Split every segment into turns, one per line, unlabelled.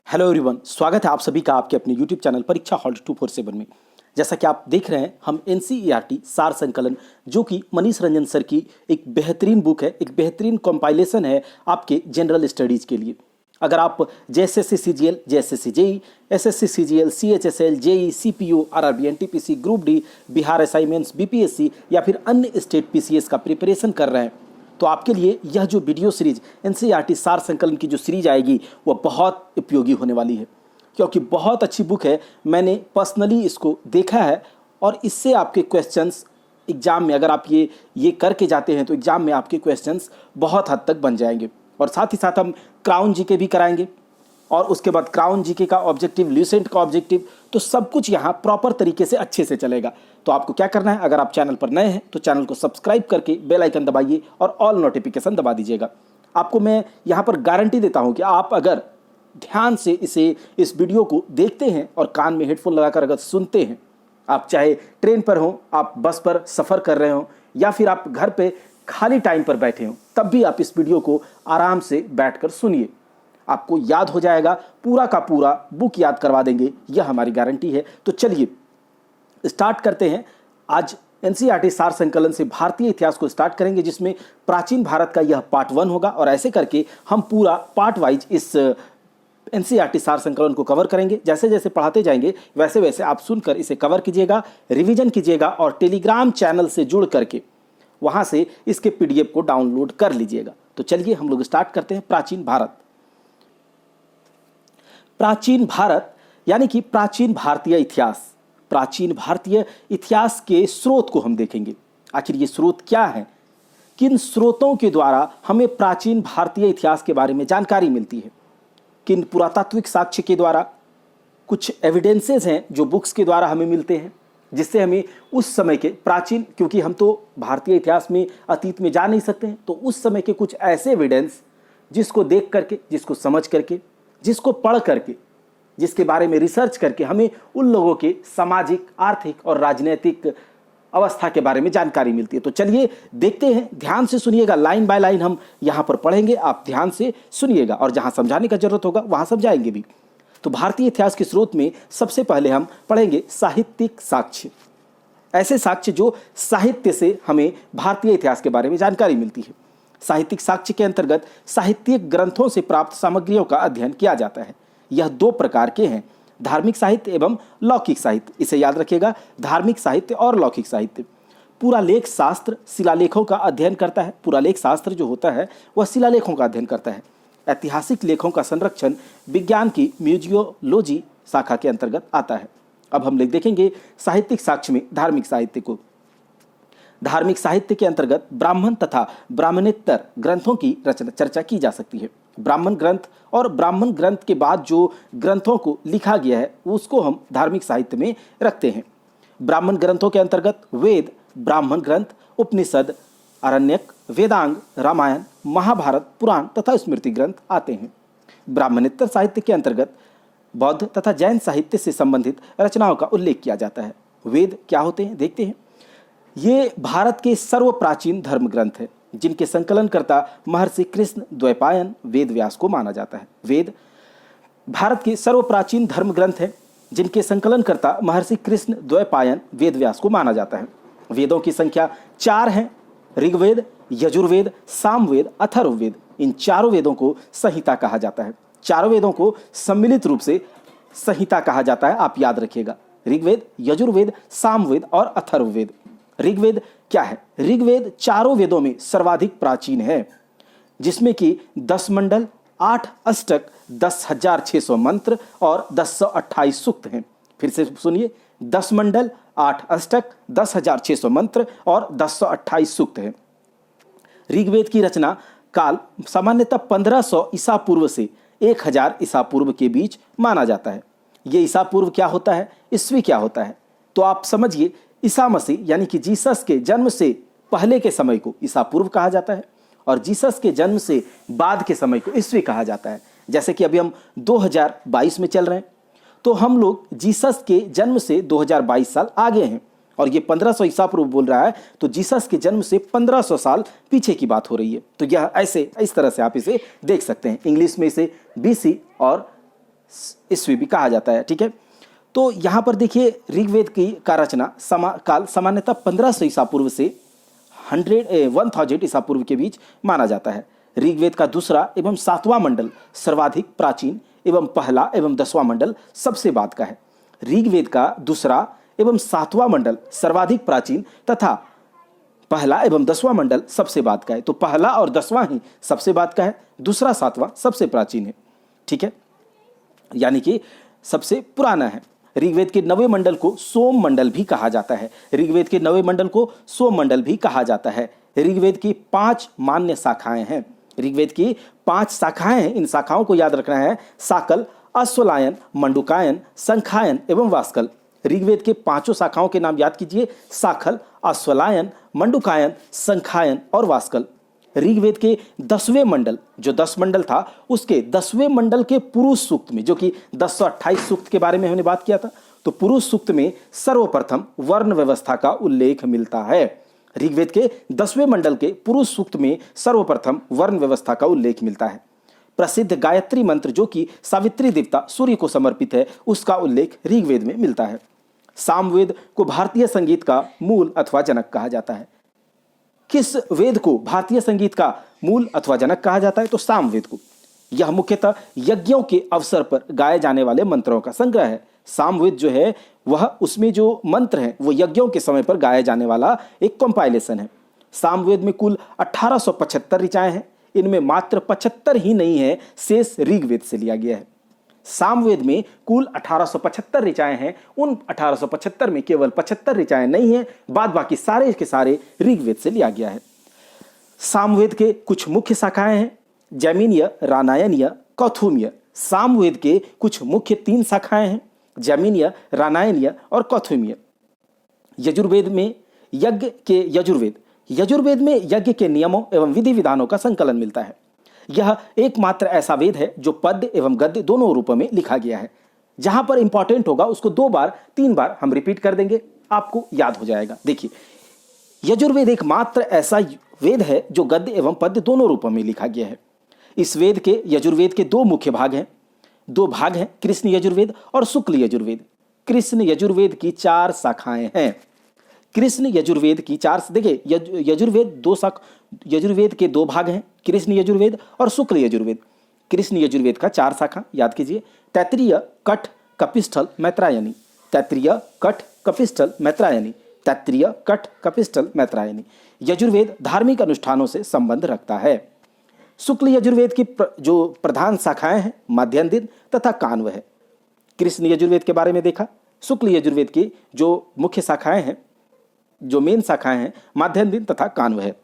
Hello everyone, स्वागत है आप सभी का आपके अपने यूट्यूब चैनल परीक्षा हॉल 247 में। जैसा कि आप देख रहे हैं, हम एनसीईआरटी सार संकलन, जो कि मनीष रंजन सर की एक बेहतरीन बुक है, एक बेहतरीन कंपाइलेशन है आपके जनरल स्टडीज़ के लिए। अगर आप JSSC CGL, JSSC JE, SSC CGL, CHSL, JE, CPO, RRB, NTPC, group D, Bihar assignments, BPSC या फिर अन्य स्टेट पीसीएस का प्रिपरेशन कर रहे हैं, तो आपके लिए यह जो वीडियो सीरीज एनसीईआरटी सार संकलन की जो सीरीज आएगी वह बहुत उपयोगी होने वाली है, क्योंकि बहुत अच्छी बुक है। मैंने पर्सनली इसको देखा है और इससे आपके क्वेश्चंस एग्जाम में, अगर आप ये करके जाते हैं तो एग्जाम में आपके क्वेश्चंस बहुत हद तक बन जाएंगे। और साथ ही साथ हम क्राउन जीके भी कराएंगे और उसके बाद क्राउन जीके का ऑब्जेक्टिव, ल्यूसेंट का ऑब्जेक्टिव, तो सब कुछ यहाँ प्रॉपर तरीके से अच्छे से चलेगा। तो आपको क्या करना है, अगर आप चैनल पर नए हैं तो चैनल को सब्सक्राइब करके बेल आइकन दबाइए और ऑल नोटिफिकेशन दबा दीजिएगा। आपको मैं यहाँ पर गारंटी देता हूँ कि आप अगर ध्यान से इस वीडियो को देखते हैं और कान में हेडफोन लगाकर अगर सुनते हैं, आप चाहे ट्रेन पर हों, आप बस पर सफ़र कर रहे हों या फिर आप घर पे खाली टाइम पर बैठे हों, तब भी आप इस वीडियो को आराम से बैठकर सुनिए। आपको याद हो जाएगा, पूरा का पूरा बुक याद करवा देंगे, यह हमारी गारंटी है। तो चलिए स्टार्ट करते हैं। आज एनसीईआरटी सार संकलन से भारतीय इतिहास को स्टार्ट करेंगे, जिसमें प्राचीन भारत का यह पार्ट 1 होगा और ऐसे करके हम पूरा पार्ट वाइज इस एनसीईआरटी सार संकलन को कवर करेंगे। जैसे जैसे पढ़ाते जाएंगे वैसे वैसे आप सुनकर इसे कवर कीजिएगा, रिवीजन कीजिएगा और टेलीग्राम चैनल से जुड़ करके वहाँ से इसके पीडीएफ को डाउनलोड कर लीजिएगा। तो चलिए हम लोग स्टार्ट करते हैं। प्राचीन भारत, प्राचीन भारत यानी कि प्राचीन भारतीय इतिहास। प्राचीन भारतीय इतिहास के स्रोत को हम देखेंगे। आखिर ये स्रोत क्या है, किन स्रोतों के द्वारा हमें प्राचीन भारतीय इतिहास के बारे में जानकारी मिलती है, किन पुरातात्विक साक्ष्य के द्वारा, कुछ एविडेंसेस हैं जो बुक्स के द्वारा हमें मिलते हैं, जिससे हमें उस समय के प्राचीन, क्योंकि हम तो भारतीय इतिहास में अतीत में जा नहीं सकते हैं, तो उस समय के कुछ ऐसे एविडेंस जिसको देख करके, जिसको समझ करके, जिसको पढ़ करके, जिसके बारे में रिसर्च करके हमें उन लोगों के सामाजिक, आर्थिक और राजनीतिक अवस्था के बारे में जानकारी मिलती है। तो चलिए देखते हैं, ध्यान से सुनिएगा, लाइन बाय लाइन हम यहाँ पर पढ़ेंगे, आप ध्यान से सुनिएगा और जहाँ समझाने का जरूरत होगा वहाँ समझाएंगे भी। तो भारतीय इतिहास के स्रोत में सबसे पहले हम पढ़ेंगे साहित्यिक साक्ष्य। ऐसे साक्ष्य जो साहित्य से हमें भारतीय इतिहास के बारे में जानकारी मिलती है। साहित्यिक साक्ष्य के अंतर्गत साहित्यिक ग्रंथों से प्राप्त सामग्रियों का अध्ययन किया जाता है। यह दो प्रकार के हैं, धार्मिक साहित्य एवं लौकिक साहित्य। इसे याद रखिएगा, धार्मिक साहित्य और लौकिक साहित्य। पुरालेख शास्त्र शिलालेखों का अध्ययन करता है। पुरालेख शास्त्र जो होता है वह शिलालेखों का अध्ययन करता है। ऐतिहासिक लेखों का संरक्षण विज्ञान की म्यूजियोलॉजी शाखा के अंतर्गत आता है। अब हम लोग देखेंगे साहित्यिक साक्ष्य में धार्मिक साहित्य को। धार्मिक साहित्य के अंतर्गत ब्राह्मण तथा ब्राह्मणेतर ग्रंथों की चर्चा की जा सकती है। ब्राह्मण ग्रंथ और ब्राह्मण ग्रंथ के बाद जो ग्रंथों को लिखा गया है उसको हम धार्मिक साहित्य में रखते हैं। ब्राह्मण ग्रंथों के अंतर्गत वेद, ब्राह्मण ग्रंथ, उपनिषद, आरण्यक, वेदांग, रामायण, महाभारत, पुराण तथा स्मृति ग्रंथ आते हैं। ब्राह्मणेतर साहित्य के अंतर्गत बौद्ध तथा जैन साहित्य से संबंधित रचनाओं का उल्लेख किया जाता है। वेद क्या होते हैं देखते हैं। ये भारत के सर्वप्राचीन धर्म ग्रंथ है, जिनके संकलनकर्ता महर्षि कृष्ण द्वैपायन वेद व्यास को माना जाता है। वेद भारत के सर्वप्राचीन धर्म ग्रंथ है, जिनके संकलनकर्ता महर्षि कृष्ण द्वैपायन वेद व्यास को माना जाता है। वेदों की संख्या 4 है, ऋग्वेद, यजुर्वेद, सामवेद, अथर्ववेद। इन चारों वेदों को संहिता कहा जाता है। चारों वेदों को सम्मिलित रूप से संहिता कहा जाता है, आप याद रखिएगा। ऋग्वेद, यजुर्वेद, सामवेद और अथर्ववेद। ऋग्वेद क्या है? ऋग्वेद चारों वेदों में सर्वाधिक प्राचीन है, जिसमें कि 10 मंडल, 8 अष्टक, 10,600 मंत्र और 1028 सूक्त हैं। फिर से सुनिए, 10 मंडल, 8 अष्टक, 10,600 मंत्र और 1028 सूक्त हैं। ऋग्वेद की रचना काल सामान्यतः 1500 ईसा पूर्व से 1000 ईसा पूर्व के बीच माना जाता है। ये ईसा पूर्व क्या होता है, ईस्वी क्या होता है, तो आप समझिए, ईसा मसीह यानी कि जीसस के जन्म से पहले के समय को ईसा पूर्व कहा जाता है और जीसस के जन्म से बाद के समय को ईस्वी कहा जाता है। जैसे कि अभी हम 2022 में चल रहे हैं, तो हम लोग जीसस के जन्म से 2022 साल आगे हैं और ये 1500 ईसा पूर्व बोल रहा है, तो जीसस के जन्म से 1500 साल पीछे की बात हो रही है। तो यह ऐसे इस तरह से आप इसे देख सकते हैं। इंग्लिश में इसे BC और ईस्वी भी कहा जाता है। ठीक है, तो यहाँ पर देखिए ऋग्वेद की का रचना काल सामान्यतः 1500 ईसा पूर्व से 1000 ईसा पूर्व के बीच माना जाता है। ऋग्वेद का दूसरा एवं सातवां मंडल सर्वाधिक प्राचीन एवं पहला एवं 10वां मंडल सबसे बाद का है। ऋग्वेद का दूसरा एवं सातवां मंडल सर्वाधिक प्राचीन तथा पहला एवं 10वां मंडल सबसे बाद का है। तो पहला और 10वां ही सबसे बाद का है, दूसरा सातवां सबसे प्राचीन है। ठीक है, यानी कि सबसे पुराना है। ऋग्वेद के 9वें मंडल को सोम मंडल भी कहा जाता है। ऋग्वेद के 9वें मंडल को सोम मंडल भी कहा जाता है। ऋग्वेद की 5 मान्य शाखाएं हैं। ऋग्वेद की 5 शाखाएं हैं। इन शाखाओं को याद रखना है, साकल, अश्वलायन, मंडुकायन, संखायन एवं वास्कल। ऋग्वेद के 5 शाखाओं के नाम याद कीजिए, साखल, अश्वलायन, मंडुकायन, संखायन और वास्कल। ऋग्वेद के 10वें मंडल, जो 10 मंडल था, उसके 10वें मंडल के पुरुष सूक्त में, जो कि 1028 सूक्त के बारे में हमने बात किया था, तो पुरुष सूक्त में सर्वप्रथम वर्ण व्यवस्था का उल्लेख मिलता है। ऋग्वेद के 10वें मंडल के पुरुष सूक्त में सर्वप्रथम वर्ण व्यवस्था का उल्लेख मिलता है। प्रसिद्ध गायत्री मंत्र, जो कि सावित्री देवता सूर्य को समर्पित है, उसका उल्लेख ऋग्वेद में मिलता है। सामवेद को भारतीय संगीत का मूल अथवा जनक कहा जाता है। किस वेद को भारतीय संगीत का मूल अथवा जनक कहा जाता है? तो सामवेद को। यह मुख्यतः यज्ञों के अवसर पर गाए जाने वाले मंत्रों का संग्रह है। सामवेद जो है वह, उसमें जो मंत्र हैं वो यज्ञों के समय पर गाया जाने वाला एक कंपाइलेशन है। सामवेद में कुल 1875 ऋचाएं हैं। इनमें मात्र 75 ही नहीं है, शेष ऋग्वेद से लिया गया है। सामवेद में कुल 1875 ऋचाएं हैं। उन 1875 में केवल 75 ऋचाएं नहीं हैं, बाद बाकी सारे के सारे ऋग्वेद से लिया गया है। सामवेद के कुछ मुख्य शाखाएं हैं, जैमिनीय, रामायणीय, कौथुमीय। सामवेद के कुछ मुख्य 3 शाखाएं हैं, जैमिनीय, रामायणीय और कौथुमीय। यजुर्वेद में यजुर्वेद में यज्ञ के नियमों एवं विधि विधानों का संकलन मिलता है। यह एकमात्र ऐसा वेद है जो पद्य एवं गद्य दोनों रूपों में लिखा गया है। जहां पर इंपॉर्टेंट होगा उसको 2 बार 3 बार हम रिपीट कर देंगे, आपको याद हो जाएगा। देखिए, यजुर्वेद एकमात्र ऐसा वेद है जो गद्य एवं पद्य दोनों रूपों में लिखा गया है। इस वेद के यजुर्वेद के 2 मुख्य भाग हैं। 2 भाग हैं, कृष्ण यजुर्वेद और शुक्ल यजुर्वेद। कृष्ण यजुर्वेद की 4 शाखाएं हैं। कृष्ण यजुर्वेद की 4, देखिए यजुर्वेद के 2 भाग हैं, कृष्ण यजुर्वेद और शुक्ल यजुर्वेद। कृष्ण यजुर्वेद का 4 शाखा याद कीजिए, तैत्तिरीय, कठ, कपिस्थल, मैत्रायणी। तैत्तिरीय, कठ, कपिस्थल, मैत्रायणी। तैत्तिरीय, कठ, कपिस्थल, मैत्रायणी। यजुर्वेद धार्मिक अनुष्ठानों से संबंध रखता है। शुक्ल यजुर्वेद की जो प्रधान शाखाएं हैं, माध्याह्न दिन तथा कान्व है। कृष्ण यजुर्वेद के बारे में देखा। शुक्ल यजुर्वेद की जो मुख्य शाखाएं हैं, जो मेन शाखाएं हैं, माध्याह्न दिन तथा कान्व है।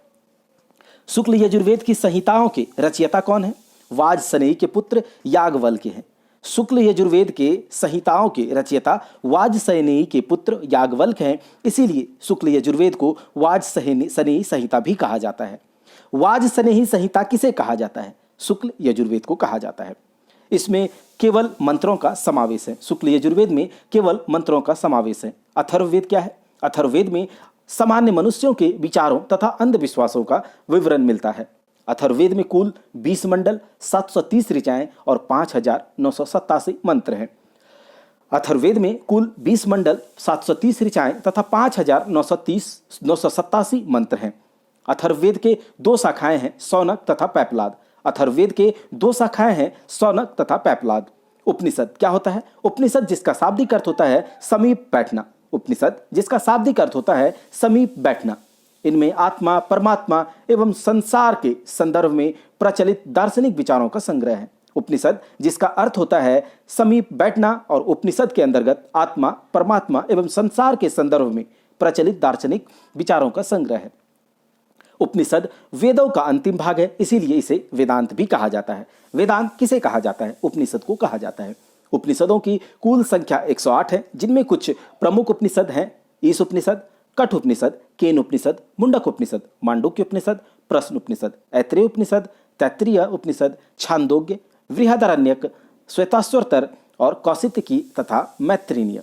शुक्ल यजुर्वेद की संहिताओं के रचयिता कौन है? वाजसनेयी के पुत्र याज्ञवल्क्य हैं। शुक्ल यजुर्वेद के संहिताओं के रचयिता वाजसनेयी के पुत्र याज्ञवल्क्य हैं, इसीलिए शुक्ल यजुर्वेद को वाजसनेयी संहिता भी कहा जाता है। वाजसनेयी संहिता किसे कहा जाता है? शुक्ल यजुर्वेद को कहा जाता है। इसमें केवल मंत्रों का समावेश है। शुक्ल यजुर्वेद में केवल मंत्रों का समावेश है। अथर्ववेद क्या है? अथर्ववेद में सामान्य मनुष्यों के विचारों तथा अंधविश्वासों का विवरण मिलता है। अथर्ववेद में कुल 20 मंडल, 730 ऋचाएं और 5987 मंत्र हैं। अथर्ववेद में कुल 20 मंडल, 730 ऋचाएं तथा 5987 मंत्र हैं। अथर्ववेद के 2 शाखाएं हैं, शौनक तथा पैपलाद। अथर्ववेद के 2 शाखाएं हैं, शौनक तथा पैपलाद। उपनिषद क्या होता है? उपनिषद जिसका शाब्दिक अर्थ होता है समीप बैठना। उपनिषद जिसका शाब्दिक अर्थ होता है समीप बैठना। इनमें आत्मा, परमात्मा एवं संसार के संदर्भ में प्रचलित दार्शनिक विचारों का संग्रह है। उपनिषद जिसका अर्थ होता है समीप बैठना और उपनिषद के अंतर्गत आत्मा, परमात्मा एवं संसार के संदर्भ में प्रचलित दार्शनिक विचारों का संग्रह है। उपनिषद वेदों का अंतिम भाग है, इसीलिए इसे वेदांत भी कहा जाता है। वेदांत किसे कहा जाता है? उपनिषद को कहा जाता है। उपनिषदों की कुल संख्या 108 है, जिनमें कुछ प्रमुख उपनिषद हैं, ईश उपनिषद, कठ उपनिषद, केन उपनिषद, मुंडक उपनिषद, मांडुक्य उपनिषद, प्रश्न उपनिषद, ऐत्रेय उपनिषद, तैत्तिरीय उपनिषद, छांदोग्य, बृहदारण्यक, श्वेताश्वतर और कौशितकी तथा मैत्रेयी।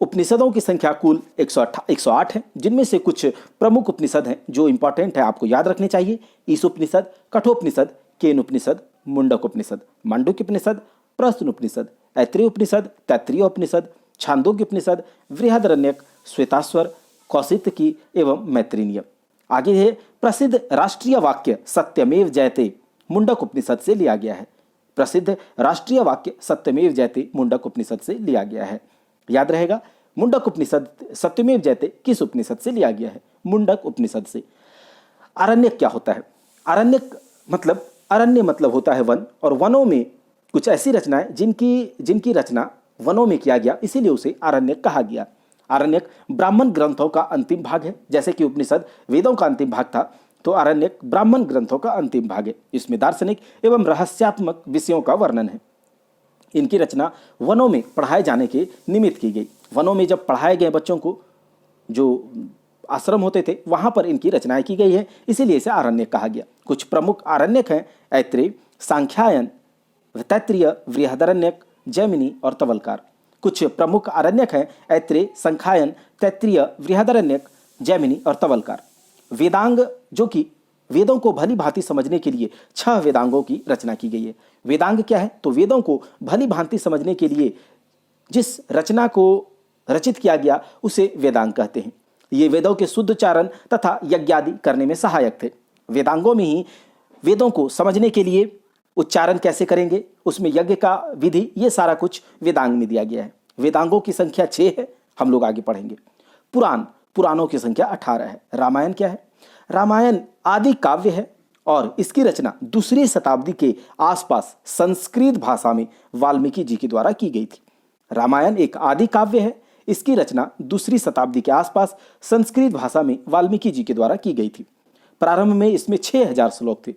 उपनिषदों की संख्या कुल 108 है, जिनमें से कुछ प्रमुख उपनिषद हैं जो इंपॉर्टेंट है, आपको याद रखने चाहिए। ईश उपनिषद, कठोपनिषद, केन उपनिषद, मुंडक उपनिषद, मांडुक्य उपनिषद, प्रश्न उपनिषद, ऐत्रेय उपनिषद, तैत्तिरीय उपनिषद, छांदोग्य उपनिषद, बृहदारण्यक, श्वेताश्वर, कौशितकी एवं मैत्रेयी। आगे है प्रसिद्ध राष्ट्रीय वाक्य सत्यमेव जयते मुंडक उपनिषद से लिया गया है। प्रसिद्ध राष्ट्रीय वाक्य सत्यमेव जयते मुंडक उपनिषद से लिया गया है। याद रहेगा, मुंडक उपनिषद सत्यमेव जयते किस उपनिषद से लिया गया है? मुंडक उपनिषद से। आरण्यक क्या होता है? अरण्य मतलब होता है वन, और वनों में कुछ ऐसी रचनाएं जिनकी रचना वनों में किया गया, इसीलिए उसे आरण्यक कहा गया। आरण्यक ब्राह्मण ग्रंथों का अंतिम भाग है। जैसे कि उपनिषद वेदों का अंतिम भाग था, तो आरण्यक ब्राह्मण ग्रंथों का अंतिम भाग है। इसमें दार्शनिक एवं रहस्यात्मक विषयों का वर्णन है। इनकी रचना वनों में पढ़ाए जाने के निमित्त की गई। वनों में जब पढ़ाए गए बच्चों को, जो आश्रम होते थे, वहां पर इनकी रचनाएं की गई है, इसीलिए इसे आरण्यक कहा गया। कुछ प्रमुख आरण्यक हैं ऐत्रेय, सांख्यायन, तैत्तिरीय, बृहदारण्यक, जैमिनी और तवलकार। कुछ प्रमुख आरण्यक हैं ऐत्रेय, सांख्यायन, तैत्तिरीय, बृहदारण्यक, जैमिनी और तवलकार। वेदांग, जो कि वेदों को भली भांति समझने के लिए 6 वेदांगों की रचना की गई है। वेदांग क्या है? तो वेदों को भली भांति समझने के लिए जिस रचना को रचित किया गया उसे वेदांग कहते हैं। ये वेदों के शुद्ध उच्चारण तथा यज्ञादि करने में सहायक थे। वेदांगों में ही वेदों को समझने के लिए उच्चारण कैसे करेंगे, उसमें यज्ञ का विधि, ये सारा कुछ वेदांग में दिया गया है। वेदांगों की संख्या 6 है, हम लोग आगे पढ़ेंगे। पुराणों की संख्या 18 है। रामायण क्या है? रामायण आदि काव्य है और इसकी रचना 2री शताब्दी के आसपास संस्कृत भाषा में वाल्मीकि जी के द्वारा की गई थी। रामायण एक आदि काव्य है। इसकी रचना 2री शताब्दी के आसपास संस्कृत भाषा में वाल्मीकि जी के द्वारा की गई थी। प्रारंभ में इसमें 6000 श्लोक थे,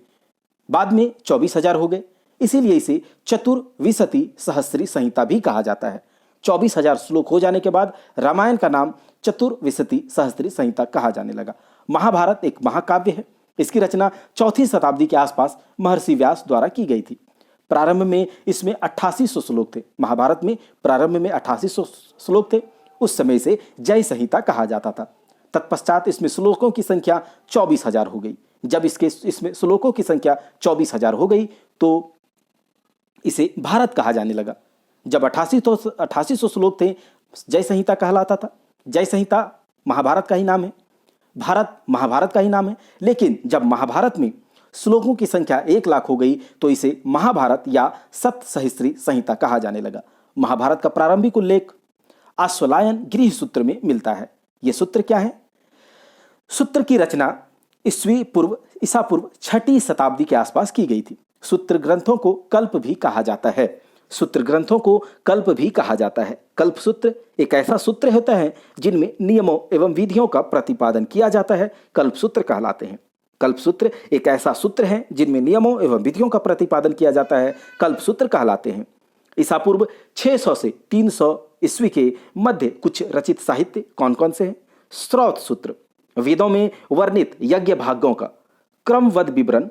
बाद में 24,000 हो गए, इसीलिए इसे चतुर्विंशति सहस्त्री संहिता भी कहा जाता है। 24,000 श्लोक हो जाने के बाद रामायण का नाम चतुर्विंशति सहस्त्री संहिता कहा जाने लगा। महाभारत एक महाकाव्य है। इसकी रचना 4वीं शताब्दी के आसपास महर्षि व्यास द्वारा की गई थी। प्रारंभ में इसमें 8800 श्लोक थे। महाभारत में प्रारंभ में 8800 श्लोक थे। उस समय से जय संहिता कहा जाता था। तत्पश्चात इसमें श्लोकों की संख्या 24,000 हो गई। जब इसमें श्लोकों की संख्या 24,000 हो गई तो इसे भारत कहा जाने लगा। जब 8800 श्लोक थे, जय संहिता कहलाता था। जय संहिता महाभारत का ही नाम है, भारत महाभारत का ही नाम है। लेकिन जब महाभारत में श्लोकों की संख्या 1,00,000 हो गई तो इसे महाभारत या सप्तसहस्त्री संहिता कहा जाने लगा। महाभारत का प्रारंभिक उल्लेख आश्वलायन गृह सूत्र में मिलता है। यह सूत्र क्या है? सूत्र की रचना ईसा पूर्व 6ठी शताब्दी के आसपास की गई थी। सूत्र ग्रंथों को कल्प भी कहा जाता है। सूत्र ग्रंथों को कल्प भी कहा जाता है। कल्प सूत्र एक ऐसा सूत्र होता है जिनमें नियमों एवं विधियों का प्रतिपादन किया जाता है, कल्प सूत्र कहलाते हैं। कल्प सूत्र एक ऐसा सूत्र है जिनमें नियमों एवं विधियों का प्रतिपादन किया जाता है, कल्प सूत्र कहलाते हैं। ईसा पूर्व 600 से 300 ईस्वी के मध्य कुछ रचित साहित्य कौन कौन से हैं? स्रोत सूत्र, वेदों में वर्णित यज्ञ भागों का क्रमबद्ध विवरण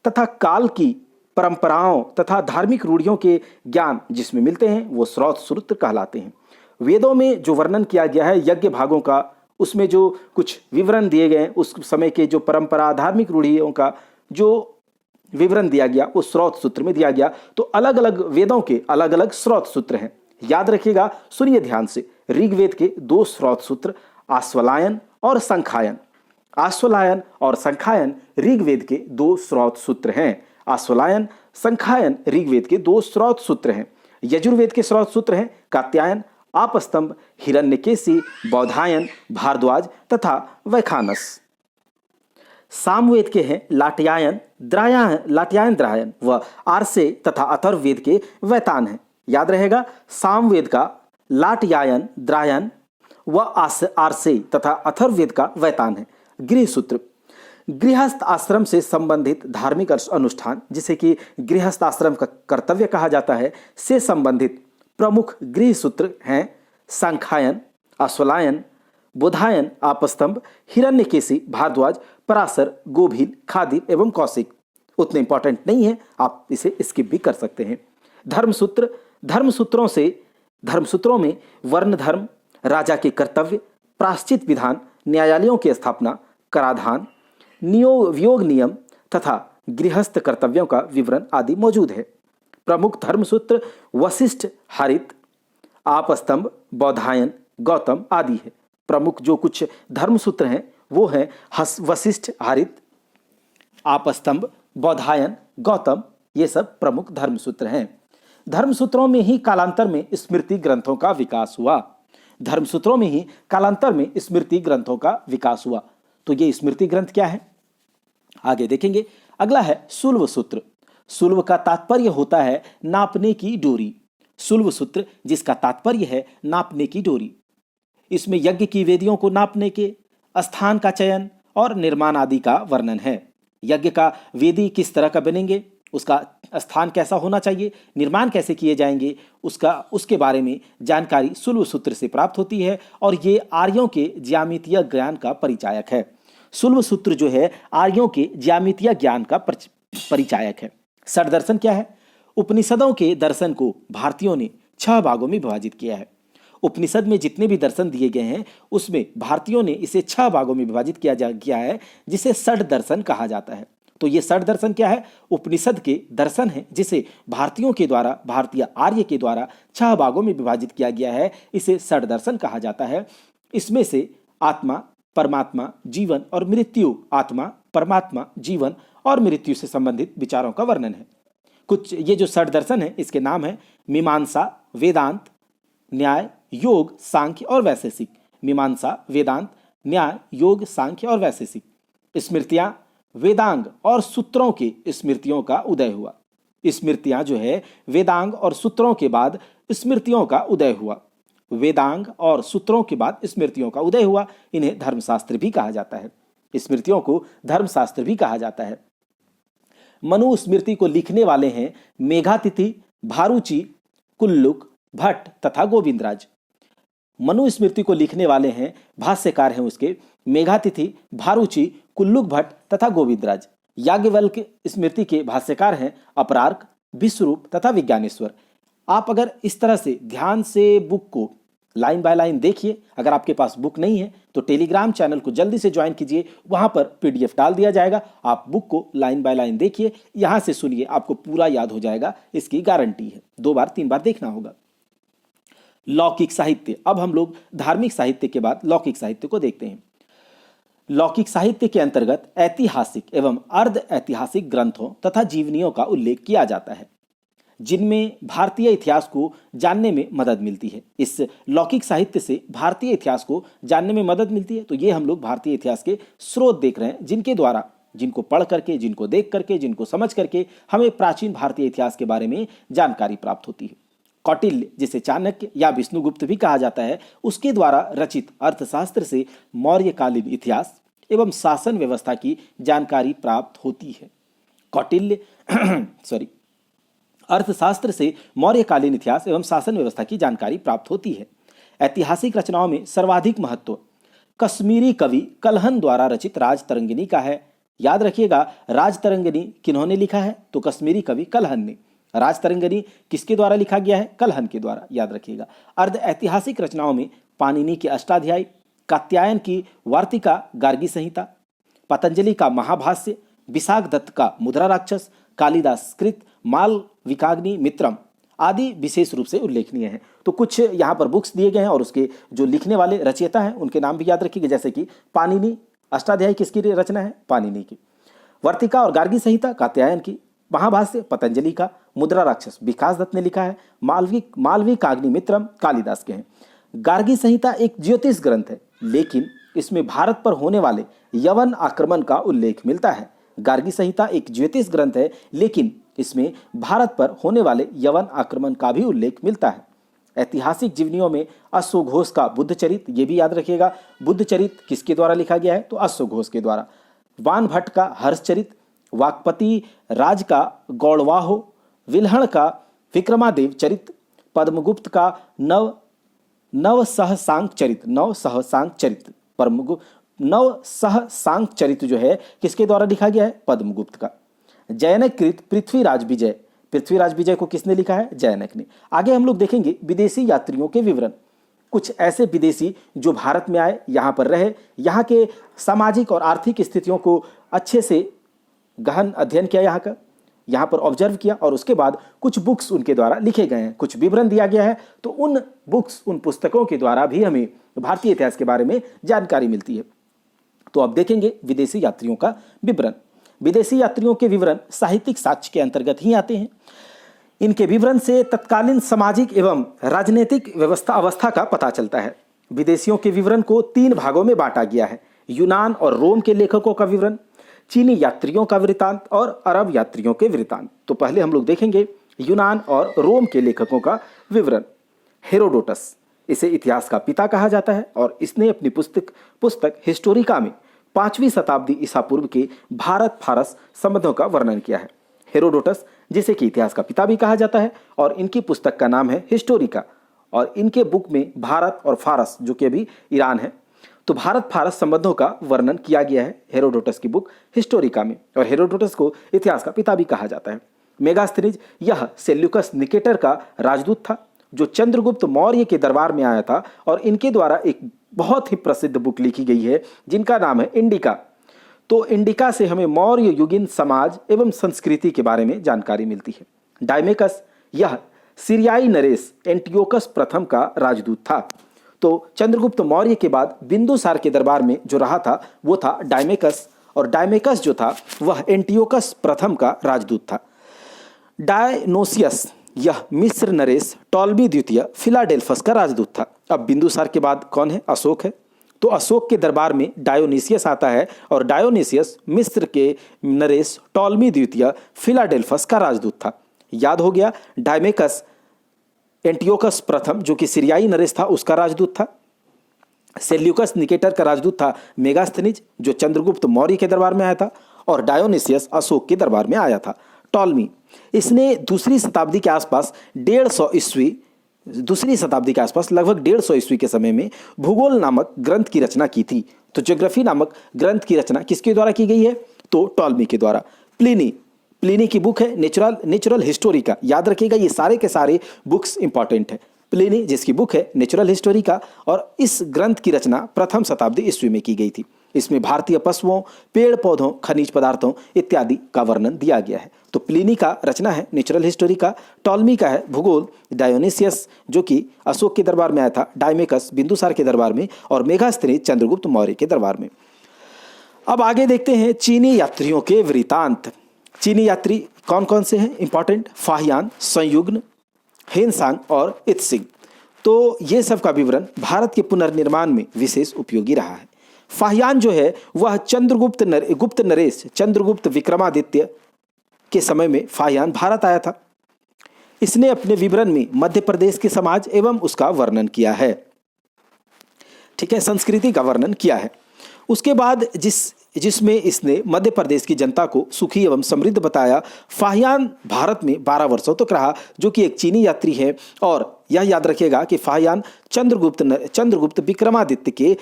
तथा काल की परंपराओं तथा धार्मिक रूढ़ियों के ज्ञान जिसमें मिलते हैं वो स्रोत सूत्र कहलाते हैं। वेदों में जो वर्णन किया गया है यज्ञ भागों का, उसमें जो कुछ विवरण दिए गए, उस समय के जो परंपरा धार्मिक रूढ़ियों का जो विवरण दिया गया उस स्रोत सूत्र में दिया गया। तो अलग अलग वेदों के अलग अलग स्रोत सूत्र हैं। याद रखिएगा, सुनिए ध्यान से। ऋग्वेद के 2 स्रोत सूत्र आश्वलायन और सांख्यायन। आश्वलायन और सांख्यायन ऋग्वेद के 2 स्रोत सूत्र हैं। आश्वलायन सांख्यायन ऋग्वेद के 2 स्रोत सूत्र हैं। यजुर्वेद के स्रोत सूत्र हैं कात्यायन, आपस्तंभ, हिरण्यकेशी, बौधायन, भारद्वाज तथा वैखानस। सामवेद के हैं लाटयायन, द्रायन व आरसे तथा अथर्ववेद के वैतान हैं। याद रहेगा, सामवेद का लाटयायन, द्रायन व आरसे तथा अथर्ववेद का वैतान है। गृह सूत्र, गृहस्थ आश्रम से संबंधित धार्मिक अनुष्ठान जिसे कि गृहस्थ आश्रम का कर्तव्य कहा जाता है, से संबंधित प्रमुख गृह सूत्र हैं सांख्यायन, आश्वलायन, बोधायन, आपस्तंभ, हिरण्यकेशी, भारद्वाज, पराशर, गोभील, खादिर एवं कौशिक। उतने इंपॉर्टेंट नहीं है, आप इसे स्किप भी कर सकते हैं। धर्मसूत्र, धर्मसूत्रों में वर्ण धर्म, राजा के कर्तव्य, प्रायश्चित विधान, न्यायालयों की स्थापना, कराधान, वियोग नियम तथा गृहस्थ कर्तव्यों का विवरण आदि मौजूद है। प्रमुख धर्मसूत्र वशिष्ठ, हरित, आपस्तंभ, बौधायन, गौतम आदि है। प्रमुख जो कुछ धर्मसूत्र हैं वो हैं वशिष्ठ, हरित, आपस्तंभ, बौधायन, गौतम, ये सब प्रमुख धर्मसूत्र हैं। धर्मसूत्रों में ही कालांतर में स्मृति ग्रंथों का विकास हुआ। धर्मसूत्रों में ही कालांतर में स्मृति ग्रंथों का विकास हुआ। तो ये स्मृति ग्रंथ क्या है, आगे देखेंगे। अगला है सुल्व सूत्र। सुल्व का तात्पर्य होता है नापने की डोरी। सुल्व सूत्र जिसका तात्पर्य है नापने की डोरी। इसमें यज्ञ की वेदियों को नापने के, स्थान का चयन और निर्माण आदि का वर्णन है। यज्ञ का वेदी किस तरह का बनेंगे, उसका स्थान कैसा होना चाहिए, निर्माण कैसे किए जाएंगे, उसके बारे में जानकारी सुल्व सूत्र से प्राप्त होती है और ये आर्यों के ज्यामितीय ज्ञान का परिचायक है। सुल्व सूत्र जो है आर्यों के ज्यामितीय ज्ञान का परिचायक है। षड दर्शन क्या है? उपनिषदों के दर्शन को भारतीयों ने 6 भागों में विभाजित किया है। उपनिषद में जितने भी दर्शन दिए गए हैं उसमें भारतीयों ने इसे 6 भागों में विभाजित किया है, जिसे षड दर्शन कहा जाता है। तो ये षड दर्शन क्या है? उपनिषद के दर्शन है जिसे भारतीयों के द्वारा, भारतीय आर्य के द्वारा 6 भागों में विभाजित किया गया है, इसे षड दर्शन कहा जाता है। इसमें से आत्मा, परमात्मा, जीवन और मृत्यु, आत्मा, परमात्मा, जीवन और मृत्यु से संबंधित विचारों का वर्णन है। कुछ ये जो षड दर्शन है इसके नाम है मीमांसा, वेदांत, न्याय, योग, सांख्य और वैशेषिक। मीमांसा, वेदांत, न्याय, योग, सांख्य और वैशेषिक। स्मृतियां, वेदांग और सूत्रों के स्मृतियों का उदय हुआ। स्मृतियां जो है वेदांग और सूत्रों के बाद स्मृतियों का उदय हुआ। वेदांग और सूत्रों के बाद स्मृतियों का उदय हुआ। इन्हें धर्मशास्त्र भी कहा जाता है। स्मृतियों को धर्मशास्त्र भी कहा जाता है। मनु स्मृति को लिखने वाले हैं मेघातिथि, भारुचि, कुल्लुक, भट्ट तथा गोविंदराज। मनु स्मृति को लिखने वाले हैं, भाष्यकार हैं उसके, मेघातिथि, भारुचि, कुल्लुक भट्ट तथा गोविंदराज। याज्ञवल्क्य स्मृति के भाष्यकार हैं अपरार्क, विश्वरूप तथा विज्ञानेश्वर। आप अगर इस तरह से ध्यान से बुक को लाइन बाय लाइन देखिए, अगर आपके पास बुक नहीं है तो टेलीग्राम चैनल को जल्दी से ज्वाइन कीजिए, वहां पर पीडीएफ डाल दिया जाएगा। आप बुक को लाइन बाय लाइन देखिए, यहां से सुनिए, आपको पूरा याद हो जाएगा, इसकी गारंटी है। 2 बार 3 बार देखना होगा। लौकिक साहित्य। अब हम लोग धार्मिक साहित्य के बाद लौकिक साहित्य को देखते हैं। लौकिक साहित्य के अंतर्गत ऐतिहासिक एवं अर्ध ऐतिहासिक ग्रंथों तथा जीवनियों का उल्लेख किया जाता है, जिनमें भारतीय इतिहास को जानने में मदद मिलती है। इस लौकिक साहित्य से भारतीय इतिहास को जानने में मदद मिलती है। तो ये हम लोग भारतीय इतिहास के स्रोत देख रहे हैं, जिनके द्वारा, जिनको पढ़ करके, जिनको देख करके, जिनको समझ करके हमें प्राचीन भारतीय इतिहास के बारे में जानकारी प्राप्त होती है। कौटिल्य, जिसे चाणक्य या विष्णुगुप्त भी कहा जाता है, उसके द्वारा रचित अर्थशास्त्र से मौर्यकालीन इतिहास एवं शासन व्यवस्था की जानकारी प्राप्त होती है। कौटिल्य अर्थशास्त्र से मौर्यकालीन इतिहास एवं शासन व्यवस्था की जानकारी प्राप्त होती है। ऐतिहासिक रचनाओं में सर्वाधिक महत्व कश्मीरी कवि कलहन द्वारा रचित राजतरंगिणी का है। याद रखिएगा, राजतरंगिणी किन्होंने लिखा है? तो कश्मीरी कवि कलहन ने। राजतरंगिणी किसके द्वारा लिखा गया है? कलहन के द्वारा, याद रखिएगा। अर्ध ऐतिहासिक रचनाओं में पाणिनि के अष्टाध्यायी, कात्यायन की वार्तिका गार्गी संहिता, पतंजलि का महाभाष्य, विशाख दत्त का मुद्रा राक्षस, कालिदास कृत, मालविकाग्नि मित्रम आदि विशेष रूप से उल्लेखनीय हैं। तो कुछ यहाँ पर बुक्स दिए गए हैं और उसके जो लिखने वाले रचयिता हैं उनके नाम भी याद रखिएगा, जैसे कि पाणिनि, अष्टाध्यायी किसकी रचना है? पाणिनि की। वर्तिका और गार्गी संहिता कात्यायन की, महाभाष्य पतंजलि का, मुद्रा राक्षस विकास दत्त ने लिखा है, मालविकाग्नि मित्रम कालिदास के हैं। गार्गी संहिता एक ज्योतिष ग्रंथ है, लेकिन इसमें भारत पर होने वाले यवन आक्रमण का उल्लेख मिलता है। गार्गी संहिता एक ज्योतिष ग्रंथ है, लेकिन इसमें भारत पर होने वाले यवन आक्रमण का भी उल्लेख मिलता है। ऐतिहासिक जीवनियों में अश्वघोष का बुद्धचरित, ये भी याद रखिएगा, बुद्धचरित किसके द्वारा लिखा गया है? तो अश्वघोष के द्वारा। वान भट्ट का हर्षचरित, वाकपति राज का गौड़वाहो, विल्हण का विक्रमादेव चरित, पद्मगुप्त का नवसहसांक चरित, नवसहसांक चरित जो है किसके द्वारा लिखा गया है? पद्मगुप्त का। जैनकृत पृथ्वीराज विजय को किसने लिखा है? जैनक ने। आगे हम लोग देखेंगे विदेशी यात्रियों के विवरण। कुछ ऐसे विदेशी जो भारत में आए, यहाँ पर रहे, यहाँ के सामाजिक और आर्थिक स्थितियों को अच्छे से गहन अध्ययन किया, यहाँ पर ऑब्जर्व किया और उसके बाद कुछ बुक्स उनके द्वारा लिखे गए हैं, कुछ विवरण दिया गया है। तो उन बुक्स, उन पुस्तकों के द्वारा भी हमें भारतीय इतिहास के बारे में जानकारी मिलती है। तो अब देखेंगे विदेशी यात्रियों का विवरण। विदेशी यात्रियों के विवरण साहित्यिक साक्ष्य के अंतर्गत ही आते हैं। इनके विवरण से तत्कालीन सामाजिक एवं राजनीतिक अवस्था का पता चलता है। विदेशियों के विवरण को 3 भागों में बांटा गया है: यूनान और रोम के लेखकों का विवरण, चीनी यात्रियों का वृत्तांत और अरब यात्रियों के वृत्तांत। तो पहले हम लोग देखेंगे यूनान और रोम के लेखकों का विवरण। हेरोडोटस, इसे इतिहास का पिता कहा जाता है और इसने अपनी पुस्तक हिस्टोरिका में 5वीं शताब्दी ईसा पूर्व के भारत फारस संबंधों का वर्णन किया है। हेरोडोटस, जिसे कि इतिहास का पिता भी कहा जाता है, और इनकी पुस्तक का नाम है हिस्टोरिका, और इनके बुक में भारत और फारस, जो कि अभी ईरान है, तो भारत फारस संबंधों का वर्णन किया गया है हेरोडोटस की बुक हिस्टोरिका में। और हेरोडोटस को इतिहास का पिता भी कहा जाता है। मेगास्थनीज, यह सेल्यूकस निकेटर का राजदूत था जो चंद्रगुप्त मौर्य के दरबार में आया था, और इनके द्वारा एक बहुत ही प्रसिद्ध बुक लिखी गई है जिनका नाम है इंडिका। तो इंडिका से हमें मौर्य युगीन समाज एवं संस्कृति के बारे में जानकारी मिलती है। डायमेकस, यह सीरियाई नरेश एंटियोकस प्रथम का राजदूत था। तो चंद्रगुप्त मौर्य के बाद बिंदुसार के दरबार में जो रहा था वो था डायमेकस, और डायमेकस जो था वह एंटियोकस प्रथम का राजदूत था। डायनोसियस, यह मिस्र नरेश टॉलमी द्वितीय फिलाडेल्फस का राजदूत था। अब बिंदुसार के बाद कौन है? अशोक है। तो अशोक के दरबार में डायोनिसियस आता है, और डायोनिसियस मिस्र के नरेश टॉलमी द्वितीय फिलाडेल्फस का राजदूत था। याद हो गया। डायमेकस एंटियोकस प्रथम, जो कि सीरियाई नरेश था, उसका राजदूत था। सेल्यूकस निकेटर का राजदूत था मेगास्थनीज, जो चंद्रगुप्त मौर्य के दरबार में आया था, और डायोनिसियस अशोक के दरबार में आया था। टॉलमी, इसने दूसरी शताब्दी के आसपास लगभग 150 ईस्वी के समय में भूगोल नामक ग्रंथ की रचना की थी। तो ज्योग्राफी नामक ग्रंथ की रचना किसके द्वारा की गई है? तो टॉलमी के द्वारा। प्लिनी की बुक है नेचुरल हिस्टोरिका। याद रखिएगा, ये सारे के सारे बुक्स इंपॉर्टेंट है। प्लिनी जिसकी बुक है नेचुरल हिस्टोरिका, और इस ग्रंथ की रचना प्रथम शताब्दी ईस्वी में की गई थी। इसमें भारतीय पशुओं, पेड़ पौधों, खनिज पदार्थों इत्यादि का वर्णन दिया गया है। तो प्लिनी का रचना है नेचुरल हिस्टोरिका, टॉलमी का है भूगोल, डायोनिसियस जो कि अशोक के दरबार में आया था, डायमेकस बिंदुसार के दरबार में, और मेगास्थनीज चंद्रगुप्त मौर्य के दरबार में। अब आगे देखते हैं चीनी यात्रियों के वृत्तांत। चीनी यात्री कौन कौन से हैं इंपॉर्टेंट? फाहियान, संयुग्न, हेनसांग और इत्सिंग। तो ये सब का विवरण भारत के पुनर्निर्माण में विशेष उपयोगी रहा है। फाहियान जो है वह गुप्त नरेश चंद्रगुप्त विक्रमादित्य के समय में फाहियान भारत आया था। इसने अपने विवरण में मध्य प्रदेश के समाज एवं उसका वर्णन किया है। ठीक है, संस्कृति का वर्णन किया है। उसके बाद जिसमें इसने मध्य प्रदेश की जनता को सुखी एवं समृद्ध बताया। फाहियान भारत में 12 वर्षों तक रहा, जो कि एक चीनी यात्री है, और यह याद रखिएगा कि फाहियान चंद्रगुप्त विक्रमादित्य के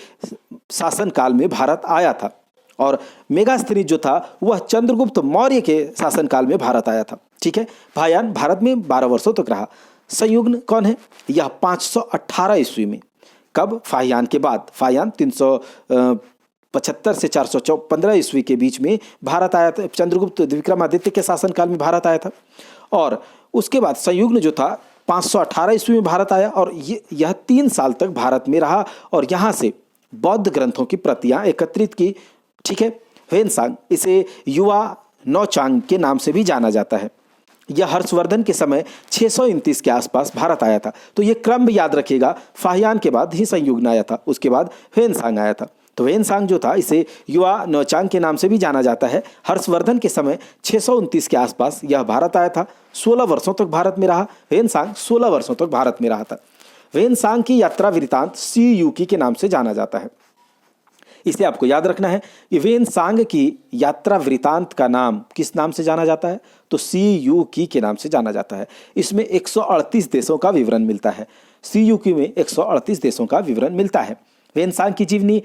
शासनकाल में भारत आया था, और मेगास्थनीज जो था वह चंद्रगुप्त मौर्य के शासनकाल में भारत आया था। ठीक है, फाहियान भारत में 12 वर्षों तक रहा। संयुग्न कौन है? यह 518 ईस्वी में, कब? फाहियान के बाद। फाहियान 375 से 415 ईस्वी के बीच में भारत आया था, चंद्रगुप्त विक्रमादित्य के शासनकाल में भारत आया था। और उसके बाद संयुग्न जो था 518 ईस्वी में भारत आया, और यह 3 साल तक भारत में रहा, और यहाँ से बौद्ध ग्रंथों की प्रतियां एकत्रित की। ठीक है, हेनसांग, इसे युवा नौचांग के नाम से भी जाना जाता है। यह हर्षवर्धन के समय 629 के आसपास भारत आया था। तो ये क्रम याद रखिएगा, फाहियान के बाद ही संयुग्न आया था, उसके बाद हेनसांग आया था। तो हेनसांग जो था इसे युवा नौचांग के नाम से भी जाना जाता है। हर्षवर्धन के समय 629 के आसपास यह भारत आया था। 16 वर्षों तक भारत में रहा। हेनसांग 16 वर्षों तक भारत में रहा था। हेनसांग की यात्रा वृत्तांत सी युकी के नाम से जाना जाता है। इसे आपको याद रखना है कि हेनसांग की यात्रा वृत्तांत का नाम किस नाम से जाना जाता है? तो सी युकी के नाम से जाना जाता है। इसमें 138 देशों का विवरण मिलता है। सी युकी में 138 देशों का विवरण मिलता है। हेनसांग की जीवनी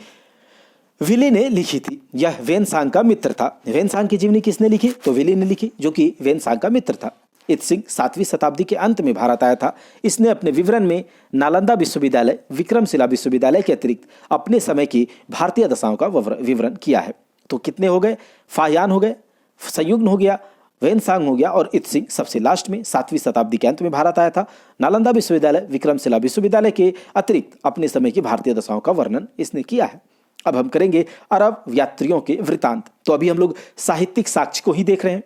विली ने लिखी थी। यह हेनसांग का मित्र था। हेनसांग की जीवनी किसने लिखी? तो विली ने लिखी, जो कि हेनसांग का मित्र था। इत्सिंग 7वीं शताब्दी के अंत में भारत आया था। इसने अपने विवरण में नालंदा विश्वविद्यालय, विक्रमशिला विश्वविद्यालय के अतिरिक्त अपने समय की भारतीय दशाओं का विवरण किया है। तो कितने हो गए? फाहियान हो गए, संयुग्न हो गया, वेनसांग हो गया, और इत्सिंग सबसे लास्ट में 7वीं शताब्दी के अंत में भारत आया था। नालंदा विश्वविद्यालय विक्रमशिला विश्वविद्यालय के अतिरिक्त अपने समय की भारतीय दशाओं का वर्णन इसने किया है। अब हम करेंगे अरब यात्रियों के वृतांत। तो अभी हम लोग साहित्यिक साक्ष्य को ही देख रहे हैं।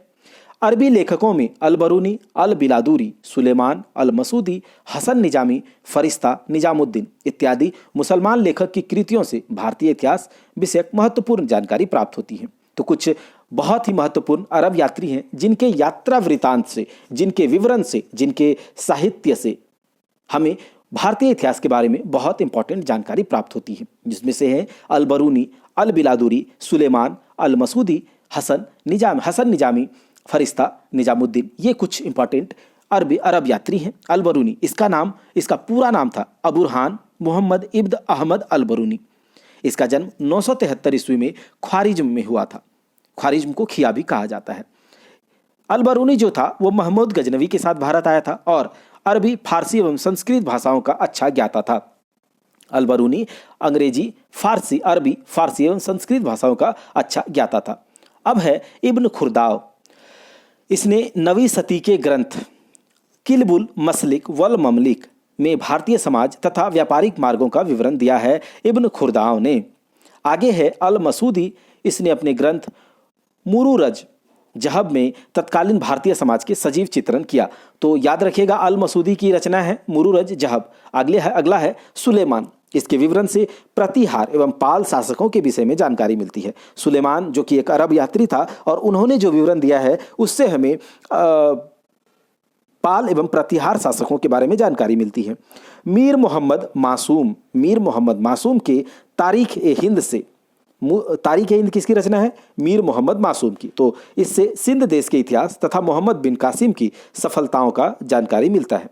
अरबी लेखकों में अल बरूनी, अल बिलादूरी, सुलेमान, अल मसूदी, हसन निजामी, फरिश्ता, निजामुद्दीन इत्यादि मुसलमान लेखक की कृतियों से भारतीय इतिहास विषयक महत्वपूर्ण जानकारी प्राप्त होती है। तो कुछ बहुत ही महत्वपूर्ण अरब यात्री हैं जिनके यात्रा वृतांत से, जिनके विवरण से, जिनके साहित्य से हमें भारतीय इतिहास के बारे में बहुत इंपॉर्टेंट जानकारी प्राप्त होती है, जिसमें से हैं अल बरूनी, अल बिलादूरी, सुलेमान, अल मसूदी, हसन निजामी, फरिश्ता, निजामुद्दीन। ये कुछ इंपॉर्टेंट अरब यात्री हैं। अल बरूनी, इसका पूरा नाम था अबुरहान मोहम्मद इब्न अहमद अल बरूनी। इसका जन्म 973 ईस्वी में ख्वारिज्म में हुआ था। ख्वारिज्म को खिया भी कहा जाता है। अल बरूनी जो था वो महमूद गजनवी के साथ भारत आया था और अरबी, फारसी एवं संस्कृत भाषाओं का अच्छा ज्ञाता था। अल बरूनी अंग्रेजी, फारसी, अरबी, फारसी एवं संस्कृत भाषाओं का अच्छा ज्ञाता था। अब है इब्न खुर्दाव। इसने 9वीं सदी के ग्रंथ किल्बुल मसलिक वल ममलिक में भारतीय समाज तथा व्यापारिक मार्गों का विवरण दिया है इब्न खुर्दाव ने। आगे है अल मसूदी। इसने अपने ग्रंथ मुरूरज जहब में तत्कालीन भारतीय समाज के सजीव चित्रण किया। तो याद रखिएगा, अल मसूदी की रचना है मुरूरज जहब। अगला है सुलेमान। इसके विवरण से प्रतिहार एवं पाल शासकों के विषय में जानकारी मिलती है। सुलेमान जो कि एक अरब यात्री था और उन्होंने जो विवरण दिया है उससे हमें पाल एवं प्रतिहार शासकों के बारे में जानकारी मिलती है। मीर मोहम्मद मासूम के तारीख ए हिंद किसकी रचना है? मीर मोहम्मद मासूम की। तो इससे सिंध देश के इतिहास तथा मोहम्मद बिन कासिम की सफलताओं का जानकारी मिलता है।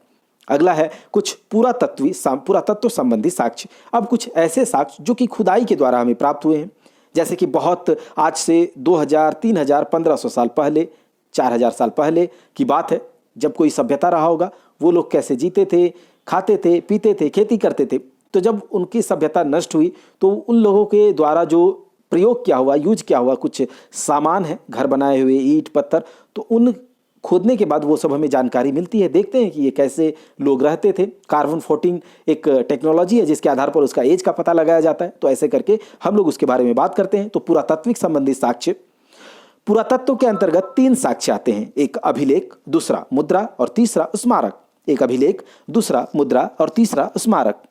अगला है कुछ पुरातत्व संबंधी साक्ष्य। अब कुछ ऐसे साक्ष्य जो कि खुदाई के द्वारा हमें प्राप्त हुए हैं, जैसे कि बहुत आज से 2000, 3000, 1500 साल पहले, 4000 साल पहले की बात है, जब कोई सभ्यता रहा होगा, वो लोग कैसे जीते थे, खाते थे, पीते थे, खेती करते थे। तो जब उनकी सभ्यता नष्ट हुई तो उन लोगों के द्वारा जो प्रयोग किया हुआ, यूज किया हुआ कुछ सामान है, घर बनाए हुए, ईंट पत्थर, तो उन खोदने के बाद वो सब हमें जानकारी मिलती है। देखते हैं कि ये कैसे लोग रहते थे। कार्बन 14 एक टेक्नोलॉजी है जिसके आधार पर उसका एज का पता लगाया जाता है। तो ऐसे करके हम लोग उसके बारे में बात करते हैं। तो पुरातात्विक संबंधी साक्ष्य, पुरातत्व के अंतर्गत 3 साक्ष्य आते हैं। एक अभिलेख, दूसरा मुद्रा और तीसरा स्मारक। एक अभिलेख, दूसरा मुद्रा और तीसरा स्मारक।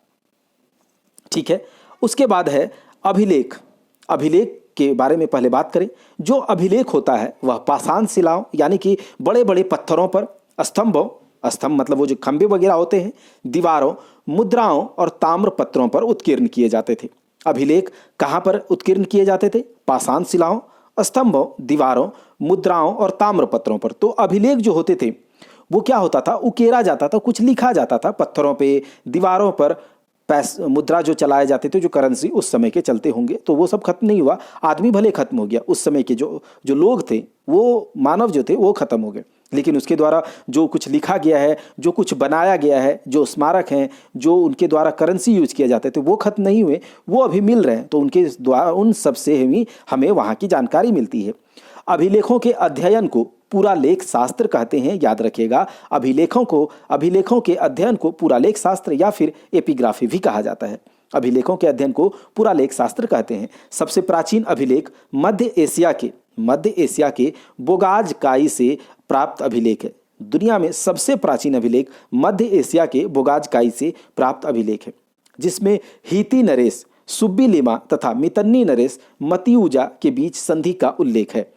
ठीक है। उसके बाद है अभिलेख। अभिलेख के बारे में पहले बात करें। जो अभिलेख होता है वह पाषाण शिलाओं यानी कि बड़े बड़े पत्थरों पर, स्तंभ मतलब वो जो खंभे वगैरह होते हैं, दीवारों, मुद्राओं और ताम्र पत्रों पर उत्कीर्ण किए जाते थे। अभिलेख कहाँ पर उत्कीर्ण किए जाते थे? पाषाण शिलाओं, स्तंभों, दीवारों, मुद्राओं और ताम्र पत्रों पर। तो अभिलेख जो होते थे वो क्या होता था? उकेरा जाता था, कुछ लिखा जाता था पत्थरों पे, दीवारों पर। मुद्रा जो चलाए जाते थे, जो करेंसी उस समय के चलते होंगे, तो वो सब खत्म नहीं हुआ। आदमी भले खत्म हो गया, उस समय के जो लोग थे, वो मानव जो थे वो खत्म हो गए, लेकिन उसके द्वारा जो कुछ लिखा गया है, जो कुछ बनाया गया है, जो स्मारक हैं, जो उनके द्वारा करेंसी यूज किए जाते थे, वो खत्म नहीं हुए, वो अभी मिल रहे हैं। तो उनके द्वारा उन सब से ही हमें वहाँ की जानकारी मिलती है। अभिलेखों के अध्ययन को पुरालेख शास्त्र कहते हैं। याद रखिएगा, अभिलेखों के अध्ययन को पुरालेख शास्त्र या फिर एपिग्राफी भी कहा जाता है। अभिलेखों के अध्ययन को पुरालेख शास्त्र कहते हैं। सबसे प्राचीन अभिलेख मध्य एशिया के बोगाज काई से प्राप्त अभिलेख है। दुनिया में सबसे प्राचीन अभिलेख मध्य एशिया के बोगाज काई से प्राप्त अभिलेख है, जिसमें हीती नरेश सुब्बीलिमा तथा मितन्नी नरेश मतियूजा के बीच संधि का उल्लेख है।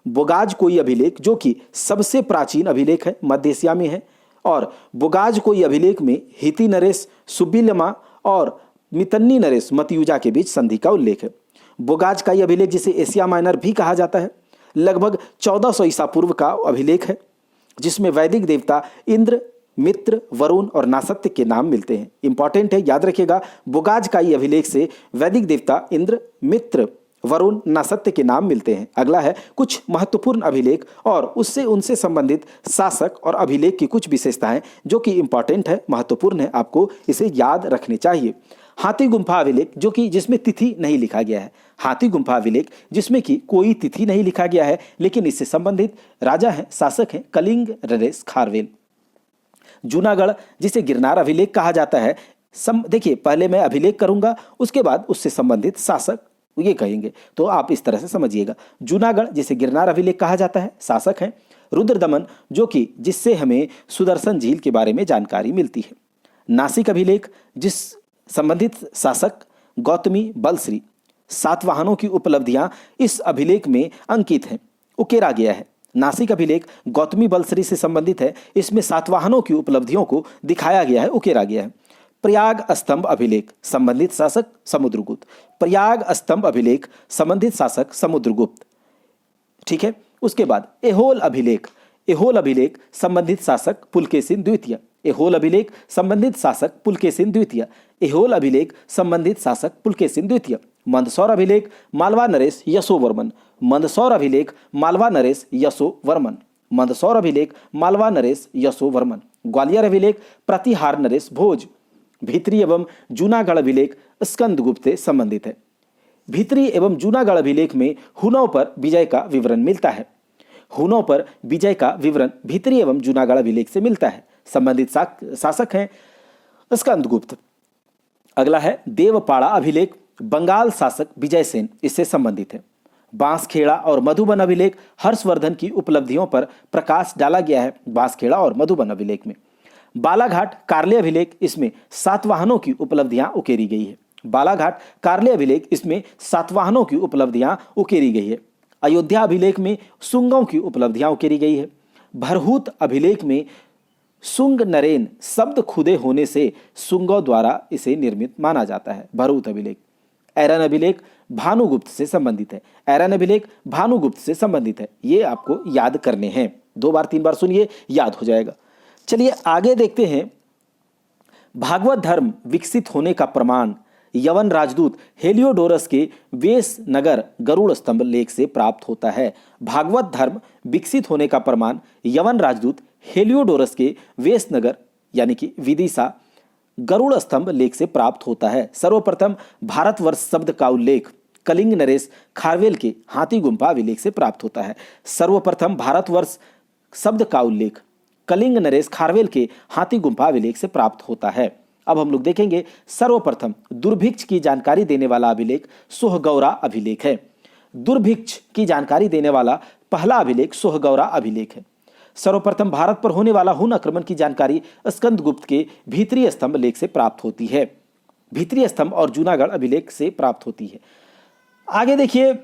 बोगाज कोई अभिलेख जो कि सबसे प्राचीन अभिलेख है, मध्य एशिया में है, और बोगाज कोई अभिलेख में हीती नरेश सुब्बीलिमा और मितन्नी नरेश मतियूजा के बीच संधि का उल्लेख है। बोगाज का यह अभिलेख, जिसे एशिया माइनर भी कहा जाता है, लगभग 1400 ईसा पूर्व का अभिलेख है, जिसमें वैदिक देवता इंद्र, मित्र, वरुण और नासत्य के नाम मिलते हैं। इंपॉर्टेंट है, याद रखिएगा, बोगाज का यह अभिलेख से वैदिक देवता इंद्र, मित्र, वरुण, नासत्य के नाम मिलते हैं। अगला है कुछ महत्वपूर्ण अभिलेख और उनसे संबंधित शासक और अभिलेख की कुछ विशेषताएं जो कि इंपॉर्टेंट है, महत्वपूर्ण है, आपको इसे याद रखनी चाहिए। हाथी गुम्फा अभिलेख जो कि जिसमें तिथि नहीं लिखा गया है, हाथी गुम्फा अभिलेख जिसमें कि कोई तिथि नहीं लिखा गया है, लेकिन इससे संबंधित राजा हैं, शासक हैं कलिंग नरेश खारवेल। जूनागढ़ जिसे गिरनार अभिलेख कहा जाता है, देखिए पहले मैं अभिलेख करूंगा, उसके बाद उससे संबंधित शासक ये कहेंगे, तो आप इस तरह से समझिएगा। जूनागढ़ जिसे गिरनार अभिलेख कहा जाता है, शासक हैं रुद्रदमन जो कि जिससे हमें सुदर्शन झील के बारे में जानकारी मिलती है। नासिक अभिलेख जिस संबंधित शासक गौतमी बलश्री, सातवाहनों की उपलब्धियां इस अभिलेख में अंकित हैं, उकेरा गया है। नासिक अभिलेख गौतमी बलश्री से संबंधित है, इसमें सातवाहनों की उपलब्धियों को दिखाया गया है, उकेरा गया है। प्रयाग स्तंभ अभिलेख संबंधित शासक समुद्रगुप्त, प्रयाग स्तंभ अभिलेख संबंधित शासक समुद्रगुप्त, ठीक है। उसके बाद एहोल अभिलेख, एहोल अभिलेख संबंधित शासक पुलकेशिन द्वितीय, एहोल अभिलेख संबंधित शासक पुलकेशिन द्वितीय, एहोल अभिलेख संबंधित शासक पुलकेशिन द्वितीय। मंदसौर अभिलेख मालवा नरेश यशोवर्मन, मंदसौर अभिलेख मालवा नरेश यशोवर्मन, मंदसौर अभिलेख मालवा नरेश यशोवर्मन। ग्वालियर अभिलेख प्रतिहार नरेश भोज। भीतरी एवं जूनागढ़ अभिलेख स्कंदगुप्त से संबंधित है। भीतरी एवं जूनागढ़ अभिलेख में हुनों पर विजय का विवरण मिलता है, हुनों पर विजय का विवरण भीतरी एवं जूनागढ़ अभिलेख से मिलता है। संबंधित शासक हैं स्कंदगुप्त। अगला है देवपाड़ा अभिलेख, बंगाल शासक विजयसेन, इससे संबंधित है। बांसखेड़ा और मधुबन अभिलेख हर्षवर्धन की उपलब्धियों पर प्रकाश डाला गया है, बांसखेड़ा और मधुबन अभिलेख में। बालाघाट कार्ले अभिलेख, इसमें सातवाहनों की उपलब्धियां उकेरी गई है, बालाघाट कार्ले अभिलेख इसमें सातवाहनों की उपलब्धियां उकेरी गई है। अयोध्या अभिलेख में सुंगों की उपलब्धियां उकेरी गई है। भरहूत अभिलेख में सुंग नरेन शब्द खुदे होने से सुंगों द्वारा इसे निर्मित माना जाता है, भरहूत अभिलेख। ऐरन अभिलेख भानुगुप्त से संबंधित है, ऐरन अभिलेख भानुगुप्त से संबंधित है, ये आपको याद करने हैं, 2 बार 3 बार सुनिए, याद हो जाएगा। चलिए आगे देखते हैं। भागवत धर्म विकसित होने का प्रमाण यवन राजदूत हेलियोडोरस के वेश नगर गरुड़ स्तंभ लेख से प्राप्त होता है। भागवत धर्म विकसित होने का प्रमाण यवन राजदूत हेलियोडोरस के वेश नगर यानी कि विदिशा गरुड़ स्तंभ लेख से प्राप्त होता है। सर्वप्रथम भारतवर्ष शब्द का उल्लेख कलिंग नरेश खारवेल के हाथी गुम्फा अभिलेख से प्राप्त होता है। सर्वप्रथम भारतवर्ष शब्द का उल्लेख कलिंग नरेश खारवेल के हाथी गुम्फा अभिलेख से प्राप्त होता है। अब हम लोग देखेंगे सर्वप्रथम दुर्भिक्ष की जानकारी देने वाला अभिलेख सोहगौरा अभिलेख है। दुर्भिक्ष की जानकारी देने वाला पहला अभिलेख सोहगौरा अभिलेख है। सर्वप्रथम भारत पर होने वाला हुन आक्रमण की जानकारी स्कंदगुप्त के भीतरी स्तंभ लेख से प्राप्त होती है, भीतरी स्तंभ और जूनागढ़ अभिलेख से प्राप्त होती है। आगे देखिए,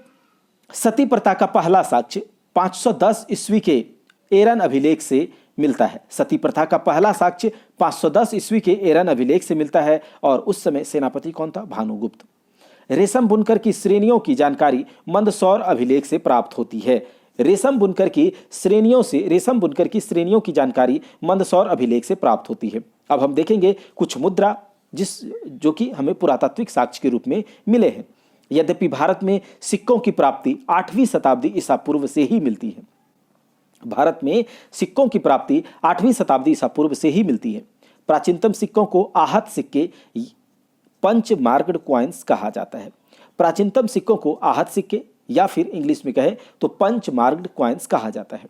सती प्रथा का पहला साक्ष्य 510 ईस्वी के एरन अभिलेख से मिलता है। सती प्रथा का पहला साक्ष्य 510 ईस्वी के एरन अभिलेख से मिलता है और उस समय सेनापति कौन था? भानुगुप्त। रेशम बुनकर की श्रेणियों की जानकारी मंदसौर अभिलेख से प्राप्त होती है। रेशम बुनकर की श्रेणियों की जानकारी मंदसौर अभिलेख से प्राप्त होती है। अब हम देखेंगे कुछ मुद्रा जो कि हमें पुरातात्विक साक्ष्य के रूप में मिले हैं। यद्यपि भारत में सिक्कों की प्राप्ति 8वीं शताब्दी ईसा पूर्व से ही मिलती है। भारत में सिक्कों की प्राप्ति 8वीं शताब्दी ईसा पूर्व से ही मिलती है। प्राचीनतम सिक्कों को आहत सिक्के पंच मार्क्ड कॉइन्स कहा जाता है। प्राचीनतम सिक्कों को आहत सिक्के या फिर इंग्लिश में कहें तो पंच मार्क्ड कॉइन्स कहा जाता है।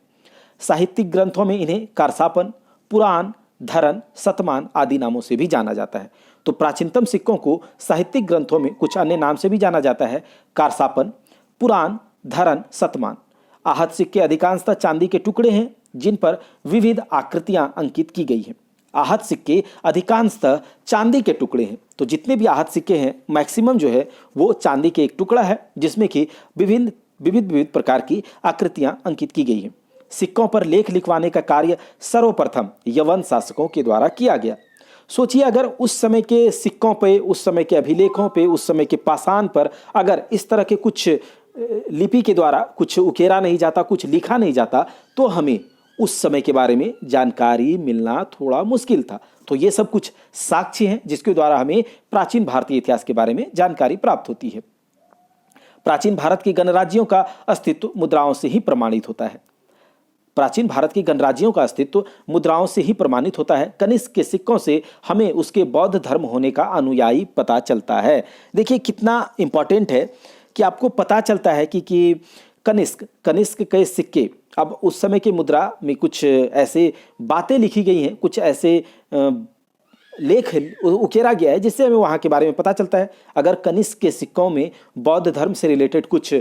साहित्यिक ग्रंथों में इन्हें कारसापन, पुराण, धरन, शतमान आदि नामों से भी जाना जाता है। तो प्राचीनतम सिक्कों को साहित्यिक ग्रंथों में कुछ अन्य नाम से भी जाना जाता है, कारसापन, पुराण, धरन, शतमान। आहत सिक्के अधिकांशतः चांदी के टुकड़े हैं जिन पर विविध आकृतियां अंकित की गई हैं। आहत सिक्के अधिकांशतः चांदी के टुकड़े हैं। तो जितने भी आहत सिक्के हैं मैक्सिमम जो है वो चांदी के एक टुकड़ा है जिसमें कि विविध प्रकार की आकृतियां अंकित की गई हैं। सिक्कों पर लेख लिखवाने का कार्य सर्वप्रथम यवन शासकों के द्वारा किया गया। सोचिए, अगर उस समय के सिक्कों पे, उस समय के अभिलेखों पे, उस समय के पाषाण पर अगर इस तरह के कुछ लिपि के द्वारा कुछ उकेरा नहीं जाता, कुछ लिखा नहीं जाता, तो हमें उस समय के बारे में जानकारी मिलना थोड़ा मुश्किल था। तो ये सब कुछ साक्ष्य हैं जिसके द्वारा हमें प्राचीन भारतीय इतिहास के बारे में जानकारी प्राप्त होती है। प्राचीन भारत के गणराज्यों का अस्तित्व मुद्राओं से ही प्रमाणित होता है। प्राचीन भारत के गणराज्यों का अस्तित्व मुद्राओं से ही प्रमाणित होता है। कनिष्क के सिक्कों से हमें उसके बौद्ध धर्म होने का अनुयायी पता चलता है। देखिए कितना इंपॉर्टेंट है कि आपको पता चलता है कि कनिष्क के सिक्के, अब उस समय की मुद्रा में कुछ ऐसे बातें लिखी गई हैं, कुछ ऐसे लेख उकेरा गया है जिससे हमें वहाँ के बारे में पता चलता है। अगर कनिष्क के सिक्कों में बौद्ध धर्म से रिलेटेड कुछ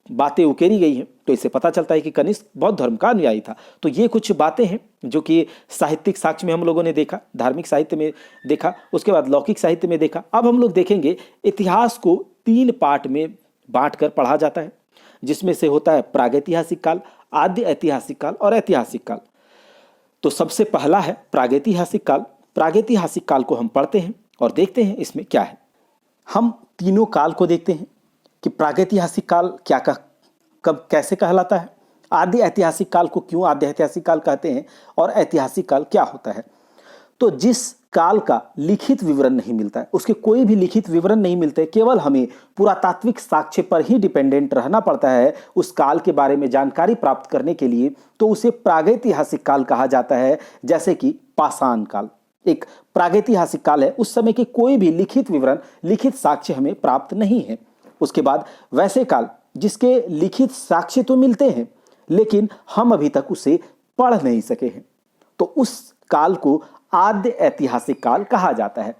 बातें उकेरी गई हैं तो इससे पता चलता है कि कनिष्क बौद्ध धर्म का अनुयायी था। तो ये कुछ बातें हैं जो कि साहित्यिक साक्ष्य में हम लोगों ने देखा, धार्मिक साहित्य में देखा, उसके बाद लौकिक साहित्य में देखा। अब हम लोग देखेंगे इतिहास को 3 पार्ट में बांट कर पढ़ा जाता है, जिसमें से होता है प्रागैतिहासिक काल, आद्य ऐतिहासिक काल और ऐतिहासिक काल। तो सबसे पहला है प्रागैतिहासिक काल। प्रागैतिहासिक काल को हम पढ़ते हैं और देखते हैं इसमें क्या है। हम तीनों काल को देखते हैं कि प्रागैतिहासिक काल क्या कब कैसे कहलाता है, आदि ऐतिहासिक काल को क्यों आदि ऐतिहासिक काल कहते हैं और ऐतिहासिक काल क्या होता है। तो जिस काल का लिखित विवरण नहीं मिलता है, उसके कोई भी लिखित विवरण नहीं मिलते, केवल हमें पुरातात्विक साक्ष्य पर ही डिपेंडेंट रहना पड़ता है उस काल के बारे में जानकारी प्राप्त करने के लिए, तो उसे प्रागैतिहासिक काल कहा जाता है। जैसे कि पाषाण काल एक प्रागैतिहासिक काल है, उस समय के कोई भी लिखित विवरण, लिखित साक्ष्य हमें प्राप्त नहीं है। उसके बाद वैसे काल, जिसके लिखित साक्ष्य तो मिलते हैं लेकिन हम अभी तक उसे पढ़ नहीं सके हैं, तो उस काल को आद्य ऐतिहासिक काल कहा जाता है।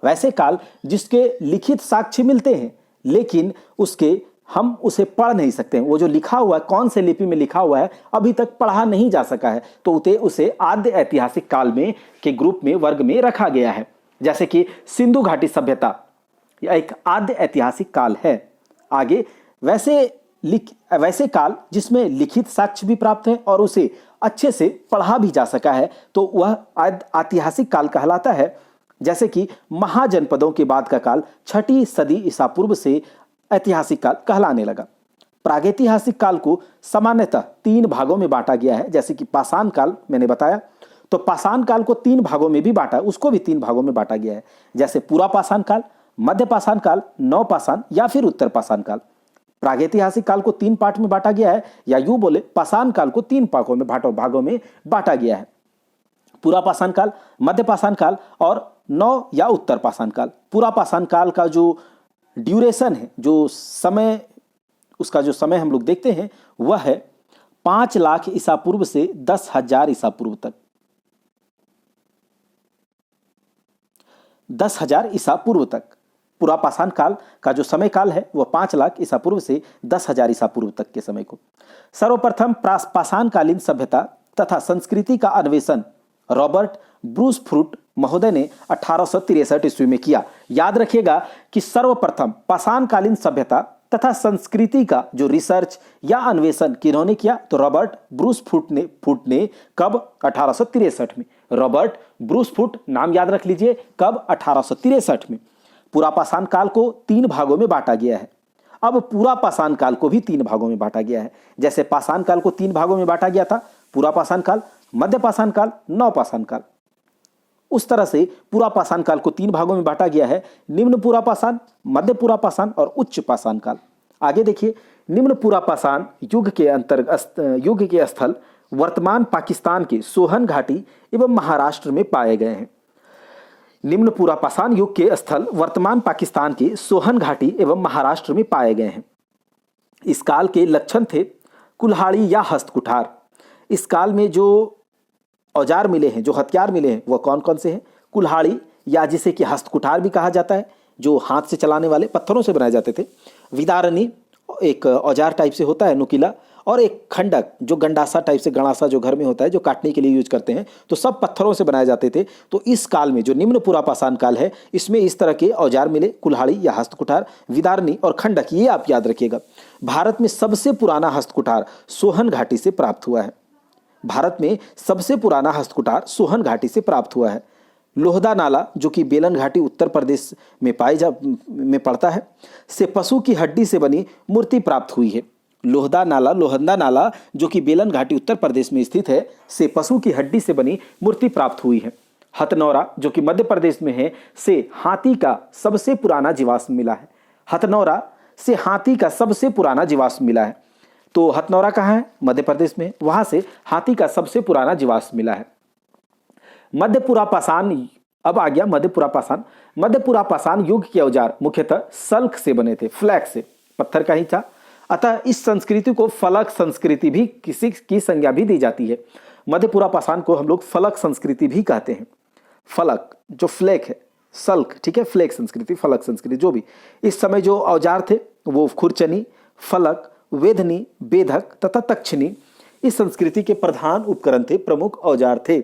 वैसे काल जिसके लिखित साक्ष्य मिलते हैं लेकिन हम उसे पढ़ नहीं सकते हैं, वो जो लिखा हुआ है, कौन से लिपि में लिखा हुआ है, अभी तक पढ़ा नहीं जा सका है, तो उसे आद्य ऐतिहासिक काल में के ग्रुप में, वर्ग में रखा गया है। जैसे कि सिंधु घाटी सभ्यता यह एक आद्य ऐतिहासिक काल है। आगे वैसे काल जिसमें लिखित साक्ष्य भी प्राप्त है और उसे अच्छे से पढ़ा भी जा सका है, तो वह ऐतिहासिक काल कहलाता है। जैसे कि महाजनपदों के बाद का काल 6ठी सदी ईसा पूर्व से ऐतिहासिक काल कहलाने लगा। प्रागैतिहासिक काल को सामान्यतः 3 भागों में बांटा गया है। जैसे कि पाषाण काल मैंने बताया, तो पाषाण काल को 3 भागों में भी बांटा, उसको भी 3 भागों में बांटा गया है। जैसे पूरा पाषाण काल, मध्य पाषाण काल, नवपाषाण या फिर उत्तर पाषाण काल। प्रागैतिहासिक काल को 3 पार्ट में बांटा गया है, या यूं बोले पाषाण काल को 3 भागों में बांटा गया है। पूरा पाषाण काल, मध्य पाषाण काल और नव या उत्तर पाषाण काल। पूरा पाषाण काल का जो ड्यूरेशन है, उसका जो समय हम लोग देखते हैं, वह है 5 लाख ईसा पूर्व से 10,000 ईसा पूर्व तक। 10,000 ईसा पूर्व तक पूरा पाषाण काल का जो समय काल है वह 5 लाख ईसा पूर्व से 10,000 ईसा पूर्व तक के समय को। सर्वप्रथम पाषाणकालीन सभ्यता तथा संस्कृति का अन्वेषण रॉबर्ट ब्रूस फ्रूट महोदय ने 1863 ईस्वी में किया। याद रखिएगा कि सर्वप्रथम पाषाणकालीन सभ्यता तथा संस्कृति का जो रिसर्च या अन्वेषण किन्होंने किया, तो रॉबर्ट ब्रूस फ्रूट ने कब? 1863 में। रॉबर्ट ब्रूस फ्रूट नाम याद रख लीजिए, कब? 1863 में। पूरा पाषाण काल को 3 भागों में बांटा गया है। अब पूरा पाषाण काल को भी 3 भागों में बांटा गया है। जैसे पाषाण काल को 3 भागों में बांटा गया था, पूरा पाषाण काल, मध्य पाषाण काल, नव पाषाण काल, उस तरह से पूरा पाषाण काल को 3 भागों में बांटा गया है। निम्न पूरा पाषाण, मध्य पूरा पाषाण और उच्च पाषाण काल। आगे देखिए, निम्न पूरा पाषाण युग के स्थल वर्तमान पाकिस्तान के सोहन घाटी एवं महाराष्ट्र में पाए गए हैं। निम्न पूरा पाषाण युग के स्थल वर्तमान पाकिस्तान के सोहन घाटी एवं महाराष्ट्र में पाए गए हैं। इस काल के लक्षण थे कुल्हाड़ी या हस्तकुठार। इस काल में जो औजार मिले हैं, जो हथियार मिले हैं, वह कौन कौन से हैं? कुल्हाड़ी, या जिसे कि हस्तकुठार भी कहा जाता है, जो हाथ से चलाने वाले पत्थरों से बनाए जाते थे। विदारणी एक औजार टाइप से होता है, नुकीला, और एक खंडक जो गंडासा टाइप से, गणासा जो घर में होता है, जो काटने के लिए यूज करते हैं, तो सब पत्थरों से बनाए जाते थे। तो इस काल में जो निम्न पूरा पाषाण काल है, इसमें इस तरह के औजार मिले, कुल्हाड़ी या हस्तकुठार, विदारणी और खंडक। ये आप याद रखिएगा। भारत में सबसे पुराना हस्तकुठार सोहन घाटी से प्राप्त हुआ है। भारत में सबसे पुराना हस्तकुठार सोहन घाटी से प्राप्त हुआ है। लोहदा नाला, जो कि बेलन घाटी उत्तर प्रदेश में पड़ता है, से पशु की हड्डी से बनी मूर्ति प्राप्त हुई है। लोहदा नाला जो कि बेलन घाटी उत्तर प्रदेश में स्थित है, से पशु की हड्डी से बनी मूर्ति प्राप्त हुई है। हथनौरा, जो कि मध्य प्रदेश में है, से हाथी का सबसे पुराना जीवाश्म मिला है। हथनौरा से हाथी का सबसे पुराना जीवाश्म मिला है। तो हथनौरा कहाँ है? मध्य प्रदेश में। वहां से हाथी का सबसे पुराना जीवाश्म मिला है। मध्यपुरा पाषाण, अब आ गया मध्यपुरा पाषाण। मध्यपुरा पाषाण युग के औजार मुख्यतः सल्क से बने थे, फ्लैग से, पत्थर का ही था। अतः इस संस्कृति को फलक संस्कृति भी किसी की संज्ञा भी दी जाती है। मध्यपुरा पाषाण को हम लोग फलक संस्कृति भी कहते हैं। फलक जो फ्लैग है, सल्क, ठीक है, फ्लैग संस्कृति, फलक संस्कृति, जो भी इस समय जो औजार थे वो खुरचनी, फलक, वेधनी, बेधक तथा तक्षनी इस संस्कृति के प्रधान उपकरण थे, प्रमुख औजार थे।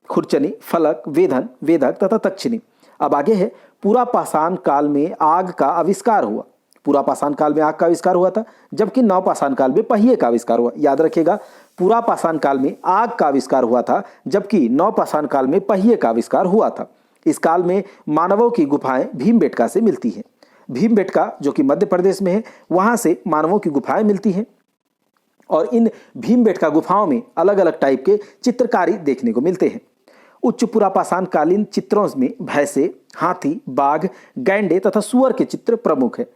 खुरचनी, फलक, वेधन, वेधक तथा तक्षनी। अब आगे है, पूरा पाषाण काल में आग का आविष्कार हुआ। पूरा पाषाण काल में आग का आविष्कार हुआ था, जबकि नवपाषाण काल में पहिए का आविष्कार हुआ। याद रखिएगा, पूरा पाषाण काल में आग का आविष्कार हुआ था, जबकि नवपाषाण काल में पहिए का आविष्कार हुआ था। इस काल में मानवों की गुफाएं भीमबेटका से मिलती हैं। भीमबेटका जो कि मध्य प्रदेश में है, वहां से मानवों की गुफाएं मिलती हैं और इन भीमबेटका गुफाओं में अलग अलग टाइप के चित्रकारी देखने को मिलते हैं। उच्च पुरापाषाण कालीन चित्रों में भैंसे, हाथी, बाघ, गैंडे तथा सुअर के चित्र प्रमुख है।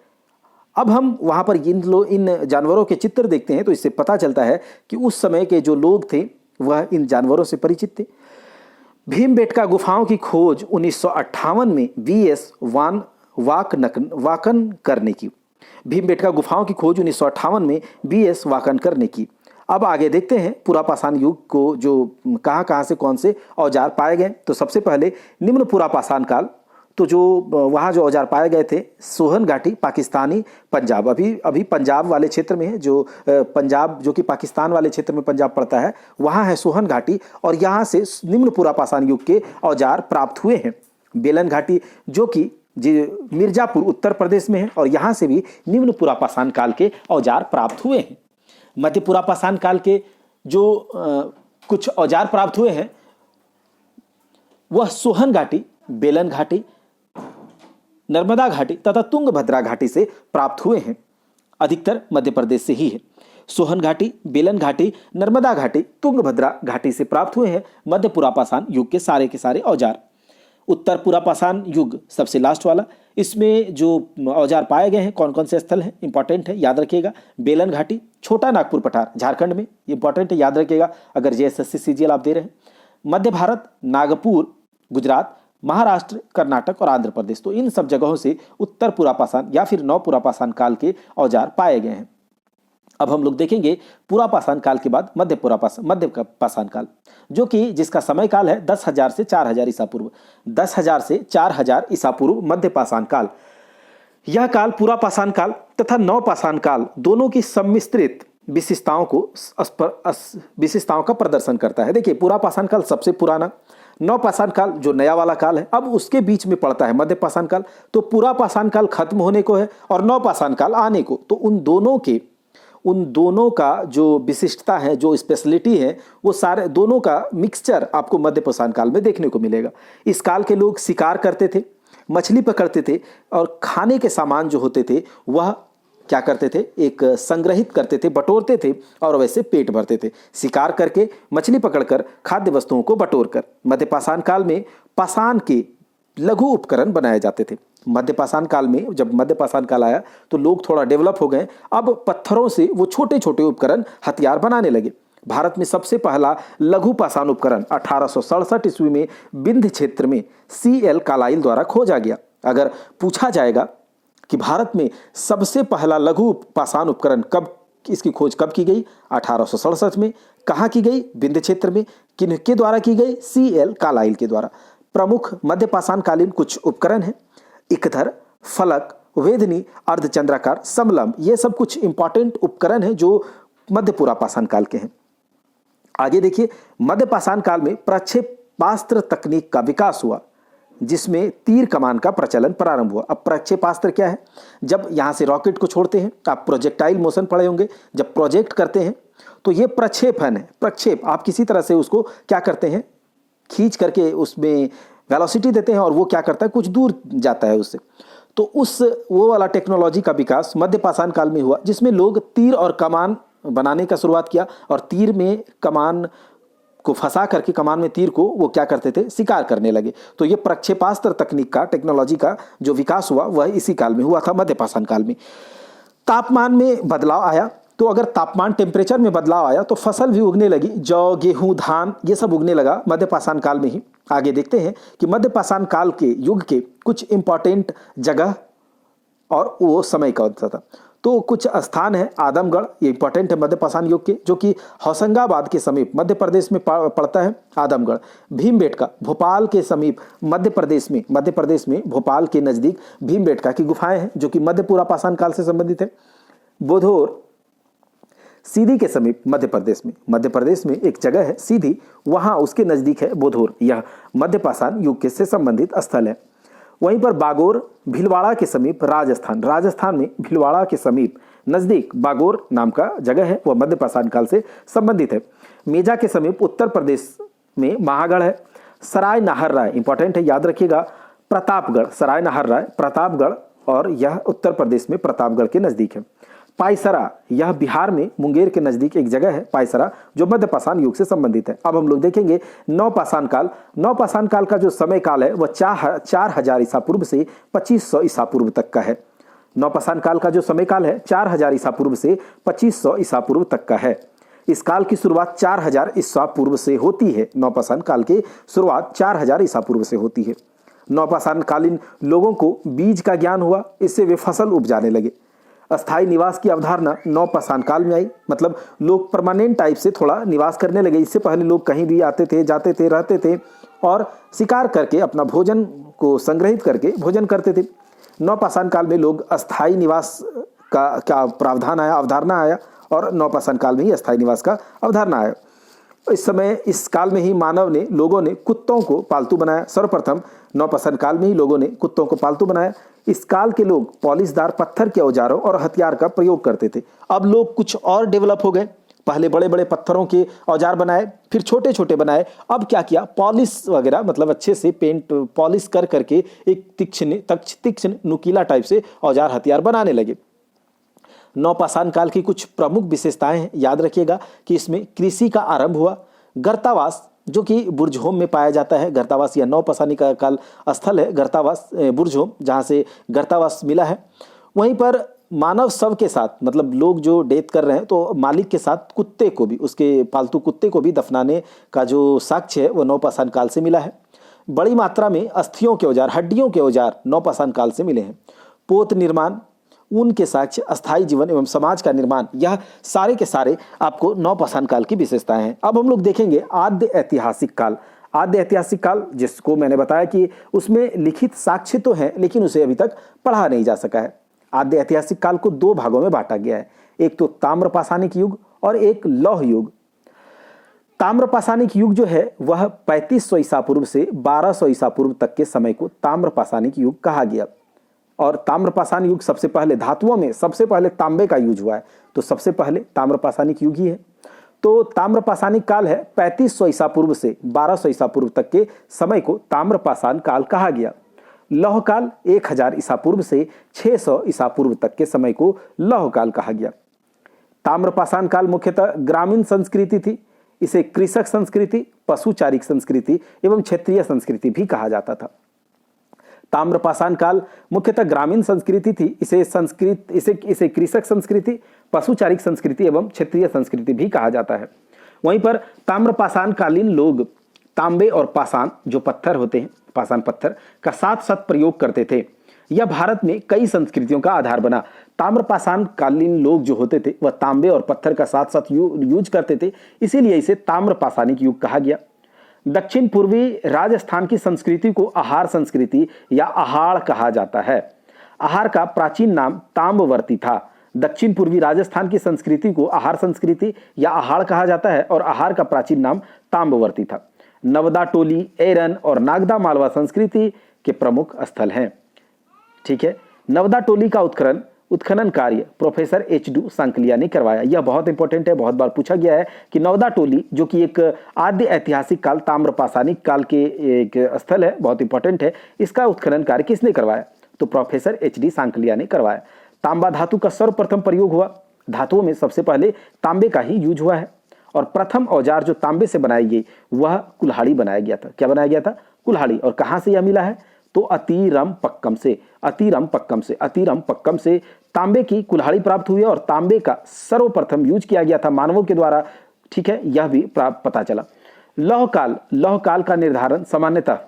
अब हम वहां पर इन जानवरों के चित्र देखते हैं तो इससे पता चलता है कि उस समय के जो लोग थे वह इन जानवरों से परिचित थे। भीमबेटका गुफाओं की खोज 1958 में वीएस वाकनकर ने की। भीमबेटका गुफाओं की खोज 1958 में वीएस वाकनकर ने की। अब आगे देखते हैं पुरापाषाण युग को जो कहाँ से कौन से औजार पाए गए। तो सबसे पहले निम्न पुरापाषाण काल, तो जो वहाँ जो औजार पाए गए थे, सोहन घाटी, पाकिस्तानी पंजाब, अभी पंजाब वाले क्षेत्र में है, जो पंजाब जो कि पाकिस्तान वाले क्षेत्र में पंजाब पड़ता है, वहाँ है सोहन घाटी और यहाँ से निम्न पुरापाषाण युग के औजार प्राप्त हुए हैं। बेलन घाटी जो कि मिर्जापुर उत्तर प्रदेश में है और यहाँ से भी निम्न पुरापाषाण काल के औजार प्राप्त हुए हैं। मध्य पुरापाषाण काल के जो कुछ औजार प्राप्त हुए हैं वह सोहन घाटी, बेलन घाटी, नर्मदा घाटी तथा तुंगभद्रा घाटी से प्राप्त हुए हैं। अधिकतर मध्य प्रदेश से ही है। सोहन घाटी, बेलन घाटी, नर्मदा घाटी, तुंगभद्रा घाटी से प्राप्त हुए हैं मध्य पुरापाषाण युग के सारे औजार। उत्तर पुरापाषाण युग सबसे लास्ट वाला, इसमें जो औजार पाए गए हैं कौन कौन से स्थल हैं इंपॉर्टेंट है, याद रखिएगा। बेलन घाटी, छोटा नागपुर पठार, झारखंड में, इंपॉर्टेंट है, याद रखिएगा अगर जेएसएससी सीजीएल आप दे रहे हैं। मध्य भारत, नागपुर, गुजरात, महाराष्ट्र, कर्नाटक और आंध्र प्रदेश, तो इन सब जगहों से उत्तर पुरापाषाण या फिर नव पुरापाषाण काल के औजार पाए गए हैं। अब हम लोग देखेंगे पुरापाषाण काल के बाद मध्य पाषाण काल, जो कि जिसका समय काल है 10,000 से 4,000 ईसा पूर्व। 10,000 से 4,000 ईसा पूर्व मध्य पाषाण काल। यह काल पुरापाषाण काल तथा नवपाषाण काल दोनों की सम्मिश्रित विशेषताओं का प्रदर्शन करता है। देखिए, पुरापाषाण काल सबसे पुराना, नवपाषाण काल जो नया वाला काल है, अब उसके बीच में पड़ता है मध्य पाषाण काल। तो पुरापाषाण काल खत्म होने को है और नवपाषाण काल आने को, तो उन दोनों का जो विशिष्टता है, जो स्पेशलिटी है, वो सारे दोनों का मिक्सचर आपको मध्य पाषाण काल में देखने को मिलेगा। इस काल के लोग शिकार करते थे, मछली पकड़ते थे और खाने के सामान जो होते थे वह क्या करते थे, एक संग्रहित करते थे, बटोरते थे और वैसे पेट भरते थे। शिकार करके, मछली पकड़कर, खाद्य वस्तुओं को बटोरकर। मध्य पाषाण काल में पाषाण के लघु उपकरण बनाए जाते थे। मध्य पाषाण काल में, जब मध्य पाषाण काल आया तो लोग थोड़ा डेवलप हो गए, अब पत्थरों से वो छोटे छोटे उपकरण, हथियार बनाने लगे। भारत में सबसे पहला लघु पाषाण उपकरण 1867 ईस्वी में विंध्य क्षेत्र में CL कालाइल द्वारा खोजा गया। अगर पूछा जाएगा कि भारत में सबसे पहला लघु पाषाण उपकरण इसकी खोज कब की गई, 1867 में। कहाँ की गई? विंध्य क्षेत्र में। किनके द्वारा की गई? CL कालाइल के द्वारा। प्रमुख मध्य पाषाण कालीन कुछ उपकरण हैं, इकधर, फलक, वेधनी, अर्धचंद्राकार, समलंब, ये सब कुछ इंपॉर्टेंट उपकरण हैं जो मध्य पुरापाषाण काल के हैं। आगे देखिए, मध्य पाषाण काल में प्रक्षेपास्त्र तकनीक का विकास हुआ, जिसमें तीर कमान का प्रचलन प्रारंभ हुआ। अब प्रक्षेपास्त्र क्या है? जब यहाँ से रॉकेट को छोड़ते हैं, आप प्रोजेक्टाइल मोशन पढ़े होंगे, जब प्रोजेक्ट करते हैं तो ये प्रक्षेपण है। प्रक्षेप, आप किसी तरह से उसको क्या करते हैं, खींच करके उसमें वेलोसिटी देते हैं और वो क्या करता है, कुछ दूर जाता है उससे। तो वो वाला टेक्नोलॉजी का विकास मध्य पाषाण काल में हुआ, जिसमें लोग तीर और कमान बनाने का शुरुआत किया और तीर में कमान को फंसा करके, कमान में तीर को वो क्या करते थे, शिकार करने लगे। तो ये प्रक्षेपास्त्र तकनीक का, टेक्नोलॉजी का जो विकास हुआ वह इसी काल में हुआ था, मध्य पाषाण काल में। तापमान में बदलाव आया, तो अगर तापमान टेम्परेचर में बदलाव आया तो फसल भी उगने लगी, जौ गेहूं धान ये सब उगने लगा मध्य पाषाण काल में ही। आगे देखते हैं कि मध्य पाषाण काल के युग के कुछ इंपॉर्टेंट जगह और वो समय का होता था। तो कुछ स्थान है, आदमगढ़ ये इंपॉर्टेंट है मध्य पाषाण युग के, जो कि होशंगाबाद के समीप मध्य प्रदेश में पड़ता है आदमगढ़। भीमबेटका भोपाल के समीप मध्य प्रदेश में भोपाल के नज़दीक भीमबेटका की गुफाएं हैं, जो कि मध्यपूरा पाषाण काल से संबंधित है। बोधोर सीधी के समीप मध्य प्रदेश में एक जगह है सीधी, वहां उसके नज़दीक है बोधोर, यह मध्य पाषाण युग के से संबंधित स्थल है। वहीं पर बागोर भीलवाड़ा के समीप राजस्थान में भीलवाड़ा के समीप नज़दीक बागोर नाम का जगह है, वह मध्य पाषाण काल से संबंधित है। मेजा के समीप उत्तर प्रदेश में महागढ़ है। सराय नाहर राय इंपॉर्टेंट है, याद रखिएगा। प्रतापगढ़, सराय नाहर राय प्रतापगढ़, और यह उत्तर प्रदेश में प्रतापगढ़ के नज़दीक है। पायसरा यह बिहार में मुंगेर के नज़दीक एक जगह है पायसरा, जो मध्य पाषाण युग से संबंधित है। अब हम लोग देखेंगे नवपाषाण काल। नवपाषाण काल का जो समय काल है वह 4000 ईसा पूर्व से 2500 ईसा पूर्व तक का है। नवपाषाण काल का जो समय काल है 4000 ईसा पूर्व से 2500 ईसा पूर्व तक का है। इस काल की शुरुआत 4000 ईसा पूर्व से होती है। नवपाषाण काल की शुरुआत 4000 ईसा पूर्व से होती है। नवपाषाण कालीन लोगों को बीज का ज्ञान हुआ, इससे वे फसल उपजाने लगे। अस्थायी निवास की अवधारणा नवपाषाण काल में आई, मतलब लोग परमानेंट टाइप से थोड़ा निवास करने लगे। इससे पहले लोग कहीं भी आते थे, जाते थे, रहते थे और शिकार करके अपना भोजन को संग्रहित करके भोजन करते थे। नवपाषाण काल में लोग अस्थायी निवास का प्रावधान आया, अवधारणा आया, और नवपाषाण काल में ही अस्थायी निवास का अवधारणा आया। इस काल में ही लोगों ने कुत्तों को पालतू बनाया। सर्वप्रथम नवपाषाण काल में ही लोगों ने कुत्तों को पालतू बनाया। इस काल के लोग पॉलिशदार पत्थर के औजारों और हथियार का प्रयोग करते थे। अब लोग कुछ और डेवलप हो गए, पहले बड़े बड़े पत्थरों के औजार बनाए, फिर छोटे छोटे बनाए। अब क्या किया, पॉलिश वगैरह, मतलब अच्छे से पेंट पॉलिश कर करके एक तीक्ष्ण नुकीला टाइप से औजार हथियार बनाने लगे। नवपाषाण काल की कुछ प्रमुख विशेषताएं हैं, याद रखिएगा कि इसमें कृषि का आरंभ हुआ। गर्तावास जो कि बुर्जहोम में पाया जाता है, गर्तावास या नवपाषाणी का काल स्थल है गर्तावास, बुर्जहोम, जहाँ से गर्तावास मिला है। वहीं पर मानव शव के साथ, मतलब लोग जो डेथ कर रहे हैं तो मालिक के साथ कुत्ते को भी, उसके पालतू कुत्ते को भी दफनाने का जो साक्ष्य है वह नवपाषाण काल से मिला है। बड़ी मात्रा में अस्थियों के औजार, हड्डियों के औजार नवपाषाण काल से मिले हैं। पोत निर्माण, ऊन के साक्ष्य, अस्थायी जीवन एवं समाज का निर्माण, यह सारे के सारे आपको नवपाषाण काल की विशेषताएं हैं। अब हम लोग देखेंगे आद्य ऐतिहासिक काल। आद्य ऐतिहासिक काल, जिसको मैंने बताया कि उसमें लिखित साक्ष्य तो हैं लेकिन उसे अभी तक पढ़ा नहीं जा सका है। आद्य ऐतिहासिक काल को दो भागों में बांटा गया है, एक तो ताम्रपाषाणिक युग और एक लौह युग। ताम्रपाषाणिक युग जो है वह 3500 ईसा पूर्व से 1200 ईसा पूर्व तक के समय को ताम्रपाषाणिक युग कहा गया। और ताम्रपाषाण युग सबसे पहले, धातुओं में सबसे पहले तांबे का यूज हुआ है, तो सबसे पहले ताम्रपाषाणिक युग ही है। तो ताम्रपाषाणिक काल है 3500 ईसा पूर्व से 1200 ईसा पूर्व तक के समय को ताम्रपाषाण काल कहा गया। लौह काल 1000 ईसा पूर्व से 600 ईसा पूर्व तक के समय को लौह काल कहा गया। ताम्रपाषाण काल मुख्यतः ग्रामीण संस्कृति थी, इसे कृषक संस्कृति, पशुचारिक संस्कृति एवं क्षेत्रीय संस्कृति भी कहा जाता था। ताम्रपाषाण काल मुख्यतः ग्रामीण संस्कृति थी, इसे कृषक संस्कृति, पशुचारिक संस्कृति एवं क्षेत्रीय संस्कृति भी कहा जाता है। वहीं पर ताम्रपाषाण कालीन लोग तांबे और पाषाण जो पत्थर होते हैं, पाषाण पत्थर का साथ साथ प्रयोग करते थे। यह भारत में कई संस्कृतियों का आधार बना। ताम्रपाषाण कालीन लोग जो होते थे वह तांबे और पत्थर का साथ साथ यूज करते थे, इसीलिए इसे ताम्रपाषाणिक युग कहा गया। दक्षिण पूर्वी राजस्थान की संस्कृति को आहार संस्कृति या आहार कहा जाता है। आहार का प्राचीन नाम ताम्रवर्ती था। दक्षिण पूर्वी राजस्थान की संस्कृति को आहार संस्कृति या आहार कहा जाता है और आहार का प्राचीन नाम ताम्रवर्ती था। नवदा टोली, एरन और नागदा मालवा संस्कृति के प्रमुख स्थल हैं। ठीक है, नवदा टोली का उत्खनन कार्य प्रोफेसर एच.डी. सांकलिया ने करवाया। यह बहुत इंपॉर्टेंट है, बहुत बार पूछा गया है कि नवदा टोली जो कि एक आद्य ऐतिहासिक काल ताम्रपाषाणिक काल के एक स्थल है, बहुत इंपॉर्टेंट है, इसका उत्खनन कार्य किसने करवाया? तो प्रोफेसर एच.डी. सांकलिया ने करवाया। तांबा धातु का सर्वप्रथम प्रयोग हुआ। धातुओं में सबसे पहले तांबे का ही यूज हुआ है और प्रथम औजार जो तांबे से बनाई गई वह कुल्हाड़ी बनाया गया था। क्या बनाया गया था? कुल्हाड़ी। और कहां से यह मिला है? तो अतिरम पक्कम से तांबे की कुल्हाड़ी प्राप्त हुई है और तांबे का सर्वप्रथम यूज किया गया था मानवों के द्वारा, ठीक है, यह भी पता चला। लौह काल का निर्धारण सामान्यतः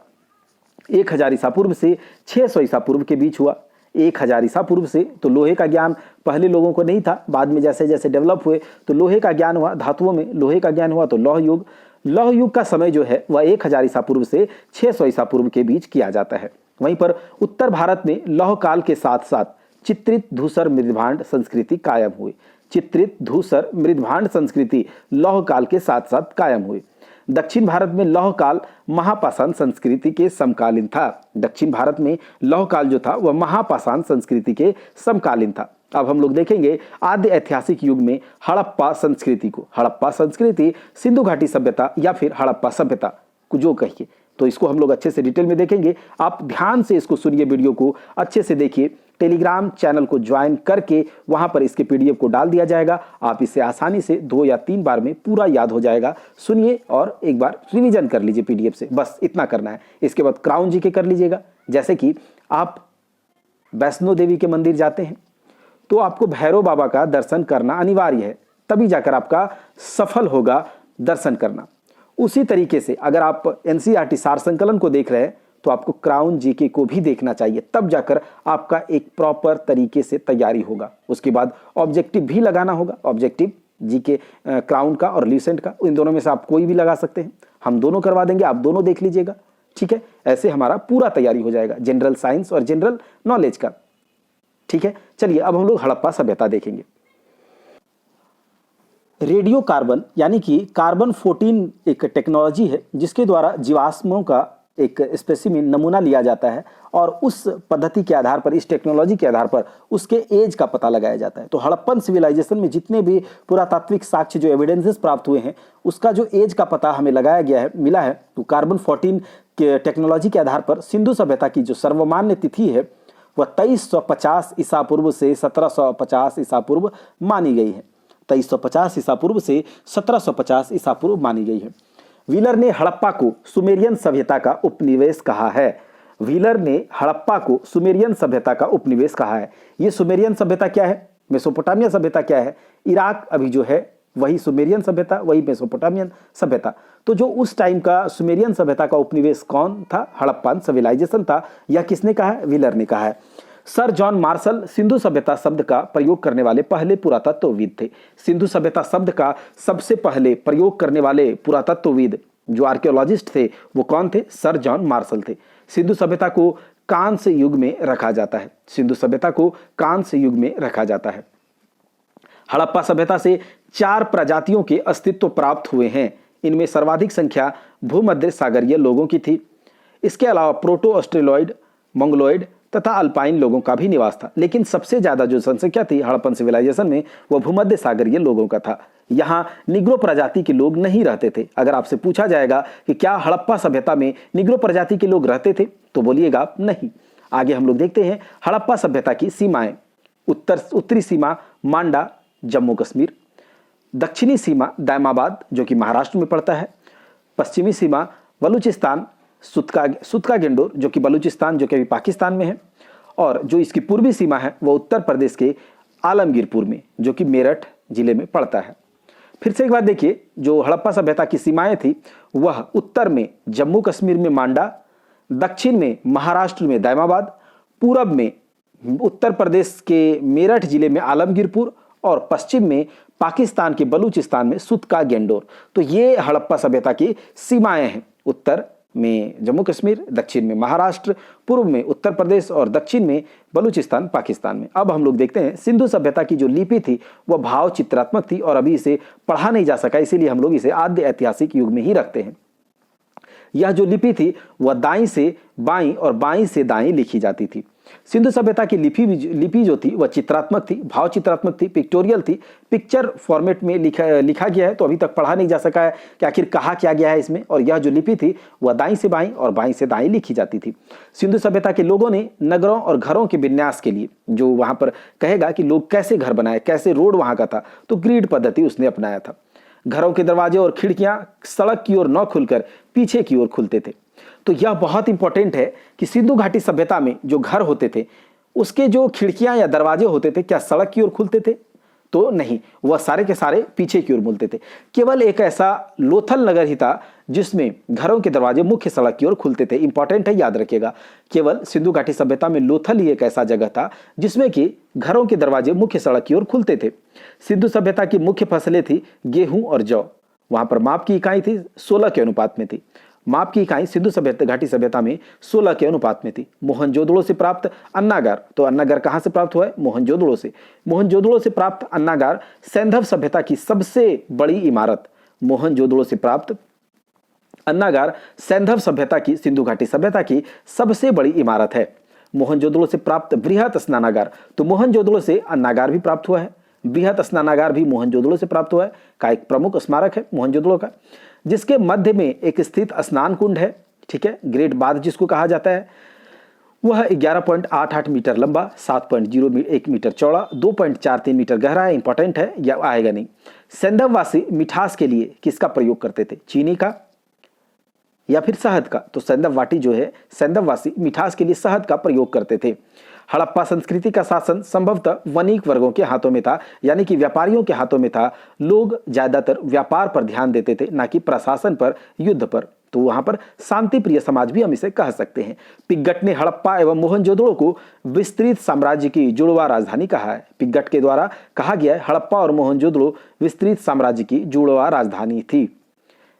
1000 ईसा पूर्व से 600 ईसा पूर्व के बीच हुआ। 1000 ईसा पूर्व से तो लोहे का ज्ञान पहले लोगों को नहीं था, बाद में जैसे जैसे डेवलप हुए तो लोहे का ज्ञान हुआ, धातुओं में लोहे का ज्ञान हुआ, तो लौह युग का समय जो है वह 1000 ईसा पूर्व से 600 ईसा पूर्व के बीच किया जाता है। वहीं पर उत्तर भारत में लौह काल के साथ साथ चित्रित धूसर मृदभांड संस्कृति कायम हुई। चित्रित धूसर मृदभांड संस्कृति लौह काल के साथ साथ कायम हुई। दक्षिण भारत में लौह काल महापाषाण संस्कृति के समकालीन था। दक्षिण भारत में लौह काल जो था वह महापाषाण संस्कृति के समकालीन था। अब हम लोग देखेंगे आद्य ऐतिहासिक युग में हड़प्पा संस्कृति को। हड़प्पा संस्कृति सिंधु घाटी सभ्यता या फिर हड़प्पा सभ्यता को जो कहिए, तो इसको हम लोग अच्छे से डिटेल में देखेंगे। आप ध्यान से इसको सुनिए, वीडियो को अच्छे से देखिए। टेलीग्राम चैनल को ज्वाइन करके वहां पर इसके पीडीएफ को डाल दिया जाएगा। आप इसे आसानी से 2 या 3 बार में पूरा याद हो जाएगा। सुनिए और एक बार रिवीजन कर लीजिए पीडीएफ से, बस इतना करना है। इसके बाद क्राउन जी के कर लीजिएगा। जैसे कि आप वैष्णो देवी के मंदिर जाते हैं तो आपको भैरव बाबा का दर्शन करना अनिवार्य है, तभी जाकर आपका सफल होगा दर्शन करना। उसी तरीके से अगर आप एनसीईआरटी सार संकलन को देख रहे हैं तो आपको क्राउन जीके को भी देखना चाहिए, तब जाकर आपका एक प्रॉपर तरीके से तैयारी होगा। उसके बाद ऑब्जेक्टिव भी लगाना होगा। ऑब्जेक्टिव जीके क्राउन का और ल्यूसेंट का, इन दोनों में से आप कोई भी लगा सकते हैं। हम दोनों करवा देंगे, आप दोनों देख लीजिएगा, ठीक है। ऐसे हमारा पूरा तैयारी हो जाएगा जनरल साइंस और जनरल नॉलेज का, ठीक है। चलिए अब हम लोग हड़प्पा सभ्यता देखेंगे। रेडियो कार्बन यानी कि कार्बन 14 एक टेक्नोलॉजी है जिसके द्वारा जीवाश्मों का एक स्पेसिमेन नमूना लिया जाता है और उस पद्धति के आधार पर, इस टेक्नोलॉजी के आधार पर उसके एज का पता लगाया जाता है। तो हड़प्पन सिविलाइजेशन में जितने भी पुरातात्विक साक्ष्य जो एविडेंसेस प्राप्त हुए हैं उसका जो एज का पता हमें लगाया गया है, मिला है, तो कार्बन 14 के टेक्नोलॉजी के आधार पर सिंधु सभ्यता की जो सर्वमान्य तिथि है वह 2350 ईसा पूर्व से 1750 ईसा पूर्व मानी गई है। 2350 ईसा पूर्व से 1750 ईसा पूर्व मानी गई है। व्हीलर ने हड़प्पा को सुमेरियन सभ्यता का उपनिवेश कहा है। व्हीलर ने हड़प्पा को सुमेरियन सभ्यता का उपनिवेश कहा है। ये सुमेरियन सभ्यता क्या है, मेसोपोटामिया सभ्यता क्या है, इराक अभी जो है वही सुमेरियन सभ्यता, वही मेसोपोटामियन सभ्यता। तो जो उस टाइम का सुमेरियन सभ्यता का उपनिवेश कौन था, हड़प्पन सिविलाइजेशन था। यह किसने कहा है, व्हीलर ने कहा है। सर जॉन मार्शल सिंधु सभ्यता शब्द का प्रयोग करने वाले पहले पुरातत्वविद थे। सिंधु सभ्यता शब्द का सबसे पहले प्रयोग करने वाले पुरातत्वविद जो आर्कियोलॉजिस्ट थे वो कौन थे, सर जॉन मार्शल थे। सिंधु सभ्यता को कांस्य युग में रखा जाता है। सिंधु सभ्यता को कांस्य युग में रखा जाता है। हड़प्पा सभ्यता से 4 प्रजातियों के अस्तित्व प्राप्त हुए हैं। इनमें सर्वाधिक संख्या भूमध्य सागरीय लोगों की थी। इसके अलावा प्रोटो ऑस्ट्रेलॉइड, मंगोलॉइड तथा अल्पाइन लोगों का भी निवास था, लेकिन सबसे ज्यादा जो जनसंख्या थी हड़प्पन सिविलाइजेशन में वह भूमध्य सागरीय लोगों का था। यहाँ निग्रो प्रजाति के लोग नहीं रहते थे। अगर आपसे पूछा जाएगा कि क्या हड़प्पा सभ्यता में निग्रो प्रजाति के लोग रहते थे तो बोलिएगा नहीं। आगे हम लोग देखते हैं हड़प्पा सभ्यता की सीमाएं। उत्तरी सीमा मांडा जम्मू कश्मीर, दक्षिणी सीमा दैमाबाद जो कि महाराष्ट्र में पड़ता है, पश्चिमी सीमा बलूचिस्तान सुतका गेंडोर जो कि बलूचिस्तान जो कि अभी पाकिस्तान में है, और जो इसकी पूर्वी सीमा है वह उत्तर प्रदेश के आलमगीरपुर में जो कि मेरठ जिले में पड़ता है। फिर से एक बार देखिए, जो हड़प्पा सभ्यता की सीमाएं थी वह उत्तर में जम्मू कश्मीर में मांडा, दक्षिण में महाराष्ट्र में दैमाबाद, पूरब में उत्तर प्रदेश के मेरठ जिले में आलमगीरपुर और पश्चिम में पाकिस्तान के बलूचिस्तान में सुतका गेंडोर। तो ये हड़प्पा सभ्यता की सीमाएं हैं। उत्तर में जम्मू कश्मीर, दक्षिण में महाराष्ट्र, पूर्व में उत्तर प्रदेश और दक्षिण में बलूचिस्तान पाकिस्तान में। अब हम लोग देखते हैं सिंधु सभ्यता की जो लिपि थी वह भाव चित्रात्मक थी और अभी इसे पढ़ा नहीं जा सका, इसीलिए हम लोग इसे आद्य ऐतिहासिक युग में ही रखते हैं। यह जो लिपि थी वह दाईं से बाईं और बाईं से दाईं लिखी जाती थी। सिंधु सभ्यता की लिपि जो थी वह चित्रात्मक थी, भाव चित्रात्मक थी, पिक्टोरियल थी, पिक्चर फॉर्मेट में लिखा गया है। तो अभी तक पढ़ा नहीं जा सका है कि आखिर कहा क्या गया है इसमें। और यह जो लिपि थी वह दाईं से बाईं और बाईं से दाईं लिखी जाती थी। सिंधु सभ्यता के लोगों ने नगरों और घरों के विन्यास के लिए, जो वहां पर कहेगा कि लोग कैसे घर बनाए, कैसे रोड वहां का था, तो ग्रिड पद्धति उसने अपनाया था। घरों के दरवाजे और खिड़कियां सड़क की ओर न खुलकर पीछे की ओर खुलते थे। तो यह बहुत इंपॉर्टेंट है कि सिंधु घाटी सभ्यता में जो घर होते थे उसके जो खिड़कियां या दरवाजे होते थे क्या सड़क की ओर खुलते थे? तो नहीं, वह सारे के सारे पीछे की ओर मुड़ते थे। केवल एक ऐसा लोथल नगर ही था जिसमें घरों के दरवाजे मुख्य सड़क की ओर खुलते थे। इंपॉर्टेंट है, याद रखिएगा, केवल सिंधु घाटी सभ्यता में लोथल ही एक ऐसा जगह था जिसमें कि घरों के दरवाजे मुख्य सड़क की ओर खुलते थे। सिंधु सभ्यता की मुख्य फसलें थी गेहूं और जौ। वहां पर माप की इकाई थी 16 के अनुपात में थी। माप की इकाई सिंधु सभ्यता घाटी सभ्यता में 16 के अनुपात में थी। मोहनजोदड़ो से प्राप्त अन्नागार, तो अन्नागार कहां से प्राप्त हुआ है? मोहनजोदड़ो से। मोहनजोदड़ो से प्राप्त अन्नागार सैंधव सभ्यता की सबसे बड़ी इमारत। मोहनजोदड़ो से प्राप्त अन्नागार सैंधव सभ्यता की, सिंधु घाटी सभ्यता की सबसे बड़ी इमारत है। मोहनजोदड़ो से प्राप्त बृहत स्नानागार, तो मोहनजोदड़ो से अन्नागार भी प्राप्त हुआ है। बृहत स्नानागार भी मोहनजोदड़ो से प्राप्त हुआ है, का एक प्रमुख स्मारक है मोहनजोदड़ो का, जिसके मध्य में एक स्थित स्नान कुंड है। ठीक है, ग्रेट बाथ जिसको कहा जाता है। वह 11.88 मीटर लंबा, 7.01 मीटर चौड़ा, 2.43 मीटर गहरा है। इंपॉर्टेंट है, यह आएगा नहीं। सैंधववासी मिठास के लिए किसका प्रयोग करते थे? चीनी का या फिर शहद का? तो सैंधववाटी जो है, सैंधववासी मिठास के लिए शहद का प्रयोग करते थे। हड़प्पा संस्कृति का शासन संभवतः वणिक वर्गों के हाथों में था, यानी कि व्यापारियों के हाथों में था। लोग ज्यादातर व्यापार पर ध्यान देते थे, ना कि प्रशासन पर, युद्ध पर। तो वहां पर शांति प्रिय समाज भी हम इसे कह सकते हैं। पिग्गट ने हड़प्पा एवं मोहनजोदड़ो को विस्तृत साम्राज्य की जुड़वा राजधानी कहा है। पिग्गट के द्वारा कहा गया है हड़प्पा और मोहनजोदड़ो विस्तृत साम्राज्य की जुड़वा राजधानी थी।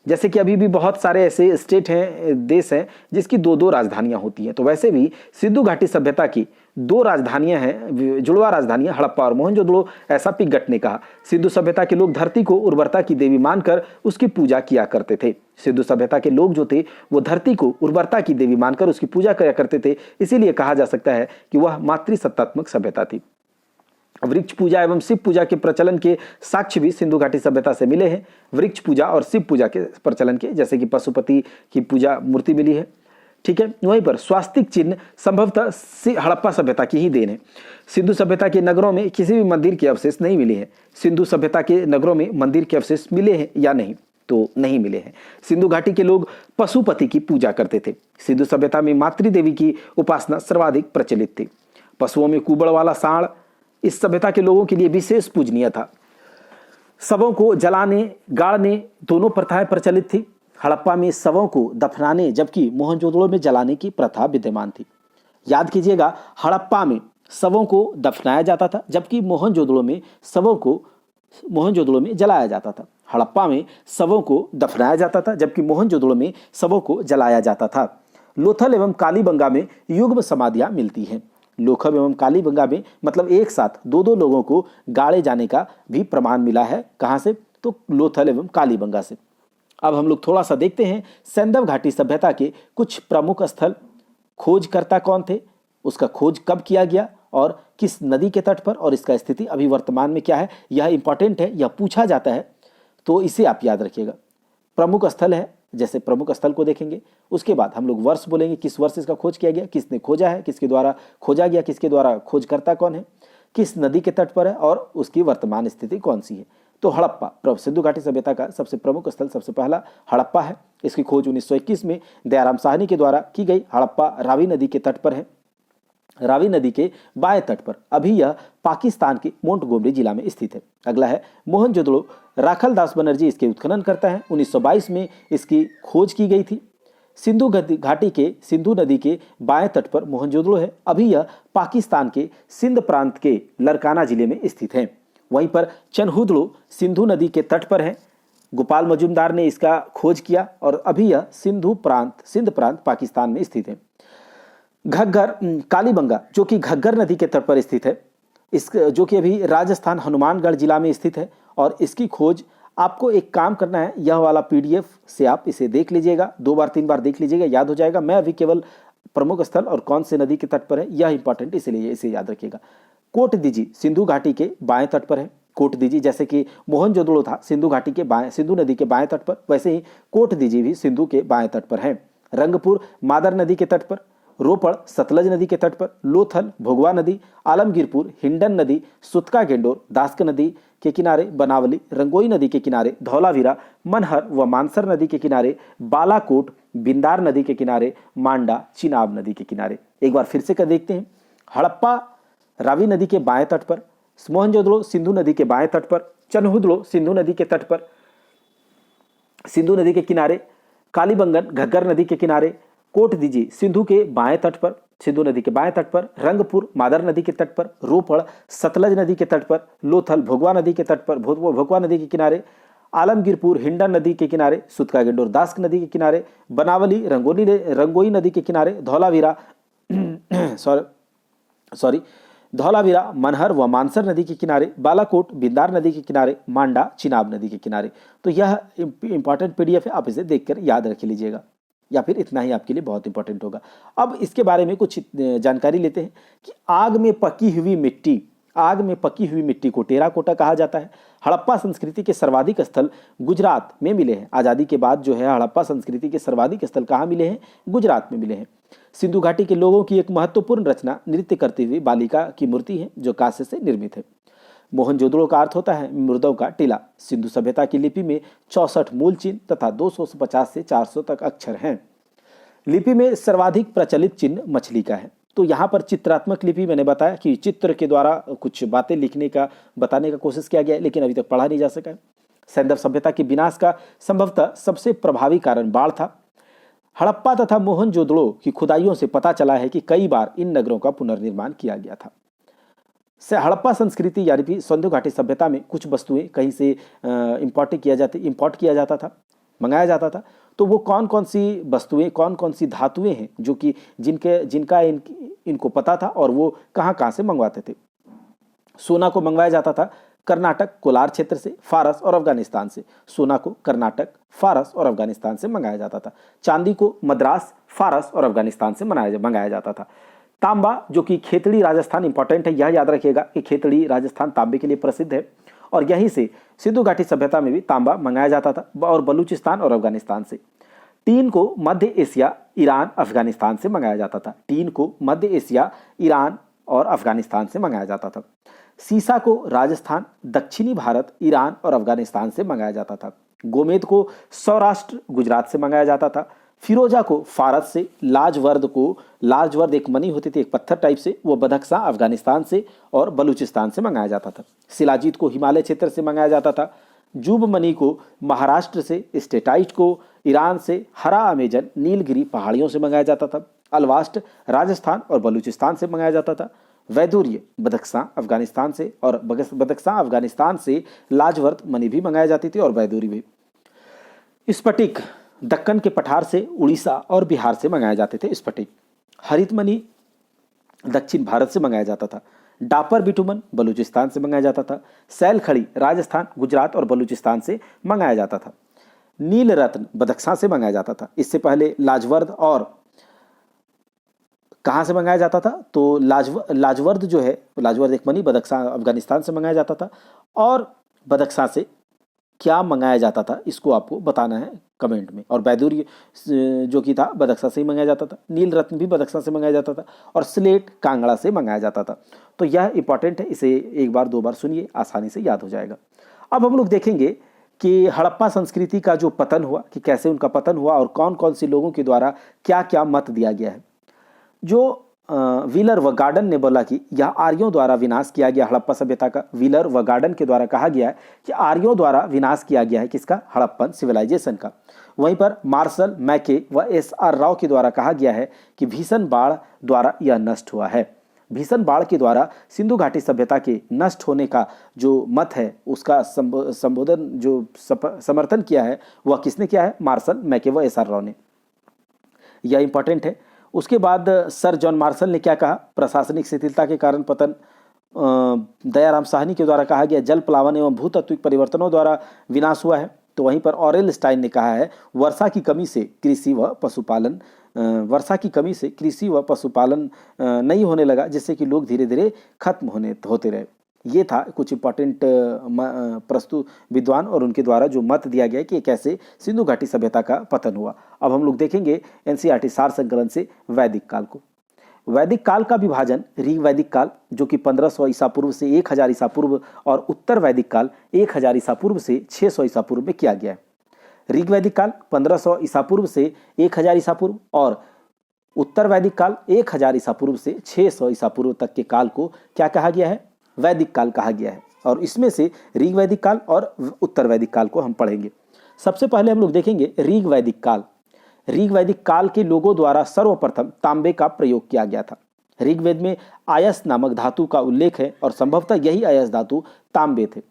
जैसे कि अभी भी बहुत सारे ऐसे स्टेट हैं, देश हैं, जिसकी दो दो राजधानियां होती हैं, तो वैसे भी सिंधु घाटी सभ्यता की दो राजधानियां हैं, जुड़वा राजधानियां, हड़प्पा और मोहनजोदड़ो। ऐसा पिग्गट ने कहा। सिंधु सभ्यता के लोग धरती को उर्वरता की देवी मानकर उसकी पूजा किया करते थे। सिंधु सभ्यता के लोग जो थे वो धरती को उर्वरता की देवी मानकर उसकी पूजा किया करते थे। इसीलिए कहा जा सकता है कि वह मातृसत्तात्मक सभ्यता थी। वृक्ष पूजा एवं शिव पूजा के प्रचलन के साक्ष्य भी सिंधु घाटी सभ्यता से मिले हैं। वृक्ष पूजा और शिव पूजा के प्रचलन के, जैसे कि पशुपति की पूजा मूर्ति मिली है। ठीक है, वहीं पर स्वास्तिक चिन्ह संभवतः हड़प्पा सभ्यता की ही देन है। सिंधु सभ्यता के नगरों में किसी भी मंदिर के अवशेष नहीं मिले हैं। सिंधु सभ्यता के नगरों में मंदिर के अवशेष मिले हैं या नहीं? तो नहीं मिले हैं। सिंधु घाटी के लोग पशुपति की पूजा करते थे। सिंधु सभ्यता में मातृदेवी की उपासना सर्वाधिक प्रचलित थी। पशुओं में कुबड़ वाला सांड इस सभ्यता के लोगों के लिए विशेष पूजनीय था। शवों को जलाने, गाड़ने दोनों प्रथाएं प्रचलित थी। हड़प्पा में शवों को दफनाने जबकि मोहनजोदड़ो में जलाने की प्रथा विद्यमान थी। याद कीजिएगा, हड़प्पा में शवों को दफनाया जाता था जबकि मोहनजोदड़ो में शवों को जलाया जाता था। हड़प्पा में शवों को दफनाया जाता था जबकि मोहनजोदड़ो में शवों को जलाया जाता था। लोथल एवं कालीबंगा में युग्म समाधियां मिलती हैं। लोथल एवं कालीबंगा में मतलब एक साथ दो दो लोगों को गाड़े जाने का भी प्रमाण मिला है। कहां से? तो लोथल एवं कालीबंगा से। अब हम लोग थोड़ा सा देखते हैं सैंधव घाटी सभ्यता के कुछ प्रमुख स्थल। खोजकर्ता कौन थे, उसका खोज कब किया गया और किस नदी के तट पर, और इसका स्थिति अभी वर्तमान में क्या है, यह इंपॉर्टेंट है, यह पूछा जाता है, तो इसे आप याद रखिएगा। प्रमुख स्थल है, जैसे प्रमुख स्थल को देखेंगे, उसके बाद हम लोग वर्ष बोलेंगे, किस वर्ष इसका खोज किया गया, किसने खोजा है, किसके द्वारा खोजा गया, किसके द्वारा खोजकर्ता कौन है, किस नदी के तट पर है और उसकी वर्तमान स्थिति कौन सी है। तो हड़प्पा सिंधु घाटी सभ्यता का सबसे प्रमुख स्थल सबसे पहला हड़प्पा है। इसकी खोज 1921 में दयाराम साहनी के द्वारा की गई। हड़प्पा रावी नदी के तट पर है, रावी नदी के बाएं तट पर। अभी यह पाकिस्तान के मोंटगोमरी जिला में स्थित है। अगला है मोहनजोदड़ो। राखल दास बनर्जी इसके उत्खनन करता है। 1922 में इसकी खोज की गई थी। सिंधु घाटी के सिंधु नदी के बाएं तट पर मोहनजोदड़ो है। अभी यह पाकिस्तान के सिंध प्रांत के लरकाना जिले में स्थित है। वहीं पर चनहुदड़ो सिंधु नदी के तट पर है। गोपाल मजुमदार ने इसका खोज किया और अभी यह सिंध प्रांत पाकिस्तान में स्थित है। घग्गर कालीबंगा जो कि घग्गर नदी के तट पर स्थित है, इस जो कि अभी राजस्थान हनुमानगढ़ जिला में स्थित है। और इसकी खोज आपको एक काम करना है, यह वाला PDF से आप इसे देख लीजिएगा, 2 बार 3 बार देख लीजिएगा, याद हो जाएगा। मैं अभी केवल प्रमुख स्थल और कौन से नदी के तट पर है यह इंपॉर्टेंट, इसलिए इसे याद रखिएगा। कोटदीजी सिंधु घाटी के बाएं तट पर है। कोटदीजी जैसे कि मोहनजोदड़ो था सिंधु नदी के बाएं तट पर, वैसे ही कोटदीजी भी सिंधु के बाएं तट पर है। रंगपुर मादर नदी के तट पर, रोपड़ सतलज नदी के तट पर, लोथल भोगवा नदी, आलमगीरपुर हिंडन नदी, सुतका गेंडोर दास्क नदी के किनारे, बनावली रंगोई नदी के किनारे, धौलावीरा मनहर व मानसर नदी के किनारे, बालाकोट बिंदार नदी के किनारे, मांडा चिनाब नदी के किनारे। एक बार फिर से कर देखते हैं। हड़प्पा रावी नदी के बाएं तट पर, मोहनजोदड़ो सिंधु नदी के बाएं तट पर, चन्हुदड़ो सिंधु नदी के तट पर, सिंधु नदी के किनारे, कालीबंगन घग्गर नदी के किनारे, कोटदीजी सिंधु के बाएं तट पर, सिंधु नदी के बाएं तट पर, रंगपुर मादर नदी के तट पर, रोपड़ सतलज नदी के तट पर, लोथल भोगवा नदी के तट पर, भोगवा नदी के किनारे, आलमगीरपुर हिंडन नदी के किनारे, सुतका गेंडोर दास्क नदी के किनारे, बनावली रंगोई नदी के किनारे, धौलावीरा धौलावीरा मनहर व मानसर नदी के किनारे, बालाकोट बिंदार नदी के किनारे, मांडा चिनाब नदी के किनारे। तो यह इंपॉर्टेंट पीडीएफ है, आप इसे देखकर याद रख लीजिएगा, या फिर इतना ही आपके लिए बहुत इंपॉर्टेंट होगा। अब इसके बारे में कुछ जानकारी लेते हैं कि आग में पकी हुई मिट्टी को टेराकोटा कहा जाता है। हड़प्पा संस्कृति के सर्वाधिक स्थल गुजरात में मिले हैं। आज़ादी के बाद जो है हड़प्पा संस्कृति के सर्वाधिक स्थल कहाँ मिले हैं? गुजरात में मिले हैं। सिंधु घाटी के लोगों की एक महत्वपूर्ण रचना नृत्य करती हुई बालिका की मूर्ति है जो कांस्य से निर्मित है। मोहनजोदड़ो का अर्थ होता है मृदों का टीला। सिंधु सभ्यता की लिपि में 64 मूल चिन्ह तथा 250 से 400 तक अक्षर हैं। लिपि में सर्वाधिक प्रचलित चिन्ह मछली का है। तो यहाँ पर चित्रात्मक लिपि मैंने बताया कि चित्र के द्वारा कुछ बातें लिखने का बताने का कोशिश किया गया है, लेकिन अभी तक पढ़ा नहीं जा सका है। सैंधव सभ्यता के विनाश का संभवतः सबसे प्रभावी कारण बाढ़ था। हड़प्पा तथा मोहनजोदड़ो की खुदाइयों से पता चला है कि कई बार इन नगरों का पुनर्निर्माण किया गया था। हड़प्पा संस्कृति यानी कि सिंधु घाटी सभ्यता में कुछ वस्तुएं कहीं से इंपोर्ट किया जाता था, मंगाया जाता था। तो वो कौन कौन सी वस्तुएं, कौन कौन सी धातुएं हैं जो कि जिनका इनको पता था और वो कहाँ से मंगवाते थे। सोना को मंगवाया जाता था कर्नाटक कोलार क्षेत्र से, फारस और अफगानिस्तान से। सोना को कर्नाटक, फारस और अफगानिस्तान से मंगाया जाता था। चांदी को मद्रास, फारस और अफगानिस्तान से मंगाया जाता था। तांबा जो कि खेतड़ी राजस्थान, इंपॉर्टेंट है, यह याद रखिएगा कि खेतड़ी राजस्थान तांबे के लिए प्रसिद्ध है और यहीं से सिंधु घाटी सभ्यता में भी तांबा मंगाया जाता था और बलूचिस्तान और अफगानिस्तान से। टीन को मध्य एशिया, ईरान, अफगानिस्तान से मंगाया जाता था। टीन को मध्य एशिया, ईरान और अफगानिस्तान से मंगाया जाता था। सीसा को राजस्थान, दक्षिणी भारत, ईरान और अफगानिस्तान से मंगाया जाता था। गोमेद को सौराष्ट्र, गुजरात से मंगाया जाता था। फिरोजा को फारस से, लाजवर्द एक मनी होती थी, एक पत्थर टाइप से, वो बदख्शां अफगानिस्तान से और बलूचिस्तान से मंगाया जाता था। शिलाजीत को हिमालय क्षेत्र से मंगाया जाता था। जूब मनी को महाराष्ट्र से, स्टेटाइट को ईरान से, हरा अमेजन नीलगिरी पहाड़ियों से मंगाया जाता था। अलवास्ट राजस्थान और बलूचिस्तान से मंगाया जाता था। वैदूर्य बदख्शां अफगानिस्तान से और बदख्शां अफगानिस्तान से लाजवर्द मनी भी मंगाई जाती थी और वैदूरी भी। स्फटिक दक्कन के पठार से, उड़ीसा और बिहार से मंगाए जाते थे। स्फटिक हरित मनी दक्षिण भारत से मंगाया जाता था। डापर बिटुमन बलूचिस्तान से मंगाया जाता था। सैल खड़ी राजस्थान, गुजरात और बलूचिस्तान से मंगाया जाता था। नील रत्न बदख्शां से मंगाया जाता था। इससे पहले लाजवर्द और कहाँ से मंगाया जाता था? तो लाजवर्द जो है, लाजवर्द एक मनी बदख्शां अफगानिस्तान से मंगाया जाता था। और बदख्शां से क्या मंगाया जाता था इसको आपको बताना है कमेंट में। और बैदूरी जो कि था बदख्शां से ही मंगाया जाता था। नील रत्न भी बदख्शां से मंगाया जाता था और स्लेट कांगड़ा से मंगाया जाता था। तो यह इंपॉर्टेंट है, इसे एक बार दो बार सुनिए, आसानी से याद हो जाएगा। अब हम लोग देखेंगे कि हड़प्पा संस्कृति का जो पतन हुआ, कि कैसे उनका पतन हुआ और कौन कौन से लोगों के द्वारा क्या क्या मत दिया गया है। जो व्हीलर व गार्डन ने बोला कि यह आर्यों द्वारा विनाश किया गया हड़प्पा सभ्यता का। व्हीलर व गार्डन के द्वारा कहा गया है कि आर्यों द्वारा विनाश किया गया है किसका? हड़प्पन सिविलाइजेशन का। वहीं पर मार्शल मैके व एस.आर. राव के द्वारा कहा गया है कि भीषण बाढ़ द्वारा यह नष्ट हुआ है। भीषण बाढ़ के द्वारा सिंधु घाटी सभ्यता के नष्ट होने का जो मत है उसका संबोधन जो समर्थन किया है वह किसने किया है? मार्शल मैके व एस.आर. राव ने। यह इंपॉर्टेंट है। उसके बाद सर जॉन मार्शल ने क्या कहा? प्रशासनिक शिथिलता के कारण पतन। दयाराम साहनी के द्वारा कहा गया जल प्लावन एवं भूतत्विक परिवर्तनों द्वारा विनाश हुआ है। तो वहीं पर ऑरेल स्टाइन ने कहा है वर्षा की कमी से कृषि व पशुपालन नहीं होने लगा, जिससे कि लोग धीरे धीरे खत्म होते रहे। ये था कुछ इंपॉर्टेंट प्रस्तुत विद्वान और उनके द्वारा जो मत दिया गया कि कैसे सिंधु घाटी सभ्यता का पतन हुआ। अब हम लोग देखेंगे एनसीईआरटी सार संकलन से वैदिक काल को। वैदिक काल का विभाजन ऋग वैदिक काल जो कि 1500 ईसा पूर्व से 1000 ईसा पूर्व और उत्तर वैदिक काल 1000 ईसा पूर्व से 600 ईसा पूर्व में किया गया है। ऋग वैदिक काल 1500 ईसा पूर्व से 1000 ईसा पूर्व और उत्तर वैदिक काल 1000 ईसा पूर्व से 600 ईसा पूर्व तक के काल को क्या कहा गया है? वैदिक काल कहा गया है। और इसमें से ऋग वैदिक काल और उत्तर वैदिक काल को हम पढ़ेंगे। सबसे पहले हम लोग देखेंगे ऋग वैदिक काल। ऋग वैदिक काल के लोगों द्वारा सर्वप्रथम तांबे का प्रयोग किया गया था। ऋग्वेद में आयस नामक धातु का उल्लेख है और संभवतः यही आयस धातु तांबे थे।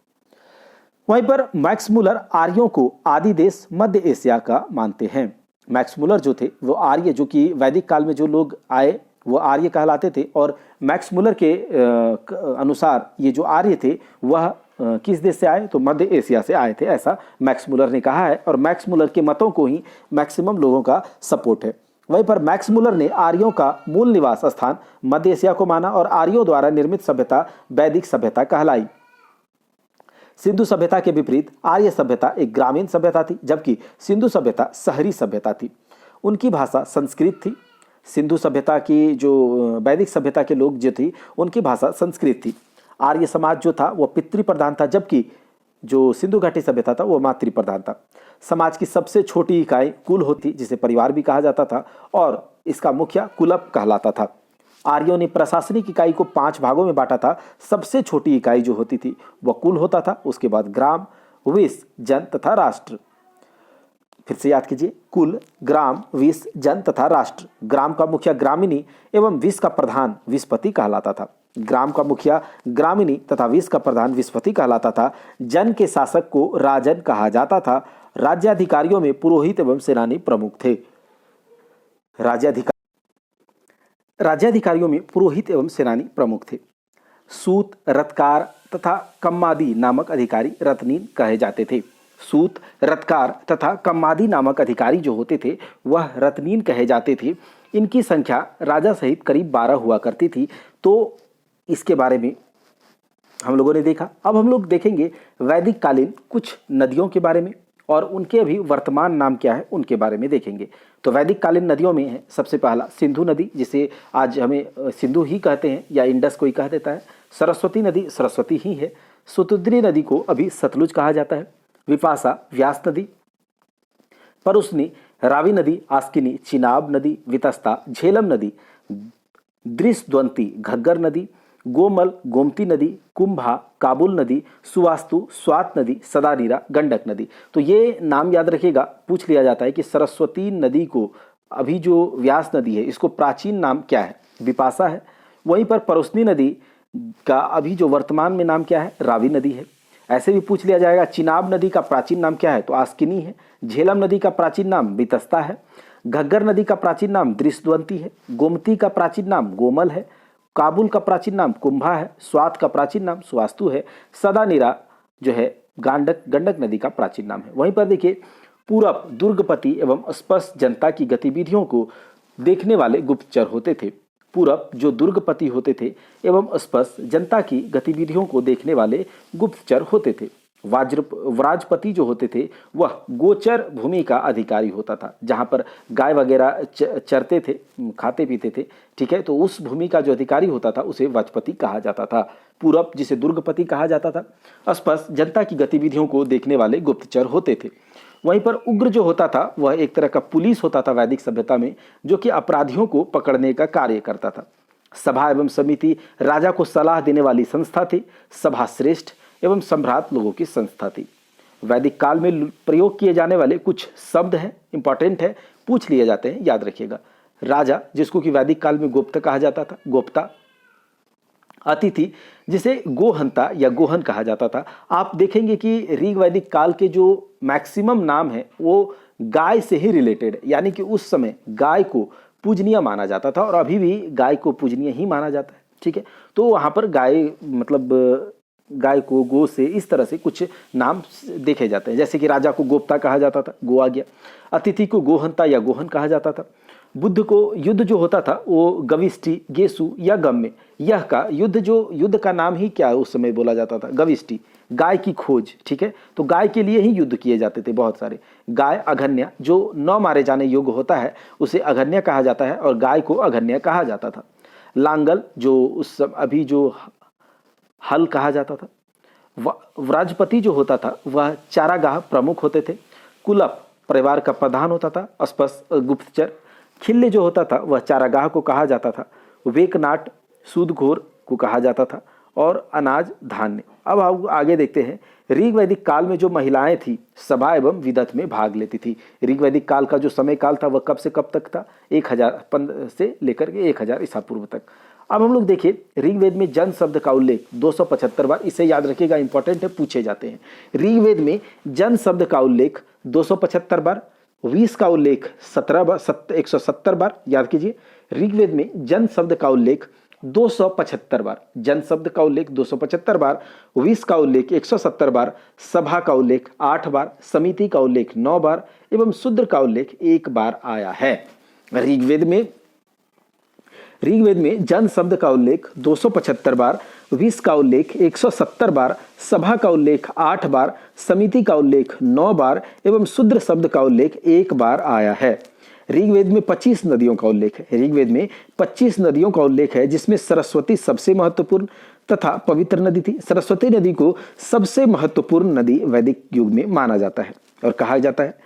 वहीं पर मैक्स मुलर आर्यों को आदि देश मध्य एशिया का मानते हैं। मैक्स मुलर जो थे वो आर्य, जो कि वैदिक काल में जो लोग आए वो आर्य कहलाते थे। और मैक्स मुलर के अनुसार ये जो आर्य थे वह किस देश से आए? तो मध्य एशिया से आए थे, ऐसा मैक्स मुलर ने कहा है। और मैक्स मुलर के मतों को ही मैक्सिमम लोगों का सपोर्ट है। वहीं पर मैक्स मुलर ने आर्यों का मूल निवास स्थान मध्य एशिया को माना और आर्यों द्वारा निर्मित सभ्यता वैदिक सभ्यता कहलाई। सिंधु सभ्यता के विपरीत आर्य सभ्यता एक ग्रामीण सभ्यता थी, जबकि सिंधु सभ्यता शहरी सभ्यता थी। उनकी भाषा संस्कृत थी। सिंधु सभ्यता की जो वैदिक सभ्यता के लोग जो थी उनकी भाषा संस्कृत थी। आर्य समाज जो था वह पितृ प्रधान था, जबकि जो सिंधु घाटी सभ्यता था वह मातृ प्रधान था। समाज की सबसे छोटी इकाई कुल होती, जिसे परिवार भी कहा जाता था, और इसका मुखिया कुलप कहलाता था। आर्यों ने प्रशासनिक इकाई को 5 भागों में बांटा था। सबसे छोटी इकाई जो होती थी वह कुल होता था, उसके बाद ग्राम, विस, जन तथा राष्ट्र। फिर से याद कीजिए, कुल, ग्राम, विस, जन तथा राष्ट्र। ग्राम का मुखिया ग्रामिणी एवं विस का प्रधान विस्पति कहलाता था। ग्राम का मुखिया ग्रामिणी तथा विस का प्रधान विस्पति कहलाता था। जन के शासक को राजन कहा जाता था। राज्याधिकारियों में पुरोहित एवं सेनानी प्रमुख थे। राज्याधिकारियों में पुरोहित एवं सेनानी प्रमुख थे। सूत, रत्कार तथा कम्मादी नामक अधिकारी रत्नीन कहे जाते थे। सूत, रत्कार तथा कम्मादी नामक अधिकारी जो होते थे वह रत्नीन कहे जाते थे। इनकी संख्या राजा सहित करीब 12 हुआ करती थी। तो इसके बारे में हम लोगों ने देखा। अब हम लोग देखेंगे वैदिक कालीन कुछ नदियों के बारे में और उनके अभी वर्तमान नाम क्या है उनके बारे में देखेंगे। तो वैदिक कालीन नदियों में है सबसे पहला सिंधु नदी, जिसे आज हमें सिंधु ही कहते हैं या इंडस कोई कह देता है। सरस्वती नदी सरस्वती ही है। सुतुद्री नदी को अभी सतलुज कहा जाता है। विपाशा व्यास नदी, परुस्नी रावी नदी, आस्किनी चिनाब नदी, वितस्ता झेलम नदी, दृशद्वंती घग्गर नदी, गोमल गोमती नदी, कुंभा काबुल नदी, सुवास्तु स्वात नदी, सदानीरा गंडक नदी। तो ये नाम याद रखिएगा, पूछ लिया जाता है कि सरस्वती नदी को अभी जो व्यास नदी है इसको प्राचीन नाम क्या है? विपाशा है। वहीं पर परुस्नी नदी का अभी जो वर्तमान में नाम क्या है? रावी नदी है। ऐसे भी पूछ लिया जाएगा चिनाब नदी का प्राचीन नाम क्या है? तो आस्किनी है। झेलम नदी का प्राचीन नाम वितस्ता है। घग्गर नदी का प्राचीन नाम दृशद्वंती है। गोमती का प्राचीन नाम गोमल है। काबुल का प्राचीन नाम कुंभा है। स्वात का प्राचीन नाम सुवास्तु है। सदानीरा जो है गंडक नदी का प्राचीन नाम है। वहीं पर देखिए पूरब दुर्गपति एवं स्पष्ट जनता की गतिविधियों को देखने वाले गुप्तचर होते थे। पूरब जो दुर्गपति होते थे एवं स्पष्ट जनता की गतिविधियों को देखने वाले गुप्तचर होते थे। व्राजपति जो होते थे वह गोचर भूमि का अधिकारी होता था, जहां पर गाय वगैरह चरते थे, खाते पीते थे। ठीक है, तो उस भूमि का जो अधिकारी होता था उसे वाजपति कहा जाता था। पूरब जिसे दुर्गपति कहा जाता था। स्पष्ट जनता की गतिविधियों को देखने वाले गुप्तचर होते थे। वहीं पर उग्र जो होता था वह एक तरह का पुलिस होता था वैदिक सभ्यता में, जो कि अपराधियों को पकड़ने का कार्य करता था। सभा एवं समिति राजा को सलाह देने वाली संस्था थी। सभा श्रेष्ठ एवं सम्राट लोगों की संस्था थी। वैदिक काल में प्रयोग किए जाने वाले कुछ शब्द हैं, इंपॉर्टेंट है, पूछ लिए जाते हैं, याद रखिएगा। राजा, जिसको कि वैदिक काल में गोप्ता कहा जाता था, गोप्ता। अतिथि, जिसे गोहंता या गोहन कहा जाता था। आप देखेंगे कि ऋग वैदिक काल के जो मैक्सिमम नाम है वो गाय से ही रिलेटेड है, यानी कि उस समय गाय को पूजनीय माना जाता था और अभी भी गाय को पूजनीय ही माना जाता है। ठीक है, तो वहाँ पर गाय मतलब गाय को गो से इस तरह से कुछ नाम देखे जाते हैं। जैसे कि राजा को गोप्ता कहा जाता था, गो आ गया। अतिथि को गोहंता या गोहन कहा जाता था। बुद्ध को युद्ध जो होता था वो गविष्टि, गेसु या गम्य, यह का युद्ध का नाम ही क्या उस समय बोला जाता था? गविष्टि, गाय की खोज। ठीक है, तो गाय के लिए ही युद्ध किए जाते थे बहुत सारे। गाय अघन्य, जो न मारे जाने योग्य होता है उसे अघन्य कहा जाता है और गाय को अघन्य कहा जाता था। लांगल, जो उस सब अभी जो हल कहा जाता था। व्राजपति जो होता था वह चारागाह प्रमुख होते थे। कुलप परिवार का प्रधान होता था। स्पष्ट गुप्तचर। खिल्ले जो होता था वह चारागाह को कहा जाता था, वेकनाट सूदघोर को कहा जाता था, और अनाज धान्य। अब आप आगे देखते हैं, ऋग वैदिक काल में जो महिलाएं थी सभा एवं विदत में भाग लेती थी। ऋग वैदिक काल का जो समय काल था वह कब से कब तक था? 1000 से लेकर के 1000 ईसा पूर्व तक। अब हम लोग देखिए, ऋग्वेद में जन शब्द का उल्लेख 275 बार, इसे याद रखिएगा, इंपॉर्टेंट है, पूछे जाते हैं। ऋग्वेद में जन शब्द का उल्लेख 275 बार, विष का उल्लेख 170 बार, याद कीजिए। ऋग्वेद में जन शब्द का उल्लेख 275 बार, जन शब्द का उल्लेख 275 बार, विष का उल्लेख 170 बार, सभा का उल्लेख 8 बार, समिति का उल्लेख 9 बार एवं शूद्र का उल्लेख 1 बार आया है। ऋग्वेद में जन शब्द का उल्लेख 275 बार, विष का उल्लेख 170 बार, सभा का उल्लेख 8 बार, समिति का उल्लेख 9 बार एवं शूद्र शब्द का उल्लेख 1 बार आया है। ऋग्वेद में 25 नदियों का उल्लेख है। ऋग्वेद में 25 नदियों का उल्लेख है, जिसमें सरस्वती सबसे महत्वपूर्ण तथा पवित्र नदी थी। सरस्वती नदी को सबसे महत्वपूर्ण नदी वैदिक युग में माना जाता है और कहा जाता है।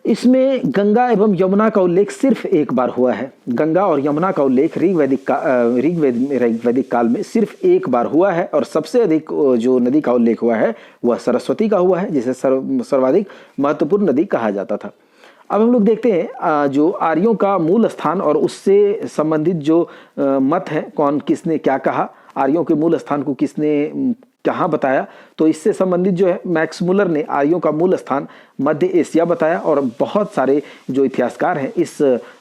इसमें गंगा एवं यमुना का उल्लेख सिर्फ 1 बार हुआ है। गंगा और यमुना का उल्लेख ऋग्वैदिक काल में सिर्फ 1 बार हुआ है, और सबसे अधिक जो नदी का उल्लेख हुआ है वह सरस्वती का हुआ है, जिसे सर्वाधिक महत्वपूर्ण नदी कहा जाता था। अब हम लोग देखते हैं जो आर्यों का मूल स्थान और उससे संबंधित जो मत है, कौन किसने क्या कहा, आर्यों के मूल स्थान को किसने कहाँ बताया। तो इससे संबंधित जो है मैक्स मुलर ने आर्यों का मूल स्थान मध्य एशिया बताया, और बहुत सारे जो इतिहासकार हैं इस